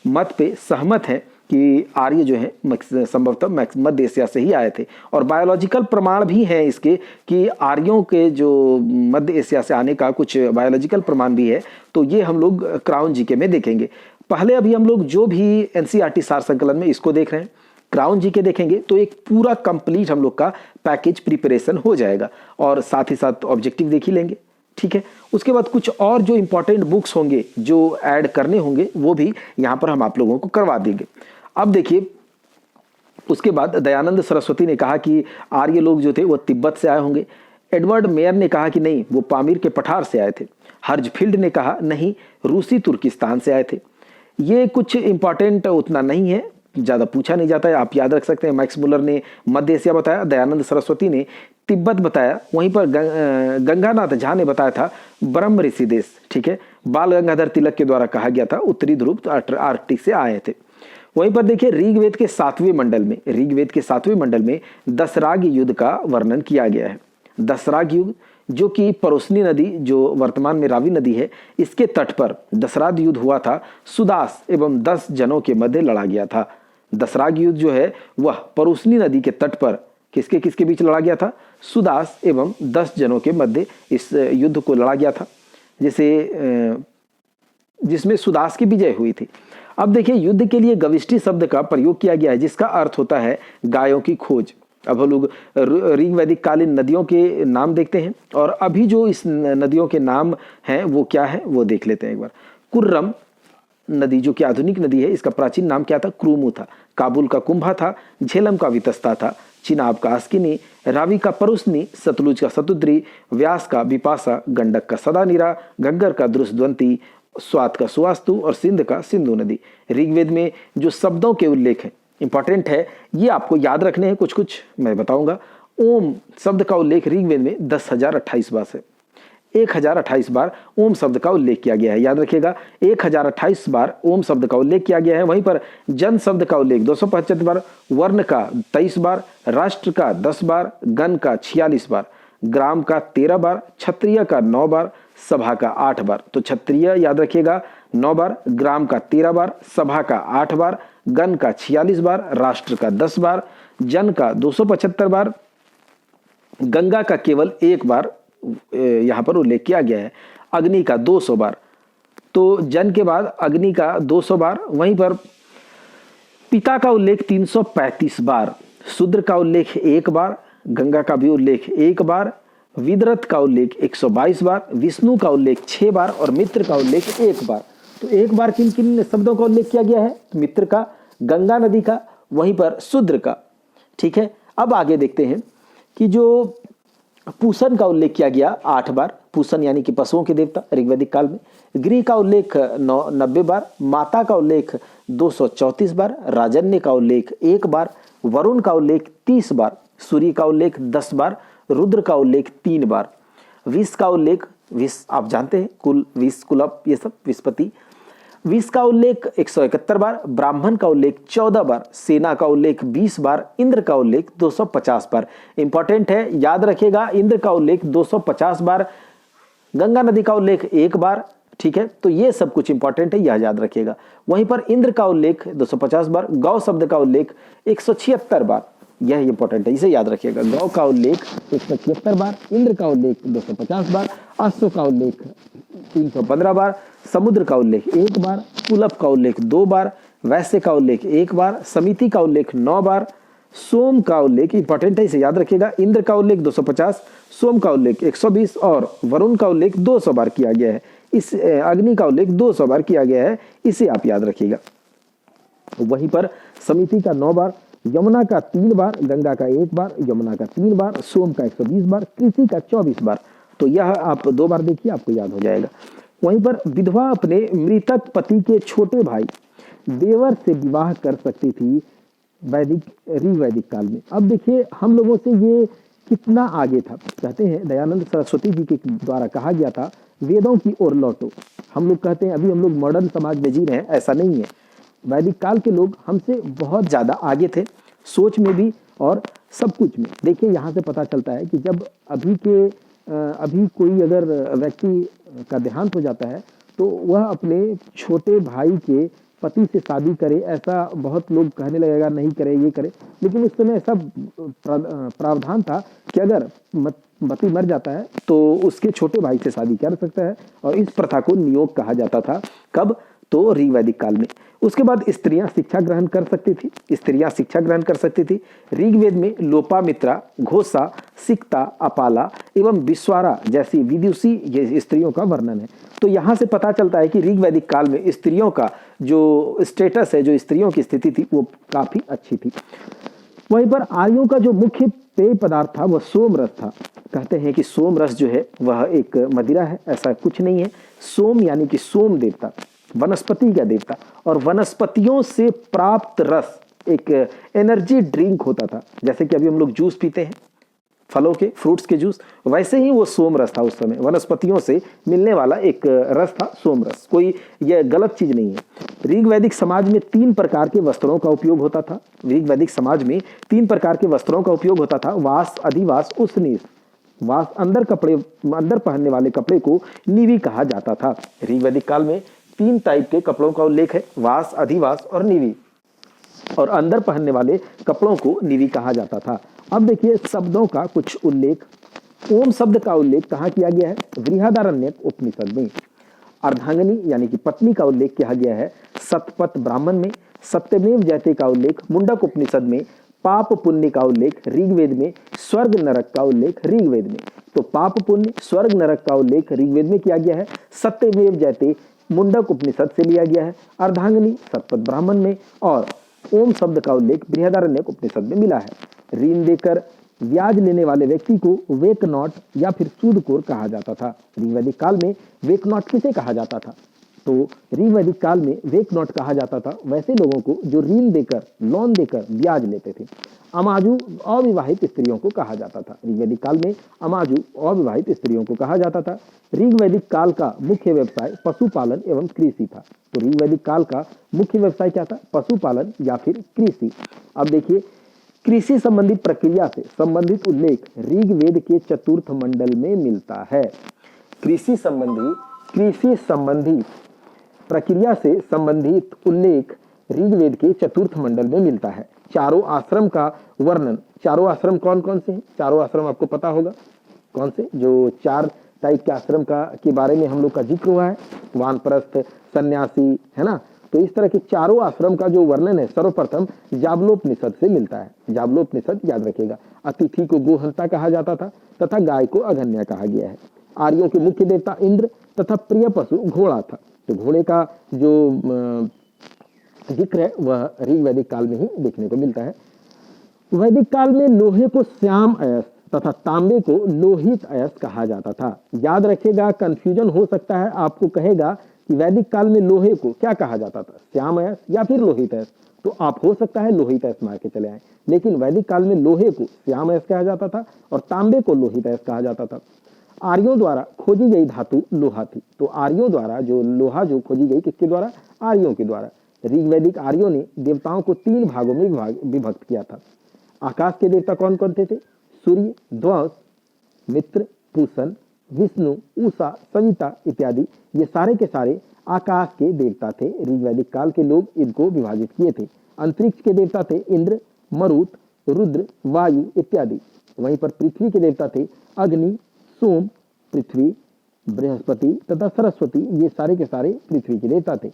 मत पे सहमत हैं कि आर्य जो है संभवतः मध्य एशिया से ही आए थे। और बायोलॉजिकल प्रमाण भी हैं इसके कि आर्यों के जो मध्य एशिया से आने का कुछ बायोलॉजिकल प्रमाण भी है। तो ये हम लोग क्राउन जीके में देखेंगे। पहले अभी हम लोग जो भी एनसीईआरटी सार संकलन में इसको देख रहे हैं, क्राउन जीके देखेंगे तो एक पूरा कंप्लीट हम लोग का पैकेज प्रिपरेशन हो जाएगा, और साथ ही साथ ऑब्जेक्टिव देख ही लेंगे, ठीक है। उसके बाद कुछ और जो इंपॉर्टेंट बुक्स होंगे जो ऐड करने होंगे वो भी यहाँ पर हम आप लोगों को करवा देंगे। अब देखिए, उसके बाद दयानंद सरस्वती ने कहा कि आर्य लोग जो थे वो तिब्बत से आए होंगे। एडवर्ड मेयर ने कहा कि नहीं, वो पामीर के पठार से आए थे। हर्जफील्ड ने कहा नहीं, रूसी तुर्किस्तान से आए थे। ये कुछ इंपॉर्टेंट उतना नहीं है, ज़्यादा पूछा नहीं जाता है, आप याद रख सकते हैं। मैक्स मुलर ने मध्य एशिया बताया, दयानंद सरस्वती ने तिब्बत बताया, वहीं पर गंगानाथ झा ने बताया था ब्रह्म ऋषि देश, ठीक है। बाल गंगाधर तिलक के द्वारा कहा गया था उत्तरी ध्रुव आर्कटिक से आए थे। वहीं पर देखिए, ऋग्वेद के 7वें मंडल में दसराग युद्ध का वर्णन किया गया है। दसराग युद्ध जो कि परोसनी नदी, जो वर्तमान में रावी नदी है, इसके तट पर दसराग युद्ध हुआ था। सुदास एवं 10 जनों के मध्य लड़ा गया था। दसराग युद्ध जो है वह परोसनी नदी के तट पर किसके किसके बीच लड़ा गया था? सुदास एवं 10 जनों के मध्य इस युद्ध को लड़ा गया था, जिसमें सुदास की विजय हुई थी। अब देखिए, युद्ध के लिए गविष्टि शब्द का प्रयोग किया गया है, जिसका अर्थ होता है गायों की खोज। अब हम लोग ऋग्वैदिक कालीन नदियों के नाम देखते हैं, और अभी जो इस नदियों के नाम हैं वो क्या है वो देख लेते हैं एक बार। कुर्रम नदी जो कि आधुनिक नदी है, इसका प्राचीन नाम क्या था? क्रूमू था। काबुल का कुंभा था, झेलम का वितस्ता था, चिनाब का अस्किनी, रावी का परुस्नी, सतलुज का सतुद्री, व्यास का विपासा, गंडक का सदानीरा, घग्गर का द्रुसद्वंती, स्वात का सुवास्तु और सिंध का सिंधु नदी। ऋग्वेद में जो शब्दों के उल्लेख हैं इंपॉर्टेंट है, ये आपको याद रखने हैं, कुछ कुछ मैं बताऊंगा। ओम शब्द का उल्लेख ऋग्वेद में 10,028 बार से 1028 बार ओम शब्द का उल्लेख किया गया है। याद रखिएगा, 1028 बार ओम शब्द का उल्लेख किया गया है। वहीं पर जन शब्द का उल्लेख 275 बार, वर्ण का 23 बार, राष्ट्र का 10 बार, गण का 46 बार, ग्राम का 13 बार, क्षत्रिय का 9 बार, सभा का 8 बार। तो क्षत्रिय याद रखिएगा 9 बार, ग्राम का 13 बार, सभा का 8 बार, गण का 46 बार, राष्ट्र का 10 बार, जन का 275 बार, गंगा का केवल 1 बार यहां पर उल्लेख किया गया है, अग्नि का 200 बार। तो जन के बाद अग्नि का 200 बार। वहीं पर पिता का उल्लेख 335 बार, शूद्र का उल्लेख 1 बार, गंगा का भी उल्लेख 1 बार, विद्रथ का उल्लेख 122 बार, विष्णु का उल्लेख 6 बार और मित्र का उल्लेख 1 बार। तो 1 बार किन किन शब्दों का उल्लेख किया गया है? मित्र का, गंगा नदी का, वहीं पर शूद्र का, ठीक है। अब आगे देखते हैं कि जो पूषण का उल्लेख किया गया 8 बार, पूषण यानी कि पशुओं के देवता ऋग्वैदिक काल में। गृह का उल्लेख 90 बार, माता का उल्लेख 234 बार, राजन्य का उल्लेख 1 बार, वरुण का उल्लेख 30 बार, सूर्य का उल्लेख 10 बार, रुद्र का उल्लेख 3 बार, विष का उल्लेख, विष आप जानते हैं, कुल विष, कुलप, ये सब विषपति। विष का उल्लेख 171 बार, ब्राह्मण का उल्लेख 14 बार, सेना का उल्लेख 20 बार, इंद्र का उल्लेख 250 बार। इंपॉर्टेंट है, याद रखिएगा, इंद्र का उल्लेख 250 बार, गंगा नदी का उल्लेख 1 बार। ठीक है, तो ये सब कुछ इंपॉर्टेंट है, यह याद रखिएगा। वहीं पर इंद्र का उल्लेख 250 बार, गौ शब्द का उल्लेख 176 बार, यह इंपॉर्टेंट है, इसे याद रखिएगा। गौ का उल्लेख 176 बार, इंद्र का उल्लेख 250 बार, अश्व का उल्लेख 315 बार, समुद्र का उल्लेख 1 बार, कुलप का उल्लेख 2 बार, वैश्य का उल्लेख 1 बार, समिति का उल्लेख 9 बार, सोम का उल्लेख इंपॉर्टेंट है, इसे याद रखिएगा। इंद्र का उल्लेख 250, सोम का उल्लेख 120 और वरुण का उल्लेख 200 बार किया गया है। इस अग्नि का उल्लेख 200 बार किया गया है, इसे आप याद रखिएगा। वहीं पर समिति का 9 बार, यमुना का 3 बार, गंगा का 1 बार, यमुना का 3 बार, सोम का 120 बार, कृषि का 24 बार। तो यह आप 2 बार देखिए, आपको याद हो जाएगा। वहीं पर विधवा अपने मृतक पति के छोटे भाई देवर से विवाह कर सकती थी ऋग्वैदिक काल में। अब देखिए हम लोगों से ये कितना आगे था। कहते हैं दयानंद सरस्वती जी के द्वारा कहा गया था, वेदों की ओर लौटो। हम लोग कहते हैं अभी हम लोग मॉडर्न समाज में जी रहे हैं, ऐसा नहीं है। वैदिक काल के लोग हमसे बहुत ज़्यादा आगे थे, सोच में भी और सब कुछ में। देखिए यहाँ से पता चलता है कि जब अभी कोई अगर व्यक्ति का देहांत हो जाता है तो वह अपने छोटे भाई के पति से शादी करे, ऐसा बहुत लोग कहने लगेगा नहीं करे, ये करे। लेकिन उस समय ऐसा प्रावधान था कि अगर पति मर जाता है तो उसके छोटे भाई से शादी कर सकता है, और इस प्रथा को नियोग कहा जाता था। कब? तो ऋग्वैदिक काल में। उसके बाद स्त्रियां शिक्षा ग्रहण कर सकती थी, ऋग्वेद में लोपामित्रा, घोषा, सिक्ता, अपाला एवं विश्वारा जैसी विदुषी ये स्त्रियों का वर्णन है। तो यहाँ से पता चलता है कि ऋग्वैदिक काल में स्त्रियों का जो स्टेटस है, जो स्त्रियों की स्थिति थी, वो काफी अच्छी थी। वहीं पर आर्यों का जो मुख्य पेय पदार्थ था वह सोम रस था। कहते हैं कि सोम रस जो है वह एक मदिरा है, ऐसा कुछ नहीं है। सोम यानी कि सोम देवता, वनस्पति का देवता, और वनस्पतियों से प्राप्त रस एक एनर्जी ड्रिंक होता था। जैसे कि अभी हम लोग जूस पीते हैं, फलों के, फ्रूट्स के जूस, वैसे ही वो सोम रस था उस समय। वनस्पतियों से मिलने वाला एक रस था सोम रस, कोई यह गलत चीज नहीं है। ऋग्वैदिक समाज में 3 प्रकार के वस्त्रों का उपयोग होता था। वास, अधिवास, उष्णीष। वास अंदर पहनने वाले कपड़े को निवि कहा जाता था। ऋग्वैदिक काल में 3 टाइप के कपड़ों का उल्लेख है, वास, अधिवास और निवि, और अंदर पहनने वाले कपड़ों को निवि कहा जाता था। अब देखिए शब्दों का कुछ उल्लेख। ओम शब्द का उल्लेख कहाँ किया गया है? बृहदारण्यक उपनिषद में। अर्धांगिनी यानी कि पत्नी का उल्लेख किया गया है शतपथ ब्राह्मण में। सत्यमेव जयते का उल्लेख मुंडक उपनिषद में। पाप पुण्य का उल्लेख ऋग्वेद में। स्वर्ग नरक का उल्लेख ऋग्वेद में। तो पाप पुण्य, स्वर्ग नरक का उल्लेख ऋग्वेद में किया गया है। सत्यमेव जयते मुंडक उपनिषद से लिया गया है। अर्धांगिनी शतपथ ब्राह्मण में, और ओम शब्द का उल्लेख बृहदारण्यक उपनिषद में मिला है। ऋण देकर ब्याज लेने वाले व्यक्ति को वेक नॉट या फिर सूदखोर कहा जाता था। ऋग्वैदिक काल में वेक नॉट किसे कहा जाता था? तो ऋग्वैदिक काल में वेक नॉट कहा जाता था वैसे लोगों को जो ऋण देकर, लोन देकर ब्याज लेते थे। अमाजू अविवाहित स्त्रियों को कहा जाता था। ऋग्वैदिक काल में अमाजू अविवाहित स्त्रियों को कहा जाता था। ऋग्वैदिक काल का मुख्य व्यवसाय पशुपालन एवं कृषि था। तो ऋग्वैदिक काल का मुख्य व्यवसाय क्या था? पशुपालन या फिर कृषि। अब देखिए कृषि संबंधी प्रक्रिया से संबंधित उल्लेख ऋग्वेद के चतुर्थ मंडल में मिलता है। कृषि संबंधी प्रक्रिया से संबंधित उल्लेख ऋग्वेद के चतुर्थ मंडल में मिलता है। चारों आश्रम का वर्णन। चारों आश्रम कौन कौन से हैं? चारों आश्रम आपको पता होगा कौन से? जो 4 टाइप के आश्रम के बारे में हम लोग का जिक्र हुआ है, वानप्रस्थ, सन्यासी, है ना। तो इस तरह के चारों आश्रम का जो वर्णन है सर्वप्रथम जाबलोपनिषद से मिलता है। जाबलोपनिषद याद रखिएगा। अतिथि को गोहंता कहा जाता था तथा गाय को अघन्या कहा गया है। आर्यों के मुख्य देवता इंद्र तथा प्रिय पशु घोड़ा था। तो घोड़े का जो जिक्र है वह ऋग्वैदिक काल में ही देखने को मिलता है। वैदिक काल में लोहे को श्याम अयस्क
तथा तांबे को लोहित अयस्क कहा जाता था। याद रखिएगा, कंफ्यूजन हो सकता है, आपको कहेगा कि वैदिक काल में लोहे को क्या कहा जाता था, श्याम अयस्क या फिर लोहित अयस्क, तो आप हो सकता है लोहित अयस्क मार के चले आए, लेकिन वैदिक काल में लोहे को श्याम अयस्क कहा जाता था और तांबे को लोहित अयस्क कहा जाता था। आर्यों द्वारा खोजी गई धातु लोहा थी। तो आर्यों द्वारा जो लोहा जो खोजी गई, किसके द्वारा, आर्यों के द्वारा। ऋग्वैदिक आर्यों ने देवताओं को 3 भागों में विभक्त किया था। आकाश के देवता कौन कौन थे? सूर्य, ध्वस, मित्र, पूषण, विष्णु, उषा, सविता इत्यादि, ये सारे के सारे आकाश के देवता थे। ऋग्वैदिक काल के लोग इनको विभाजित किए थे। अंतरिक्ष के देवता थे इंद्र, मरुत, रुद्र, वायु इत्यादि। वहीं पर पृथ्वी के देवता थे अग्नि, सोम, पृथ्वी, बृहस्पति तथा सरस्वती, ये सारे के सारे पृथ्वी के देवता थे।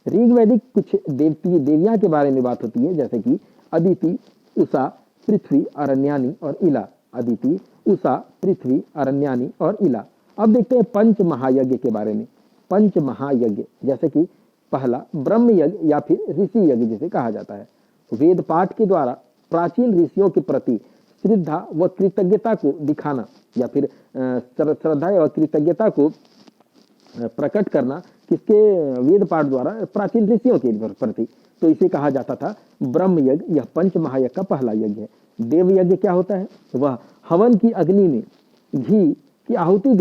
ऋग्वैदिक कुछ देवियां के बारे में बात होती है, जैसे कि अदिति, उषा, पृथ्वी, अरण्यानी और इला। अदिति, उषा, पृथ्वी, अरण्यानी और इला। अब देखते हैं पंच महायज्ञ के बारे में। पंच महायज्ञ जैसे कि पहला ब्रह्म यज्ञ या फिर ऋषि यज्ञ जिसे कहा जाता है। वेद पाठ के द्वारा प्राचीन ऋषियों के प्रति श्रद्धा व कृतज्ञता को दिखाना या फिर श्रद्धा और कृतज्ञता को प्रकट करना, किसके, वेद पाठ द्वारा प्राचीन ऋषियों के प्रति, तो इसे कहा जाता था ब्रह्म यज्ञ। यह पंच महायज्ञ का पहला यज्ञ है। देव यज्ञ क्या होता है? वह हवन की अग्नि में घी की आहुति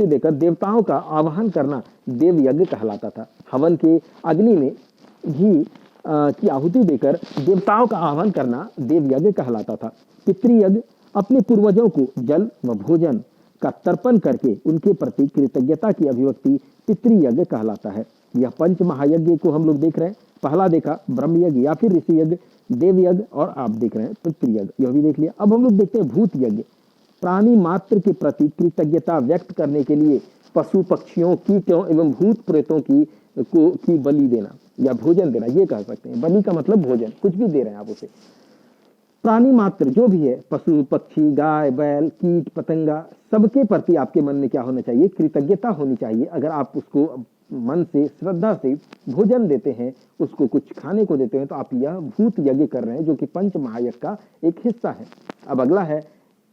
देकर देवताओं का आवाहन करना देव यज्ञ कहलाता था। हवन के अग्नि में घी की आहुति देकर देवताओं का आह्वान करना देव यज्ञ कहलाता था। पितृयज्ञ अपने पूर्वजों को जल व भोजन का तर्पण करके उनके प्रति कृतज्ञता की अभिव्यक्ति पितृयज्ञ कहलाता है। यह पंच महायज्ञ को हम लोग देख रहे हैं। पहला देखा ब्रह्म यज्ञ या फिर ऋषि यज्ञ, देव यज्ञ, और आप देख रहे हैं पितृयज्ञ, यह भी देख लिया। अब हम लोग देखते हैं भूत यज्ञ। प्राणी मात्र के प्रति कृतज्ञता व्यक्त करने के लिए पशु पक्षियों, कीटों एवं भूत प्रेतों की बलि देना या भोजन देना, ये कह सकते हैं। बलि का मतलब भोजन, कुछ भी दे रहे हैं आप उसे। प्राणी मात्र जो भी है, पशु पक्षी, गाय बैल, कीट पतंगा, सबके प्रति आपके मन में क्या होना चाहिए? कृतज्ञता होनी चाहिए। अगर आप उसको मन से श्रद्धा से भोजन देते हैं, उसको कुछ खाने को देते हैं, तो आप यह भूत यज्ञ कर रहे हैं, जो कि पंच महायज्ञ का एक हिस्सा है। अब अगला है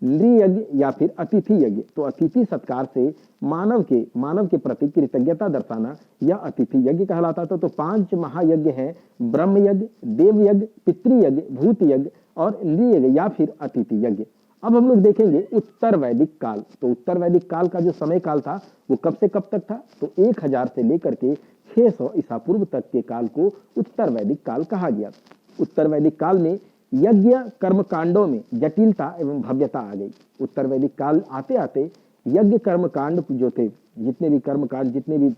नृयज्ञ या फिर अतिथि यज्ञ। तो अतिथि सत्कार से मानव के प्रति कृतज्ञता दर्शाना यह अतिथि यज्ञ कहलाता था। तो 5 महायज्ञ हैं, ब्रह्म यज्ञ, देव यज्ञ, पितृयज्ञ, भूत यज्ञ और नृयज्ञ या फिर अतिथि यज्ञ। अब हम लोग देखेंगे उत्तर वैदिक काल। तो उत्तर वैदिक काल का जो समय काल था वो कब से कब तक था? तो 1000 से लेकर के 600 ईसा पूर्व तक के काल को उत्तर वैदिक काल कहा गया। उत्तर वैदिक काल में यज्ञ कर्म कांडों में जटिलता एवं भव्यता आ गई। उत्तर वैदिक काल आते आते यज्ञ कर्म कांड जो थे, जितने भी कर्म कांड, जितने भी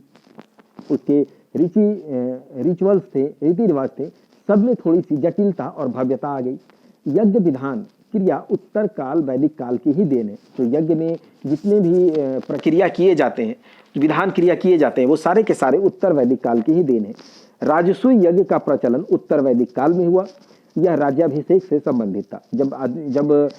उसके रिचुअल्स थे, रीति रिवाज थे, सब में थोड़ी सी जटिलता और भव्यता आ गई। यज्ञ विधान क्रिया उत्तर काल वैदिक काल की ही देन है। तो यज्ञ में जितने भी प्रक्रिया किए जाते हैं, विधान क्रिया किए जाते हैं, वो सारे के सारे उत्तर वैदिक काल की ही देन है। राजसूय यज्ञ का प्रचलन उत्तर वैदिक काल में हुआ। यह राज्याभिषेक से संबंधित था। जब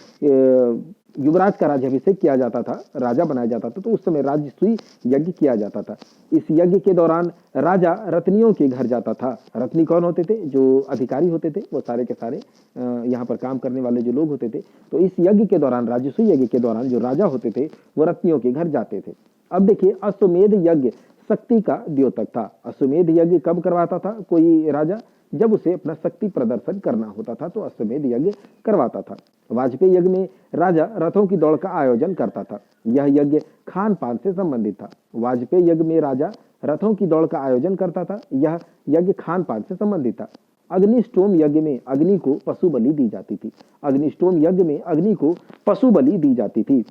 युवराज का राज्याभिषेक किया जाता था, राजा बनाया जाता था, तो उस समय राजसूय यज्ञ किया जाता था। इस यज्ञ के दौरान राजा रत्नियों के घर जाता था। रत्नी कौन होते थे? जो अधिकारी होते थे, वो सारे के सारे यहाँ पर काम करने वाले जो लोग होते थे। तो इस यज्ञ के दौरान, राजसूय यज्ञ के दौरान जो राजा होते थे वो रत्नियों के घर जाते थे। अब देखिए, अश्वमेध यज्ञ शक्ति का द्योतक था। अश्वमेध यज्ञ कब करवाता था कोई राजा? जब उसे अपना शक्ति प्रदर्शन करना होता था, तो अश्वमेध यज्ञ करवाता था। वाजपेयी यज्ञ में राजा रथों की दौड़ का आयोजन करता था। यह यज्ञ खान पान से संबंधित था। वाजपेयी यज्ञ में राजा रथों की दौड़ का आयोजन करता था। यह यज्ञ खान पान से संबंधित था। अग्निष्टोम यज्ञ में अग्नि को पशु बलि दी जाती थी। अग्निष्टोम यज्ञ में अग्नि को पशु बलि दी जाती थी।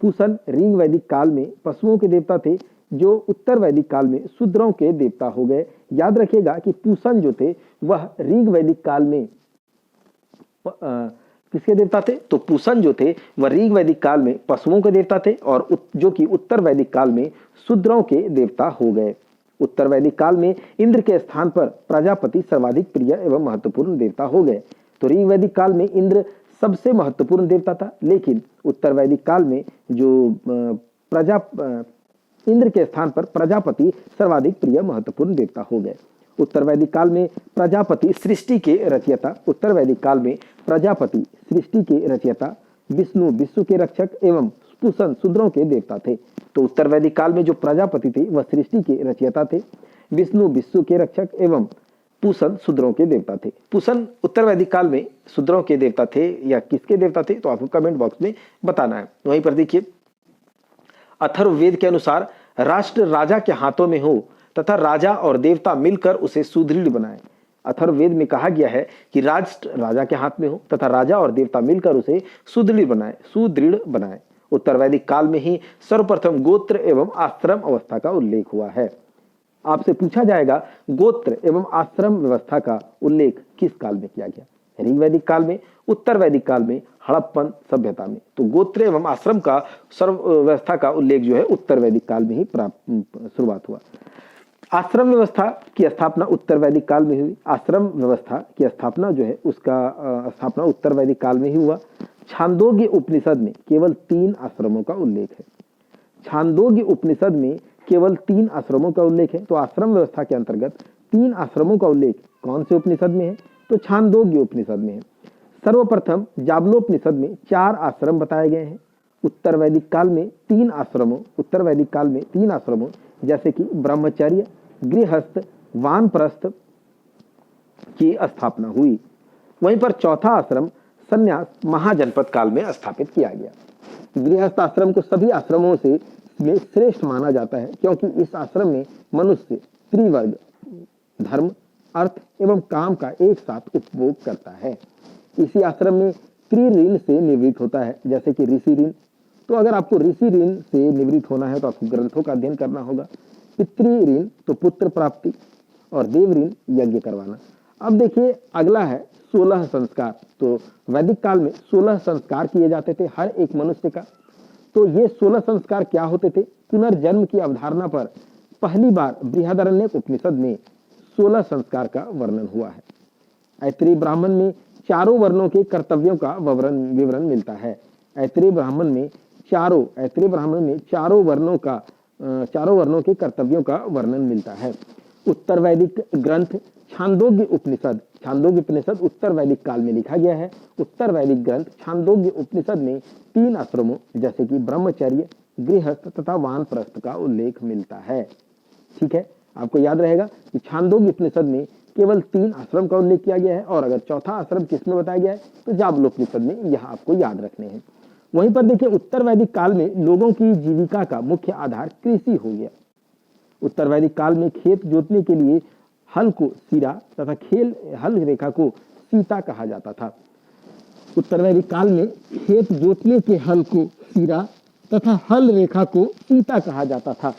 पूषण ऋग वैदिक काल में पशुओं के देवता थे, जो उत्तर वैदिक काल में शूद्रों के देवता हो गए। याद रखिएगा कि पूषण जो थे वह ऋग वैदिक काल में किसके देवता थे? तो पूषण जो थे वह ऋग वैदिक काल में पशुओं के देवता थे, और जो कि उत्तर वैदिक काल में शूद्रों के देवता हो गए। उत्तर वैदिक काल में इंद्र के स्थान पर प्रजापति सर्वाधिक प्रिय एवं महत्वपूर्ण देवता हो गए। तो ऋग वैदिक काल में इंद्र सबसे महत्वपूर्ण देवता था, लेकिन उत्तर वैदिक काल में जो इंद्र के स्थान पर प्रजापति सर्वाधिक प्रिय महत्वपूर्ण देवता हो गए। उत्तर वैदिक काल में प्रजापति सृष्टि के रचयिता, उत्तर वैदिक काल में प्रजापति सृष्टि के रचयिता, विष्णु विश्व के रक्षक एवं पुसन शूद्रों के देवता थे। तो उत्तर वैदिक काल में जो प्रजापति थे वह सृष्टि के रचयिता थे, विष्णु विश्व के रक्षक एवं पुसन शूद्रों के देवता थे। पुसन उत्तर वैदिक काल में शूद्रों के देवता थे या किसके देवता थे, तो आपको कमेंट बॉक्स में बताना है। वहीं पर देखिए, अथर्ववेद के अनुसार राष्ट्र राजा के हाथों में हो तथा राजा और देवता मिलकर उसे सुदृढ़ बनाए। अथर्ववेद में कहा गया है कि राष्ट्र राजा के हाथ में हो तथा राजा और देवता मिलकर उसे सुदृढ़ बनाए। उत्तर वैदिक काल में ही सर्वप्रथम गोत्र एवं आश्रम अवस्था का उल्लेख हुआ है। आपसे पूछा जाएगा गोत्र एवं आश्रम व्यवस्था का उल्लेख किस काल में किया गया, ऋग वैदिक काल में, उत्तर वैदिक काल में, हड़प्पन सभ्यता में। तो गोत्र एवं आश्रम का सर्व व्यवस्था का उल्लेख जो है उत्तर वैदिक काल में ही शुरुआत हुआ। आश्रम व्यवस्था की स्थापना उत्तर वैदिक काल में हुई। आश्रम व्यवस्था की स्थापना जो है उसका स्थापना उत्तर वैदिक काल में ही हुआ। छांदोग्य उपनिषद में केवल 3 आश्रमों का उल्लेख है। छांदोग्य उपनिषद में केवल 3 आश्रमों का उल्लेख है। तो आश्रम व्यवस्था के अंतर्गत 3 आश्रमों का उल्लेख कौन से उपनिषद में है, तो छांदोग्य उपनिषद में है। सर्वप्रथम जाबलोपनिषद में 4 आश्रम बताए गए हैं। उत्तर वैदिक काल में 3 आश्रमों जैसे कि ब्रह्मचर्य, गृहस्थ, वानप्रस्थ की स्थापना हुई। वहीं पर चौथा आश्रम संन्यास महाजनपद काल में स्थापित किया गया। गृहस्थ आश्रम को सभी आश्रमों से में श्रेष्ठ माना जाता है, क्योंकि इस आश्रम में मनुष्य त्रिवर्ग धर्म, अर्थ एवं काम का एक साथ उपभोग करता है। इसी आश्रम में त्रिऋण से निवृत्त होता है, जैसे कि ऋषि ऋण। तो अगर आपको ऋषि ऋण से निवृत्त होना है तो आपको ग्रंथों का अध्ययन करना होगा। पितृ ऋण तो पुत्र प्राप्ति, और देव ऋण यज्ञ करवाना। अब देखिए अगला है 16 संस्कार। तो वैदिक काल में 16 संस्कार किए जाते थे हर एक मनुष्य का। तो ये 16 संस्कार क्या होते थे, पुनर्जन्म की अवधारणा पर पहली बार बृहदारण्यक उपनिषद में 16 संस्कार का वर्णन हुआ है। ऐत्रेय ब्राह्मण में चारों वर्णों के कर्तव्यों का विवरण मिलता है। ऐत्रेय ब्राह्मण में चारों वर्णों के कर्तव्यों का वर्णन मिलता है। उत्तर वैदिक ग्रंथ छांदोग्य उपनिषद उत्तर वैदिक काल में लिखा गया है। उत्तर वैदिक ग्रंथ छांदोग्य उपनिषद में 3 आश्रमों जैसे कि ब्रह्मचर्य, गृहस्थ तथा वानप्रस्थ का उल्लेख मिलता है। ठीक है, आपको याद रहेगा कि छांदोग्य उपनिषद में केवल 3 आश्रम का उल्लेख किया गया है, और अगर चौथा आश्रम किसमें बताया गया है तो जाबलोपनिषद में। यह आपको याद रखने हैं। वहीं पर देखिए उत्तर वैदिक काल में लोगों की जीविका का मुख्य आधार कृषि हो गया। उत्तर वैदिक काल में खेत जोतने के लिए हल को सिरा तथा हल रेखा को सीता कहा जाता था। उत्तर वैदिक काल में खेत जोतने के हल को सिरा तथा हल रेखा को सीता कहा जाता था।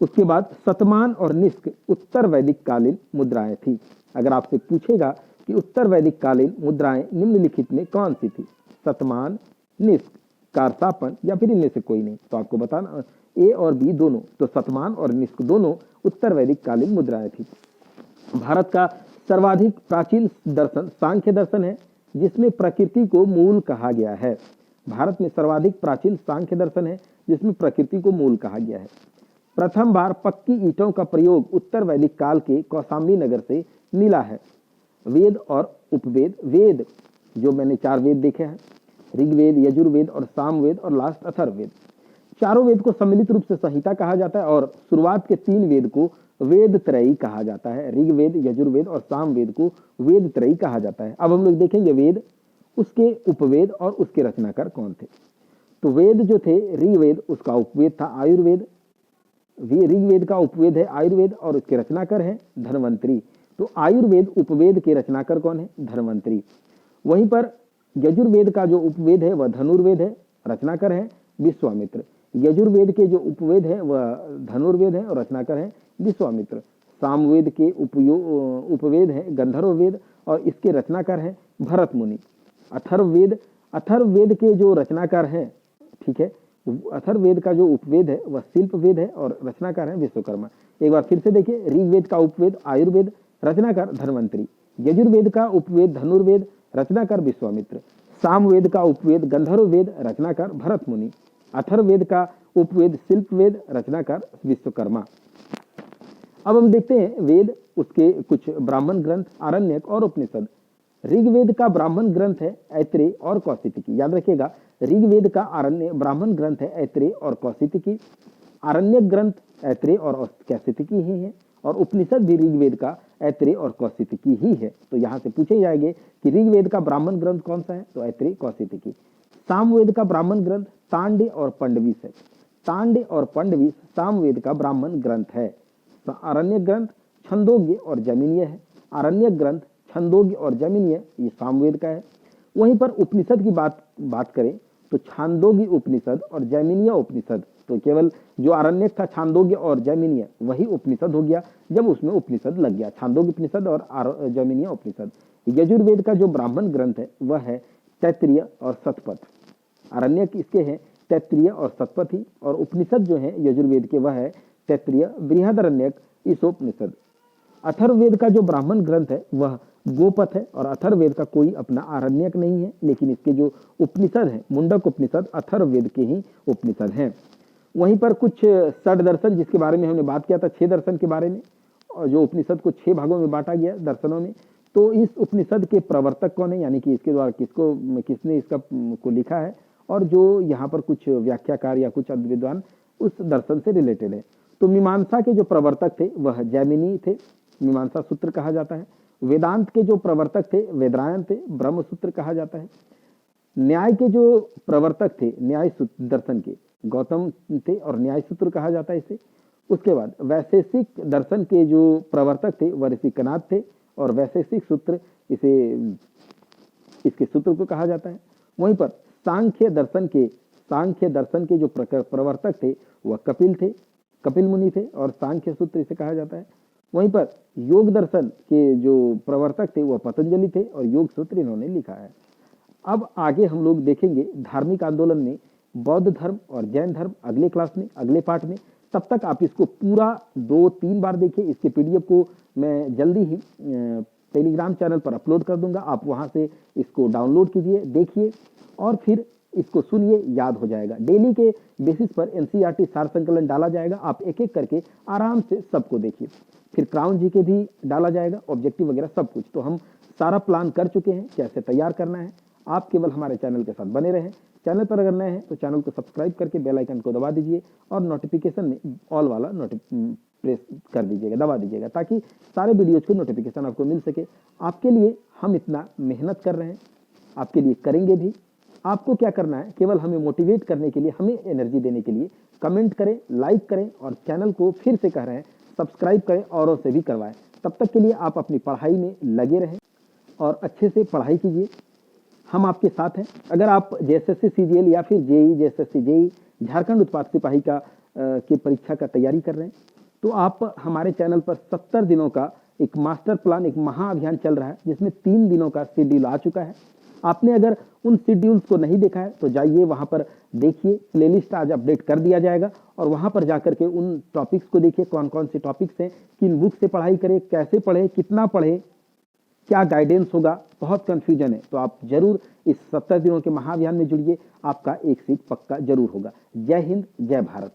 उसके बाद शतमान और निष्क उत्तर वैदिक कालीन मुद्राएं थी। अगर आपसे पूछेगा कि उत्तर वैदिक कालीन मुद्राएं निम्नलिखित में कौन सी थी, शतमान, निष्क, कारसापन या फिर इनमें से कोई नहीं, तो आपको बताना ए और बी दोनों। तो शतमान और निष्क दोनों उत्तर वैदिक कालीन मुद्राएं थी। भारत का सर्वाधिक प्राचीन दर्शन सांख्य दर्शन है, जिसमें प्रकृति को मूल कहा गया है। भारत में सर्वाधिक प्राचीन सांख्य दर्शन है जिसमें प्रकृति को मूल कहा गया है। प्रथम बार पक्की ईंटों का प्रयोग उत्तर वैदिक काल के कौशाम्बी नगर से मिला है। वेद और उपवेद, वेद जो मैंने 4 वेद देखे हैं, ऋग्वेद, यजुर्वेद और सामवेद और लास्ट अथर्ववेद। चारों वेद को सम्मिलित रूप से संहिता कहा जाता है, और शुरुआत के 3 वेद को वेद त्रयी कहा जाता है। ऋग्वेद, यजुर्वेद और सामवेद को वेद त्रयी कहा जाता है। अब हम लोग देखेंगे वेद, उसके उपवेद और उसके रचनाकार कौन थे। तो वेद जो थे, ऋग्वेद उसका उपवेद था आयुर्वेद, ऋग्वेद का उपवेद है आयुर्वेद और उसके रचनाकार है धन्वंतरी। तो आयुर्वेद उपवेद के रचनाकार कौन है, धन्वंतरी। वहीं पर यजुर्वेद का जो उपवेद है वह धनुर्वेद है, रचनाकार है विश्वामित्र। यजुर्वेद के जो उपवेद है वह धनुर्वेद है और रचनाकार है विश्वामित्र। सामवेद के उपवेद है गंधर्ववेद और इसके रचनाकार है भरत मुनि। अथर्ववेद के जो रचनाकार हैं, ठीक है, अथर्ववेद का जो उपवेद है वह शिल्प वेद है और रचनाकार है विश्वकर्मा। एक बार फिर से देखिए, ऋग्वेद का उपवेद आयुर्वेद, रचनाकार धन्वंतरी। यजुर्वेद का उपवेद धनुर्वेद, रचनाकार विश्वामित्र। सामवेद का उपवेद गंधर्ववेद, रचनाकार भरत मुनि। अथर्ववेद का उपवेद शिल्पवेद, रचनाकार विश्वकर्मा। अब हम देखते हैं वेद, उसके कुछ ब्राह्मण ग्रंथ, आरण्यक और उपनिषद। ऋग्वेद का ब्राह्मण ग्रंथ है ऐत्रेय और कौशिकी। याद रखिएगा, ऋग्वेद का आरण्य ब्राह्मण ग्रंथ है ऐत्रेय और कौशिकी। आरण्यक ग्रंथ ऐत्रेय और कौशिकी ही है, और उपनिषद भी ऋग्वेद का ऐत्रेय और कौशिकी ही है। तो यहाँ से पूछे जाएंगे कि ऋग्वेद का ब्राह्मण ग्रंथ कौन सा है, तो ऐत्रेय कौशिकी। सामवेद का ब्राह्मण ग्रंथ तांडे और पंडवीस है। तांडे और पंडवीस सामवेद का ब्राह्मण ग्रंथ है। आरण्यक ग्रंथ छंदोग्य और जमीनीय है। आरण्यक ग्रंथ छंदोग्य और जमीनीय ये सामवेद का है। वहीं पर उपनिषद की बात करें तो छांदोग्य उपनिषद और जैमिनीय उपनिषद, तो केवल जो आरण्यक था छांदोग्य और जैमिनीय वही उपनिषद हो गया जब उसमें उपनिषद लग गया, छांदोग्य उपनिषद और जैमिनीय उपनिषद। यजुर्वेद का जो ब्राह्मण ग्रंथ है वह है तैत्तिरीय और शतपथ। आरण्यक इसके हैं तैत्तिरीय और शतपथी, और उपनिषद जो है यजुर्वेद के वह है तैत्तिरीय, बृहदारण्यक, ईशोपनिषद। अथर्ववेद का जो ब्राह्मण ग्रंथ है वह गोपथ है, और अथर्ववेद का कोई अपना आरण्यक नहीं है, लेकिन इसके जो उपनिषद है मुंडक उपनिषद अथर्ववेद के ही उपनिषद हैं। वहीं पर कुछ षड दर्शन जिसके बारे में हमने बात किया था, 6 दर्शन के बारे में, और जो उपनिषद को 6 भागों में बांटा गया दर्शनों में, तो इस उपनिषद के प्रवर्तक कौन है, यानी कि इसके द्वारा किसने इसका को लिखा है, और जो यहाँ पर कुछ व्याख्याकार या कुछ विद्वान उस दर्शन से रिलेटेड है। तो मीमांसा के जो प्रवर्तक थे वह जैमिनी थे, मीमांसा सूत्र कहा जाता है। वेदांत के जो प्रवर्तक थे वेदरायण थे, ब्रह्म सूत्र कहा जाता है। न्याय के जो प्रवर्तक थे न्याय दर्शन के गौतम थे, और न्याय सूत्र कहा जाता है इसे। उसके बाद वैशेषिक दर्शन के जो प्रवर्तक थे वह ऋषि कनाद थे, और वैशेषिक सूत्र इसके सूत्र को कहा जाता है। वहीं पर सांख्य दर्शन के जो प्रवर्तक थे वह कपिल थे, कपिल मुनि थे, और सांख्य सूत्र इसे कहा जाता है। वहीं पर योग दर्शन के जो प्रवर्तक थे वह पतंजलि थे, और योग सूत्र इन्होंने लिखा है। अब आगे हम लोग देखेंगे धार्मिक आंदोलन में बौद्ध धर्म और जैन धर्म अगले क्लास में, अगले पार्ट में। तब तक आप इसको पूरा 2-3 बार देखिए। इसके PDF को मैं जल्दी ही टेलीग्राम चैनल पर अपलोड कर दूंगा, आप वहां से इसको डाउनलोड कीजिए, देखिए, और फिर इसको सुनिए, याद हो जाएगा। डेली के बेसिस पर NCERT सार संकलन डाला जाएगा, आप एक एक करके आराम से सबको देखिए। फिर क्राउन जी के भी डाला जाएगा, ऑब्जेक्टिव वगैरह सब कुछ। तो हम सारा प्लान कर चुके हैं कैसे तैयार करना है। आप केवल हमारे चैनल के साथ बने रहें। चैनल पर अगर नए हैं तो चैनल को सब्सक्राइब करके बेल आइकन को दबा दीजिए, और नोटिफिकेशन में ऑल वाला प्रेस कर दीजिएगा, दबा दीजिएगा, ताकि सारे वीडियोज के नोटिफिकेशन आपको मिल सके। आपके लिए हम इतना मेहनत कर रहे हैं, आपके लिए करेंगे भी। आपको क्या करना है, केवल हमें मोटिवेट करने के लिए, हमें एनर्जी देने के लिए कमेंट करें, लाइक करें, और चैनल को फिर से कह रहे हैं सब्सक्राइब करें, औरों से भी करवाएं। तब तक के लिए आप अपनी पढ़ाई में लगे रहें और अच्छे से पढ़ाई कीजिए, हम आपके साथ हैं। अगर आप JSSC CGL या फिर JEE JSSC JEE झारखंड उत्पाद सिपाही की परीक्षा का तैयारी कर रहे हैं, तो आप हमारे चैनल पर 70 दिनों का एक मास्टर प्लान, एक महाअभियान चल रहा है, जिसमें 3 दिनों का शेड्यूल आ चुका है। आपने अगर उन शेड्यूल्स को नहीं देखा है तो जाइए वहां पर देखिए, प्लेलिस्ट आज अपडेट कर दिया जाएगा, और वहां पर जाकर के उन टॉपिक्स को देखिए, कौन कौन से टॉपिक्स हैं, किन बुक से पढ़ाई करें, कैसे पढ़े, कितना पढ़े, क्या गाइडेंस होगा, बहुत कंफ्यूजन है। तो आप जरूर इस 70 दिनों के महाअभियान में जुड़िए, आपका एक सीट पक्का जरूर होगा। जय हिंद, जय भारत।